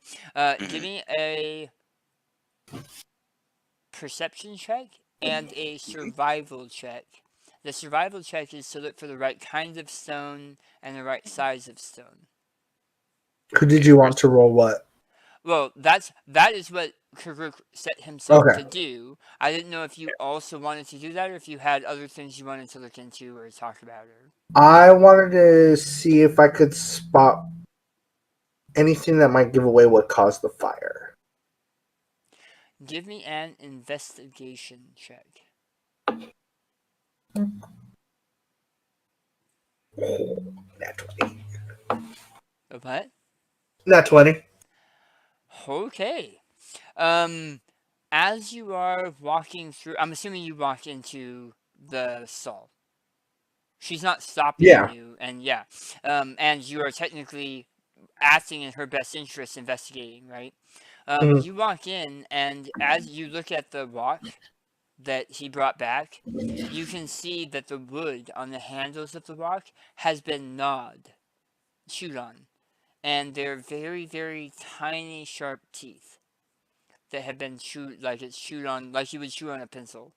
Give me a perception check and a survival check. The survival check is to look for the right kind of stone and the right size of stone. Who did you want to roll what? Well, that is what Karuk set himself Okay. to do. I didn't know if you also wanted to do that or if you had other things you wanted to look into or talk about. I wanted to see if I could spot anything that might give away what caused the fire. Give me an investigation check. Nat 20. A what? Nat 20. Okay. As you are walking through, I'm assuming you walk into the stall. She's not stopping you, and and you are technically acting in her best interest, investigating, right? You walk in, and as you look at the rock that he brought back, you can see that the wood on the handles of the rock has been chewed on, and they're very, very tiny, sharp teeth that have been chewed, like it's chewed on, like you would chew on a pencil.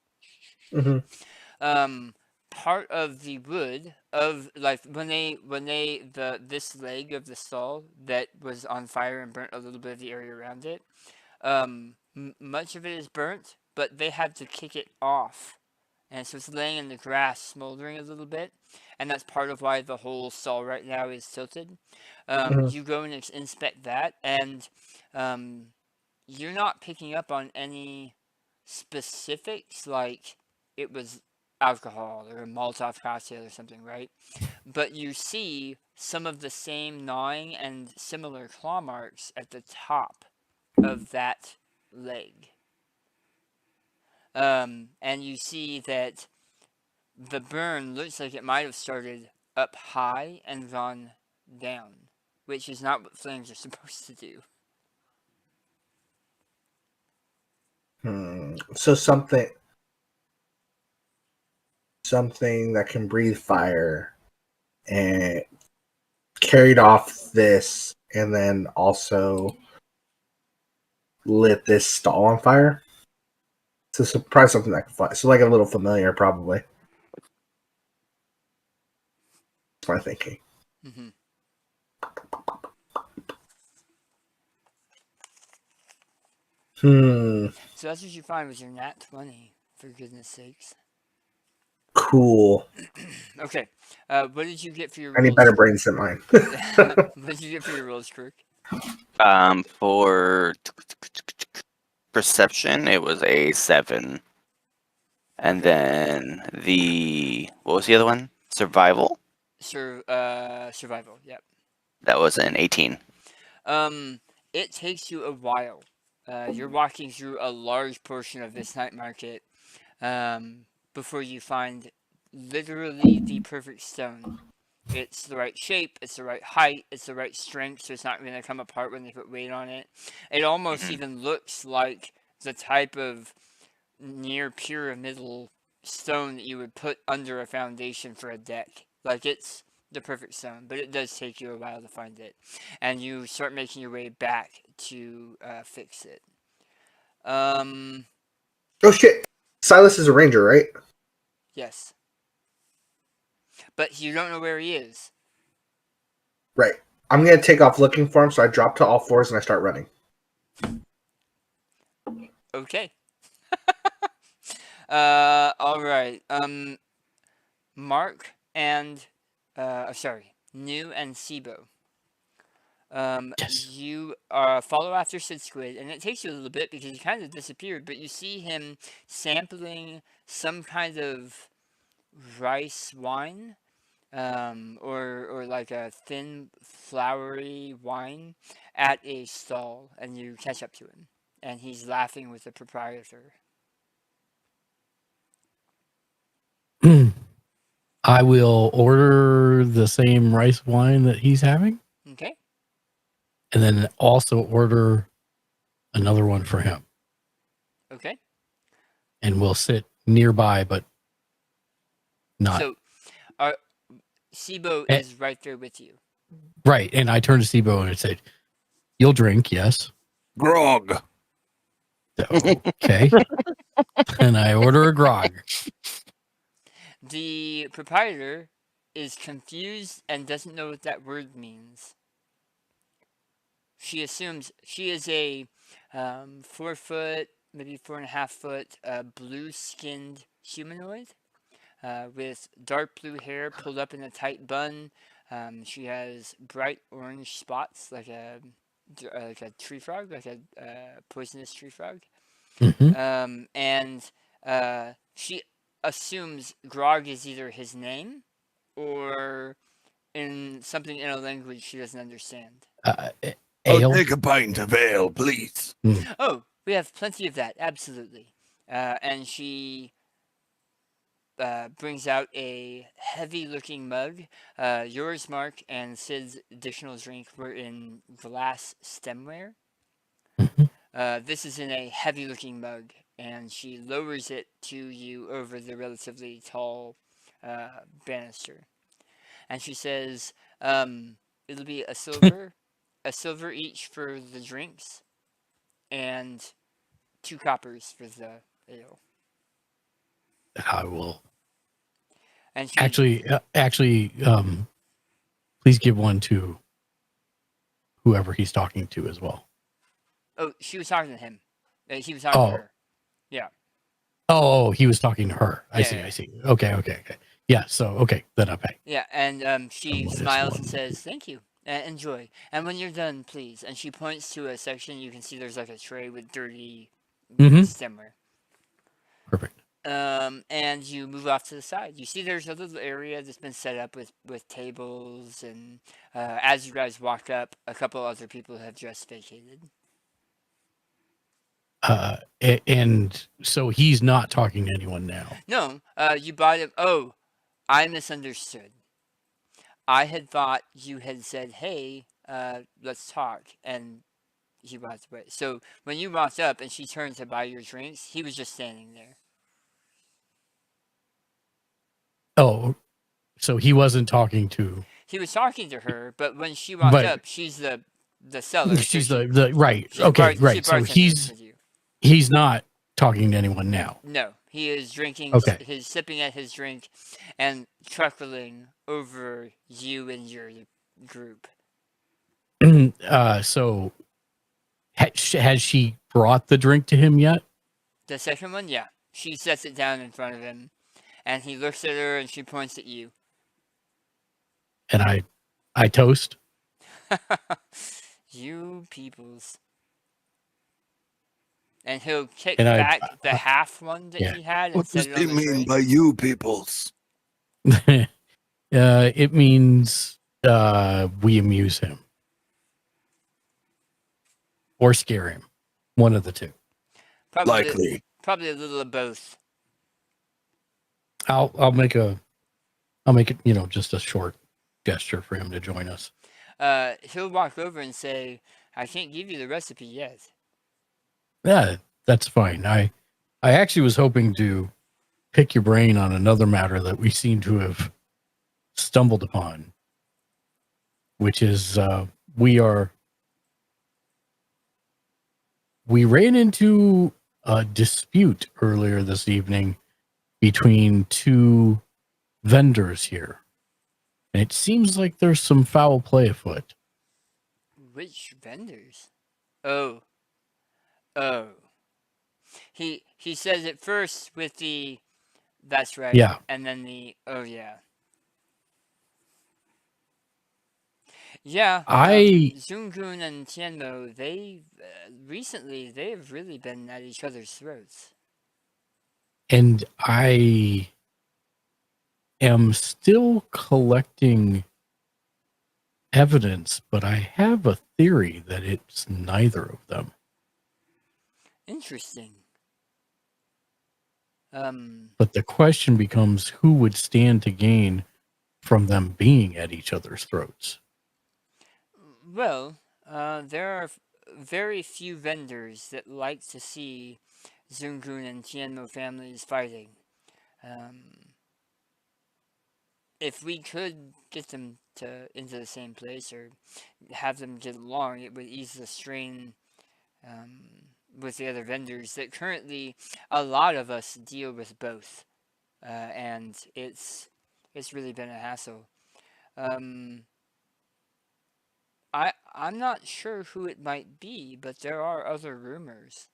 part of the wood of like this leg of the stall that was on fire and burnt a little bit of the area around it. Much of it is burnt, but they had to kick it off, and so it's laying in the grass, smoldering a little bit, and that's part of why the whole stall right now is tilted. Mhm. You go and inspect that, and you're not picking up on any specifics like it was alcohol or a Molotov cocktail or something, right? But you see some of the same gnawing and similar claw marks at the top of that leg. And you see that the burn looks like it might have started up high and gone down, which is not what flames are supposed to do. So something that can breathe fire and carried off this, and then also lit this stall on fire. So probably something that can fly. So like a little familiar, probably. That's my thinking. Mm-hmm. So that's what you find with your nat 20, for goodness sakes. Cool. Okay. What did you get for your I need rolls? better brains than mine. What did you get for your rolls, Kirk? For perception, it was a 7. And then what was the other one? Survival? Survival, yep. That was an 18. It takes you a while. You're walking through a large portion of this night market before you find literally the perfect stone. It's the right shape, it's the right height, it's the right strength, so it's not going to come apart when they put weight on it. It almost even looks like the type of near pyramidal stone that you would put under a foundation for a deck. Like, it's the perfect stone, but it does take you a while to find it. And you start making your way back to fix it. Oh shit! Silas is a ranger, right? Yes. But you don't know where he is. Right. I'm gonna take off looking for him, so I drop to all fours and I start running. Okay. All right. Mark and New and Sibo. Yes. You follow after Sid Squid, and it takes you a little bit because he kind of disappeared, but you see him sampling some kind of rice wine, or like a thin, floury wine at a stall, and you catch up to him, and he's laughing with the proprietor. I will order the same rice wine that he's having, Okay. and then also order another one for him. Okay. And we'll sit nearby, but not So, Sibo Eh. is right there with you. right. And I turned to Sibo and I said, "You'll drink, yes." Grog. Okay. And I order a grog. The proprietor is confused and doesn't know what that word means. She assumes she is a 4 foot, maybe 4.5 foot, blue-skinned humanoid with dark blue hair pulled up in a tight bun. She has bright orange spots like a tree frog, like a poisonous tree frog. Mhm. And she assumes Grog is either his name or in something in a language she doesn't understand. I'll Ale. take a pint of ale, please. Oh, we have plenty of that, absolutely. And she brings out a heavy-looking mug. Yours, Mark, and Sid's additional drink were in glass stemware. Mhm. This is in a heavy-looking mug, and she lowers it to you over the relatively tall banister. And she says, it'll be a silver each for the drinks, and 2 coppers for the ale. I will. And she, Actually, please give one to whoever he's talking to as well. oh, she was talking to him. He was talking to her. Yeah. Oh, he was talking to her. I Yeah. see. Okay. Yeah, so, okay, then I pay. Yeah, and she What is smiles one? and says, "Thank you, enjoy." And when you're done, please. And she points to a section. You can see there's like a tray with dirty stemware. Perfect. And you move off to the side. You see there's a little area that's been set up with tables, and as you guys walk up, a couple other people have just vacated. And so he's not talking to anyone now. No, you bought him. Oh, I misunderstood. I had thought you had said, "Hey, let's talk," and he walked away. So when you walked up and she turned to buy your drinks, he was just standing there. Oh, so he wasn't talking to. He was talking to her, but when she walked But- up, she's the seller. She's so the right. she Okay, she right. So bartended with you. he's not talking to anyone now. No, he is drinking. Okay. He's sipping at his drink and chuckling over you and your group. So has she brought the drink to him yet? The second one, yeah. She sets it down in front of him, and he looks at her, and she points at you. And I toast. You peoples. And he'll take And back the half one that he had and What set does it on he the mean tray. by you peoples? It means we amuse him or scare him. One of the two. Likely. Probably a little of both. I'll make it, just a short gesture for him to join us. He'll walk over and say, "I can't give you the recipe yet." Yeah, that's fine. I actually was hoping to pick your brain on another matter that we seem to have stumbled upon, which is we ran into a dispute earlier this evening between two vendors here. And it seems like there's some foul play afoot. Which vendors? Oh. He says it first with the "that's right," Yeah. and then the "oh yeah." Yeah, Zungun and Tianmo, they recently they've really been at each other's throats. And I am still collecting evidence, but I have a theory that it's neither of them. Interesting. But the question becomes, who would stand to gain from them being at each other's throats? Well, there are very few vendors that like to see Zungun and Tianmo families fighting. If we could get them into the same place or have them get along, it would ease the strain with the other vendors that currently a lot of us deal with both, and it's really been a hassle. I'm not sure who it might be, but there are other rumors.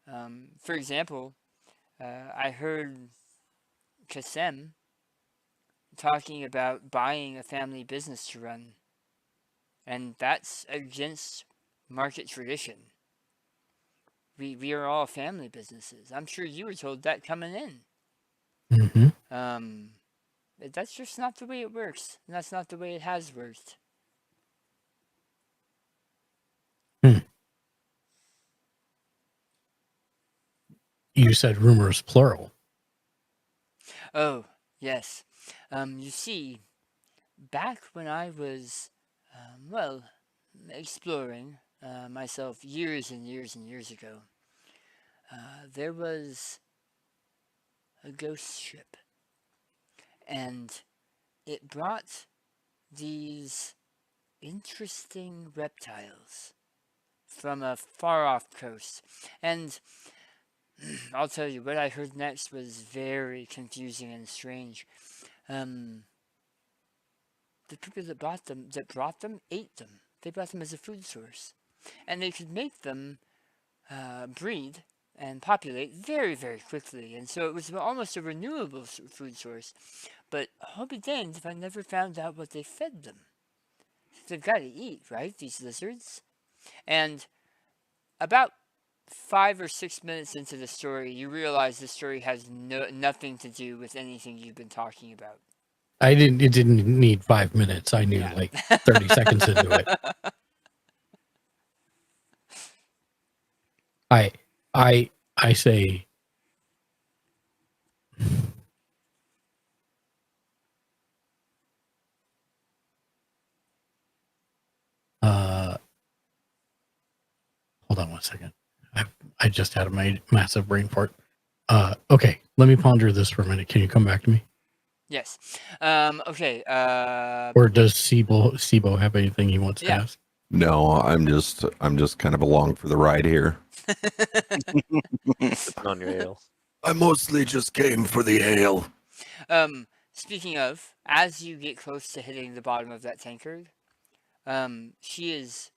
For example, I heard Kasem talking about buying a family business to run, and that's against market tradition. We are all family businesses. I'm sure you were told that coming in. Mm-hmm. That's just not the way it works, and that's not the way it has worked. You said rumors plural. Oh, yes. You see, back when I was, exploring myself years and years and years ago, there was a ghost ship. And it brought these interesting reptiles from a far-off coast. And I'll tell you, what I heard next was very confusing and strange. The people that brought them ate them. They brought them as a food source. And they could make them breed and populate very, very quickly. And so it was almost a renewable food source. But I'll be damned if I never found out what they fed them. They've got to eat, right? These lizards. And about 5 or 6 minutes into the story, you realize the story has nothing to do with anything you've been talking about. It didn't need 5 minutes. I knew Yeah. like 30 seconds into it. I say, hold on one second. I just had a massive brain fart. Okay, let me ponder this for a minute. Can you come back to me? Yes. Okay. Or does Sibo have anything he wants to Yeah. ask? No, I'm just kind of along for the ride here. Sipping on your ale. I mostly just came for the ale. Speaking of, as you get close to hitting the bottom of that tankard, she is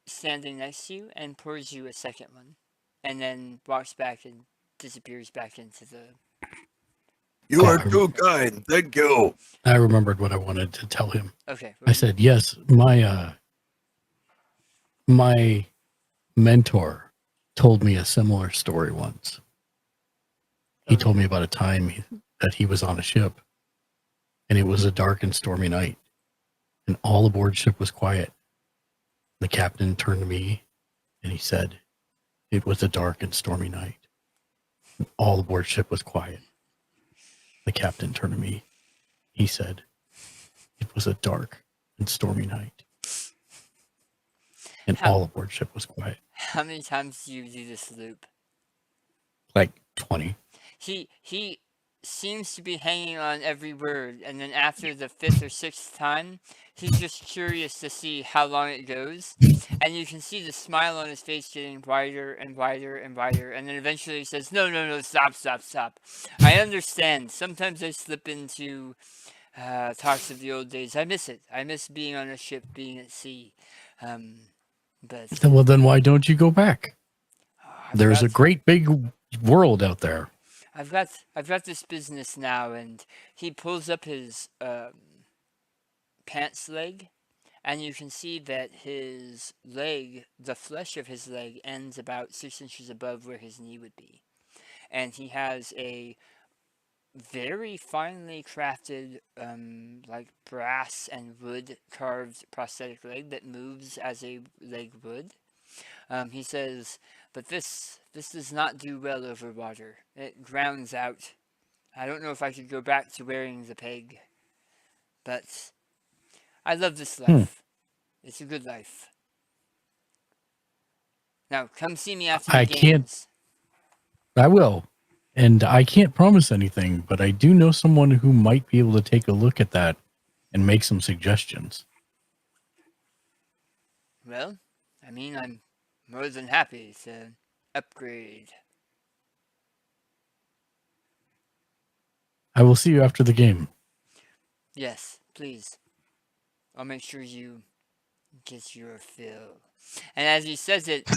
standing next to you and pours you a second one, and then walks back and disappears back into the. You are too kind. Thank you. I remembered what I wanted to tell him. Okay. I said, yes, my mentor told me a similar story once. He told me about a time that he was on a ship, and it was a dark and stormy night, and all aboard ship was quiet. The captain turned to me, and he said, it was a dark and stormy night. And all aboard ship was quiet. The captain turned to me. He said, it was a dark and stormy night. And all aboard ship was quiet. How many times do you do this loop? Like 20. He seems to be hanging on every word, and then after the 5th or 6th time, he's just curious to see how long it goes, and you can see the smile on his face getting wider and wider and wider, and then eventually he says, no, stop. I understand. Sometimes I slip into talks of the old days. I miss it. I miss being on a ship, being at sea. But Well, then why don't you go back? I've There's a got- great big world out there. I've got this business now, and he pulls up his pants leg, and you can see that his leg, the flesh of his leg, ends about 6 inches above where his knee would be, and he has a very finely crafted, like brass and wood carved prosthetic leg that moves as a leg would. He says, but this does not do well over water. It grounds out. I don't know if I could go back to wearing the peg, but I love this life. It's a good life. Now, come see me after the I games. can't- I will. And I can't promise anything, but I do know someone who might be able to take a look at that and make some suggestions. Well, I mean, I'm more than happy to upgrade. I will see you after the game. Yes, please. I'll make sure you get your fill. And as he says it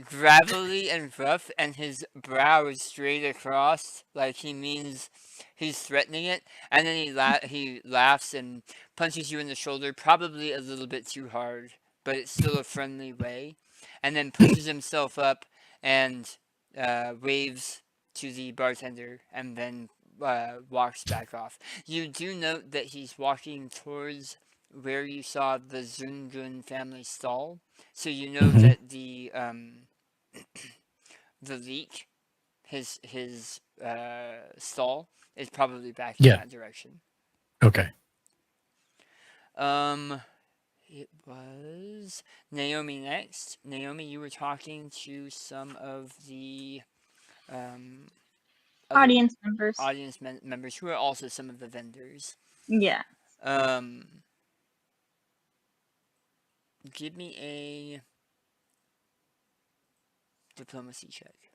gravelly and rough, and his brow is straight across, like he means he's threatening it. And then he laughs and punches you in the shoulder, probably a little bit too hard, but it's still a friendly way. And then pushes himself up and waves to the bartender, and then walks back off. You do note that he's walking towards where you saw the Zungun family stall, so you know Mhm. that the leak, his stall, is probably back in Yeah. that direction. Okay. It was Naomi next. Naomi, you were talking to some of the other Audience members. audience members who are also some of the vendors. Yeah. Give me a diplomacy check.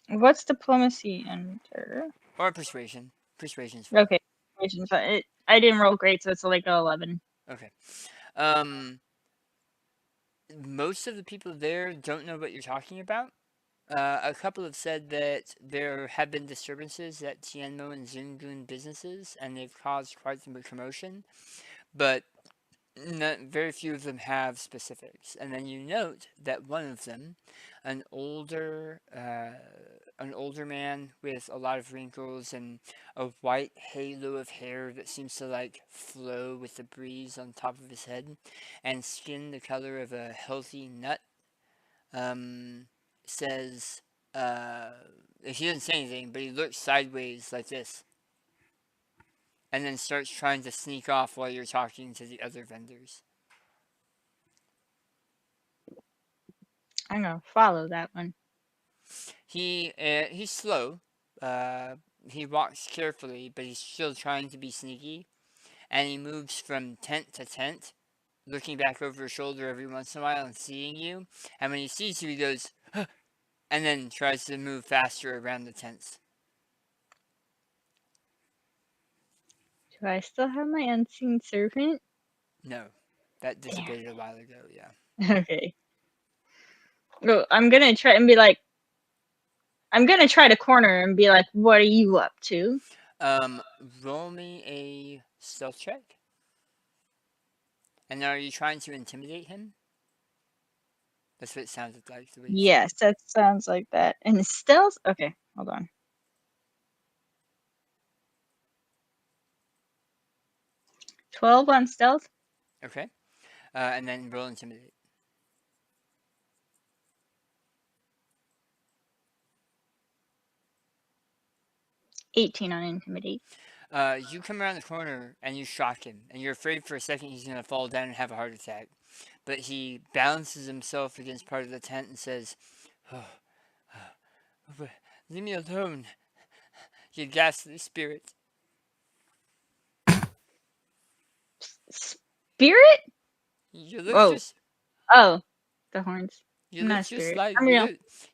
What's diplomacy enter? Or persuasion. Persuasion's fine. Okay. Persuasion's fine. I didn't roll great, so it's like an 11. Okay. Most of the people there don't know what you're talking about. A couple have said that there have been disturbances at Tianmo and Zungun businesses, and they've caused quite some commotion, but very few of them have specifics. And then you note that one of them, an older man with a lot of wrinkles and a white halo of hair that seems to like flow with the breeze on top of his head, and skin the color of a healthy nut, says, he doesn't say anything, but he looks sideways like this, and then starts trying to sneak off while you're talking to the other vendors. I'm gonna follow that one. He's slow. He walks carefully, but he's still trying to be sneaky, and he moves from tent to tent, looking back over his shoulder every once in a while and seeing you. And when he sees you, he goes, huh, and then tries to move faster around the tents. Do I still have my unseen servant? No, that dissipated a while ago. Yeah. Okay. Oh, I'm gonna try and be like, I'm gonna try to corner and be like, what are you up to? Roll me a stealth check. And are you trying to intimidate him? That's what it sounded like. The way you said Yes, that sounds like that. And stealth? Okay, hold on. $12 on stealth. it. Okay. And then roll intimidate. 18 on intimidate. You come around the corner and you shock him, and you're afraid for a second he's going to fall down and have a heart attack. But he balances himself against part of the tent and says, leave me alone, you ghastly spirit. Spirit? You look Whoa. just Oh, the horns. you I'm look not a just spirit. like I'm real.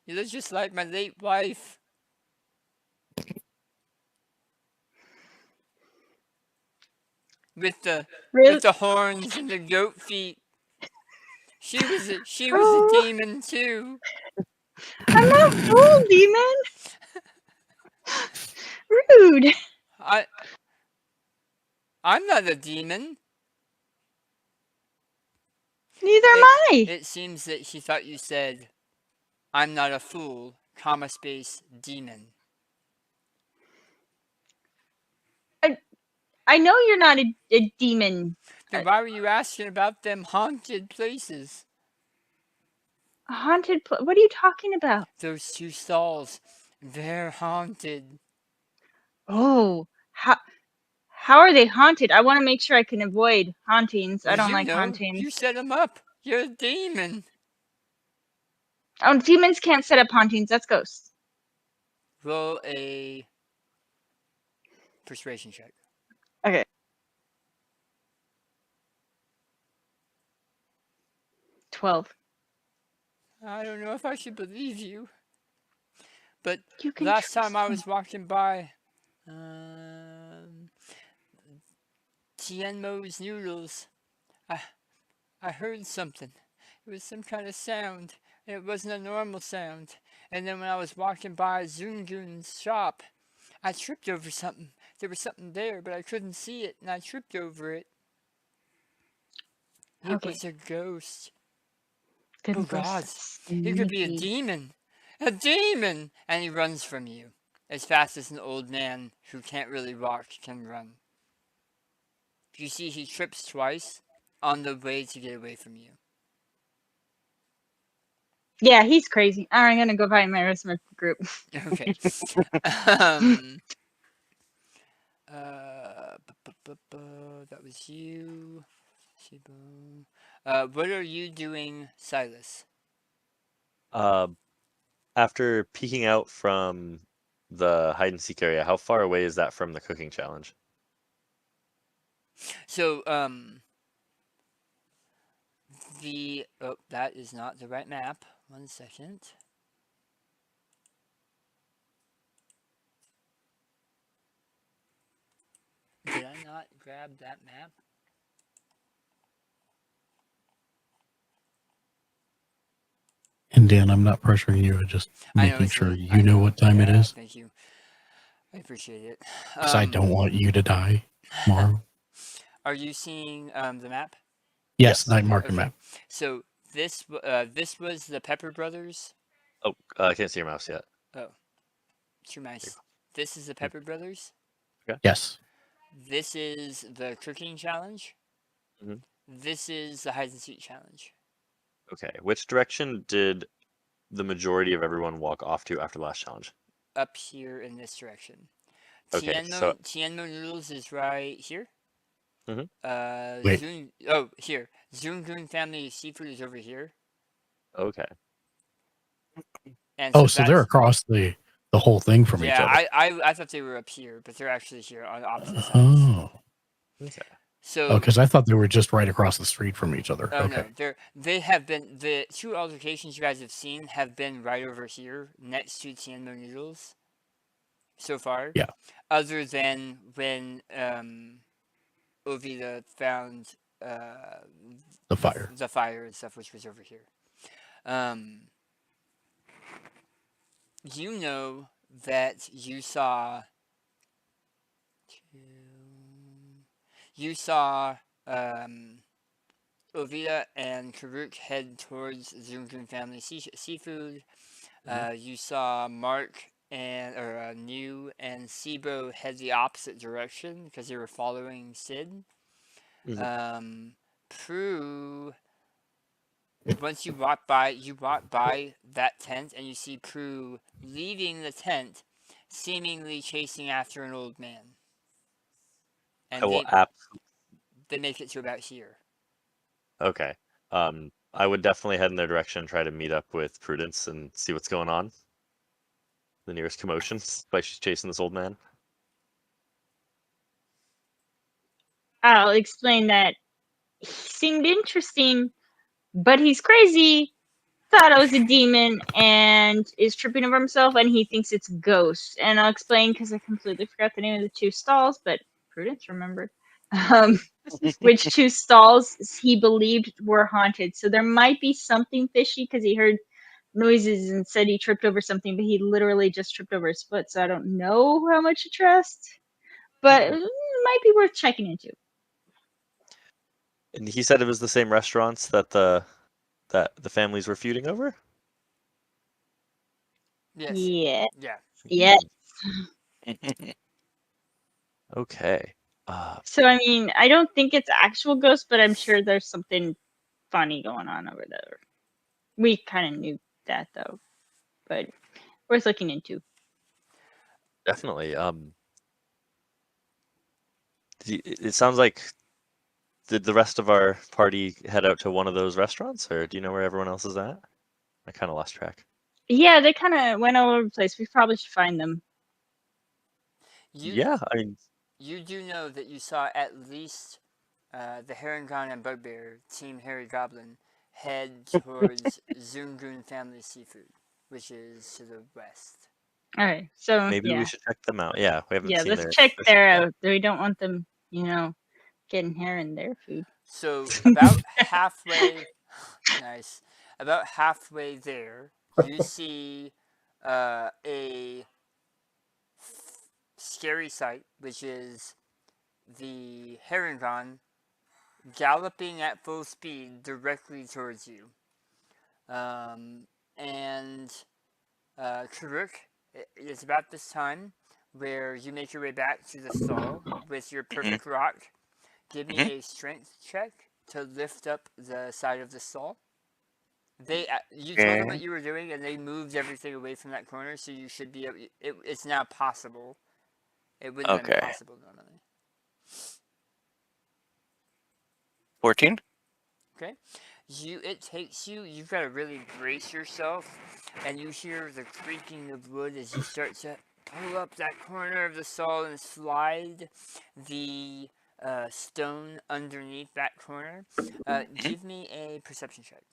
you look just like my late wife. With the Really? with the horns and the goat feet. She was a Oh. demon too. I'm not a full demon. Rude. I'm not a demon. Neither am I. It seems that he thought you said, I'm not a fool, comma space, demon. I know you're not a demon. Then why were you asking about them haunted places? A haunted what are you talking about? Those two stalls, they're haunted. Oh, how are they haunted? I want to make sure I can avoid hauntings. Well, I don't you like know, hauntings. you set them up. You're a demon. Oh, demons can't set up hauntings. That's ghosts. Roll a persuasion check. Okay. 12. I don't know if I should believe you. But You can last time I trust was walking by Tianmo's noodles, I heard something. It was some kind of sound. It wasn't a normal sound. And then when I was walking by Zungun's shop, I tripped over something. There was something there, but I couldn't see it, and I tripped over it. It Okay. was a ghost. Then Oh ghosts God, are it could be a sneaky. demon. A demon! And he runs from you as fast as an old man who can't really walk can run. You see, he trips twice on the way to get away from you. Yeah, he's crazy. I'm gonna go find my rest of my group. Okay. That was you. What are you doing, Silas? After peeking out from the hide and seek area, how far away is that from the cooking challenge? So, that is not the right map. 1 second. Did I not grab that map? And Dan, I'm not pressuring you. I'm just I know making it's sure late. you know what time it Yeah, is. thank you. I appreciate it. Because I don't want you to die tomorrow. Are you seeing the map? Yes, Yes. night market Okay. map. So this was the Pepper Brothers. Oh, I can't see your mouse yet. Oh, true mice. This is the Pepper Brothers. Yes. This is the cooking challenge. Mhm. This is the hide and seek challenge. Okay. Which direction did the majority of everyone walk off to after the last challenge? Up here in this direction. Okay, so- Tianmo Noodles is right here. Mhm. Wait. Here. Zungun Family Seafood is over here. Okay. And Oh, so they're that's- across the whole thing from each Yeah, other. I thought they were up here, but they're actually here on opposite sides. Oh. Okay. So Because I thought they were just right across the street from each other. oh Okay. no, they have been the two altercations you guys have seen have been right over here next to Tianmo Noodles so far. Yeah. Other than when Ovida found The fire. the fire and stuff, which was over here. You know that you saw Ovida and Karuk head towards Zungun Family Seafood. You saw Mark and New and Sibo head the opposite direction because they were following Sid. Prue, once you walk by that tent and you see Prue leaving the tent, seemingly chasing after an old man. And I will they make it to about here. Okay. I would definitely head in their direction and try to meet up with Prudence and see what's going on. The nearest commotion, like she's chasing this old man. I'll explain that he seemed interesting, but he's crazy. Thought I was a demon and is tripping over himself, and he thinks it's ghosts. And I'll explain because I completely forgot the name of the two stalls, but Prudence remembered. Which two stalls he believed were haunted. So there might be something fishy because he heard noises and said he tripped over something, but he literally just tripped over his foot. So I don't know how much to trust, but it might be worth checking into. And he said it was the same restaurants that the families were feuding over? Yes. Yeah. Yeah. Yes. Okay. So I mean, I don't think it's actual ghosts, but I'm sure there's something funny going on over there. We kind of knew that though, but worth looking into. Definitely. It sounds like did the rest of our party head out to one of those restaurants, or do you know where everyone else is at? I kind of lost track. Yeah, they kind of went all over the place. We probably should find them. Yeah, I mean, You do know that you saw at least the Herringon and Bugbear, Team Harry Goblin, head towards Zungun Family Seafood, which is to the west. All right, so maybe yeah, we should check them out. Yeah, we haven't yeah, seen let's their check their their stuff out. We don't want them, getting hair in their food. So about halfway, nice. About halfway there, you see a scary sight, which is the Herringon galloping at full speed directly towards you. And Karuk, it's about this time where you make your way back to the stall with your perfect rock. Give me a strength check to lift up the side of the stall. You told them what you were doing, and they moved everything away from that corner, so you should be able. It's now possible. It wouldn't have been Okay. possible normally. 14? Okay. It takes you. You've got to really brace yourself, and you hear the creaking of wood as you start to pull up that corner of the stall and slide the stone underneath that corner. Give me a perception check.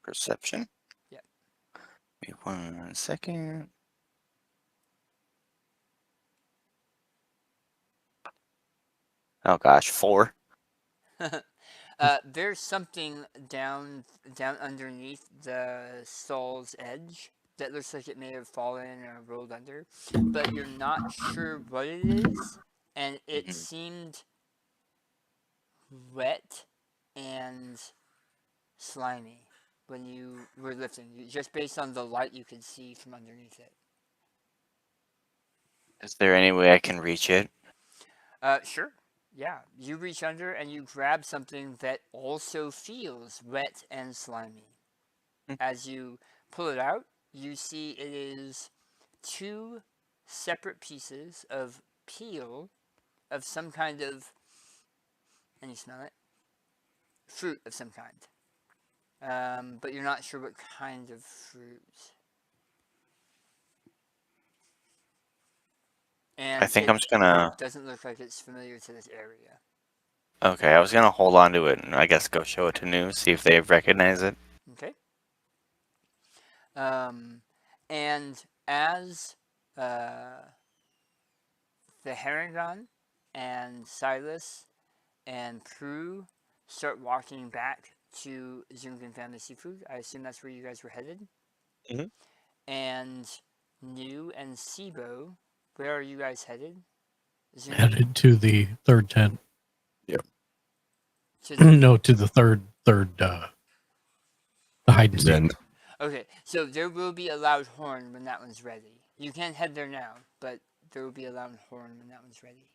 Perception? Yeah. Give me 1 second. Oh gosh, 4. There's something down underneath the stall's edge that looks like it may have fallen or rolled under, but you're not sure what it is, and it Mhm. seemed wet and slimy when you were lifting, just based on the light you could see from underneath it. Is there any way I can reach it? Sure. Yeah, you reach under and you grab something that also feels wet and slimy. Hmm. As you pull it out, you see it is 2 separate pieces of peel of some kind of, and you smell it, fruit of some kind. But you're not sure what kind of fruit. And I think it I'm just gonna. doesn't look like it's familiar to this area. Okay, I was gonna hold on to it and I guess go show it to New, see if they recognize it. Okay. And as the Harangon and Silas and Prue start walking back to Zungan Family Seafood, I assume that's where you guys were headed. Mhm. And New and Sibo, where are you guys headed? Zungan? Headed to the third tent. To the- No, to the third, the hide and seek. Then Okay, so there will be a loud horn when that one's ready. You can't head there now, but there will be a loud horn when that one's ready.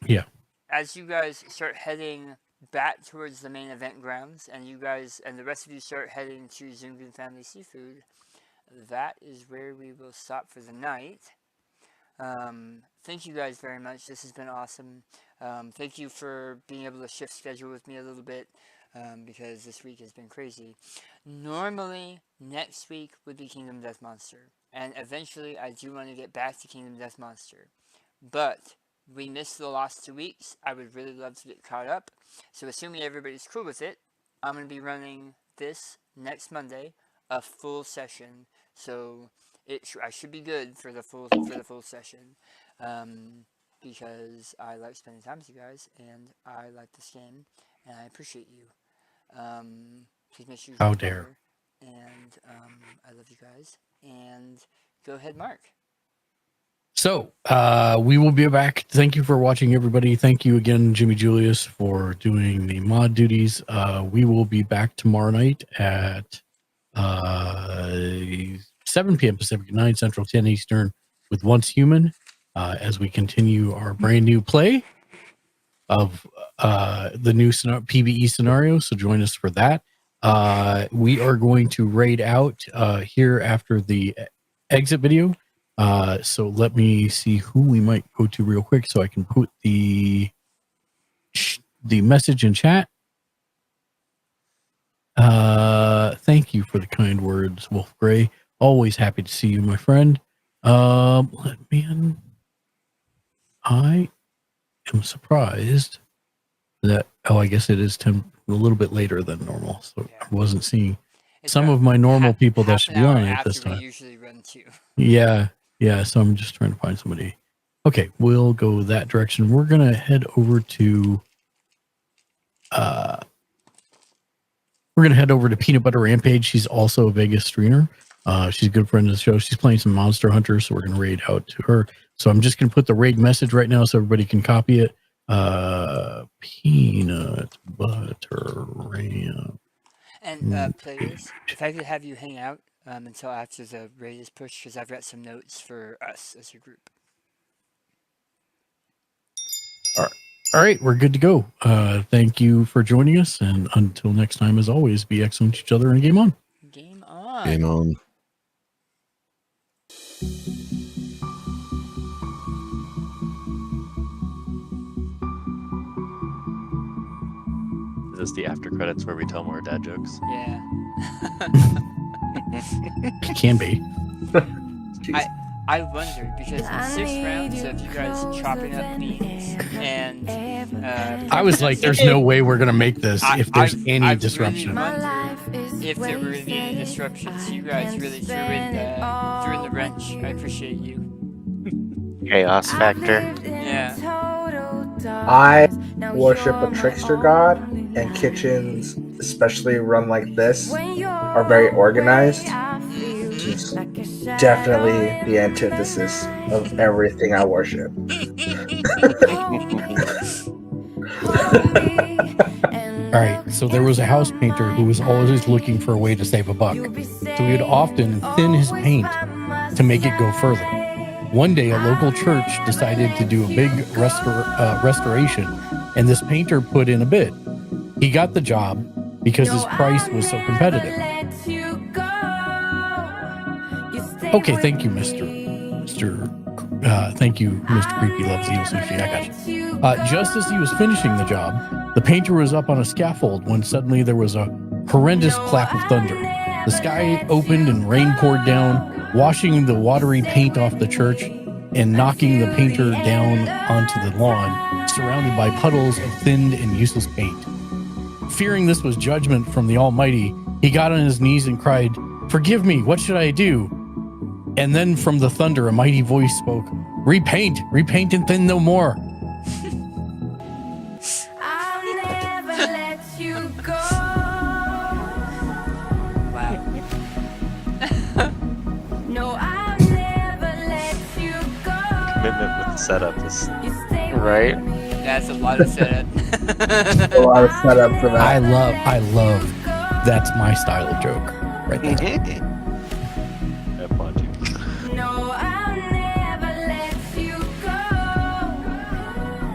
Yeah. As you guys start heading back towards the main event grounds, and you guys and the rest of you start heading to Zungan Family Seafood, that is where we will stop for the night. Thank you guys very much. This has been awesome. Thank you for being able to shift schedule with me a little bit, because this week has been crazy. Normally, next week would be Kingdom Death Monster, and eventually I do want to get back to Kingdom Death Monster. But we missed the last 2 weeks. I would really love to get caught up. So assuming everybody's cool with it, I'm going to be running this next Monday, a full session. So I should be good for the full session, because I like spending time with you guys, and I like this game, and I appreciate you. Please make sure you How drink dare. water, and I love you guys. And go ahead, Mark. So we will be back. Thank you for watching, everybody. Thank you again, Jimmy Julius, for doing the mod duties. We will be back tomorrow night at 7 p.m. Pacific, 9 Central, 10 Eastern, with Once Human, as we continue our brand new play of the new PvE scenario. So join us for that. We are going to raid out here after the exit video. So let me see who we might go to real quick so I can put the message in chat. Thank you for the kind words, Wolf Gray. Always happy to see you, my friend. I am surprised that, I guess it is 10, a little bit later than normal. So Yeah. I wasn't seeing It's some about of my normal people that half should an be hour on it after this we time. usually run too. Yeah. So I'm just trying to find somebody. Okay, we'll go that direction. We're gonna head over to Peanut Butter Rampage. She's also a Vegas streamer. She's a good friend of the show. She's playing some Monster Hunter, so we're gonna raid out to her. So I'm just gonna put the raid message right now so everybody can copy it. Peanut Butter Ramp. And players, if I could have you hang out until after the raid is pushed, because I've got some notes for us as a group. All right, we're good to go. Thank you for joining us, and until next time, as always, be excellent to each other and game on. Game on. game on. Is this the after credits where we tell more dad jokes? Yeah. It can be. Jeez. I wondered because in 6 rounds of you guys chopping up beans and I was like, "There's no way we're gonna make this if there's any I've disruption." Really wondered if there were gonna be any disruptions. You guys really threw in the wrench. I appreciate you. Chaos factor. I worship a trickster god, and kitchens, especially run like this, are very organized. Which is definitely the antithesis of everything I worship. All right, so there was a house painter who was always looking for a way to save a buck. So he would often thin his paint to make it go further. One day, a local church decided to do a big restoration, and this painter put in a bid. He got the job because his price was so competitive. Okay, thank you, thank you, Mr. Creepy Loves Eel Sushi. I got you. Just as he was finishing the job, the painter was up on a scaffold when suddenly there was a horrendous clap of thunder. The sky opened and rain poured down, washing the watery paint off the church and knocking the painter down onto the lawn, surrounded by puddles of thinned and useless paint. Fearing this was judgment from the Almighty, he got on his knees and cried, "Forgive me, what should I do?" And then from the thunder, a mighty voice spoke, repaint and thin no more." I'll never let you go. Wow. No, I'll never let you go. Commitment with the setup is You stay Right? with me. That's a lot of setup. A lot of setup for that. I love, that's my style of joke right there. I applaud you. No, I'll never let you go.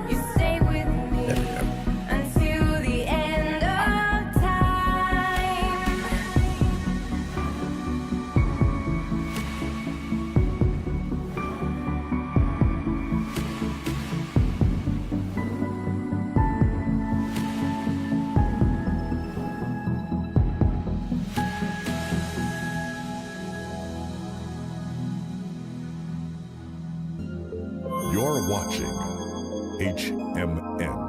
You stay with me There we go. until the end of time. You're watching HMN.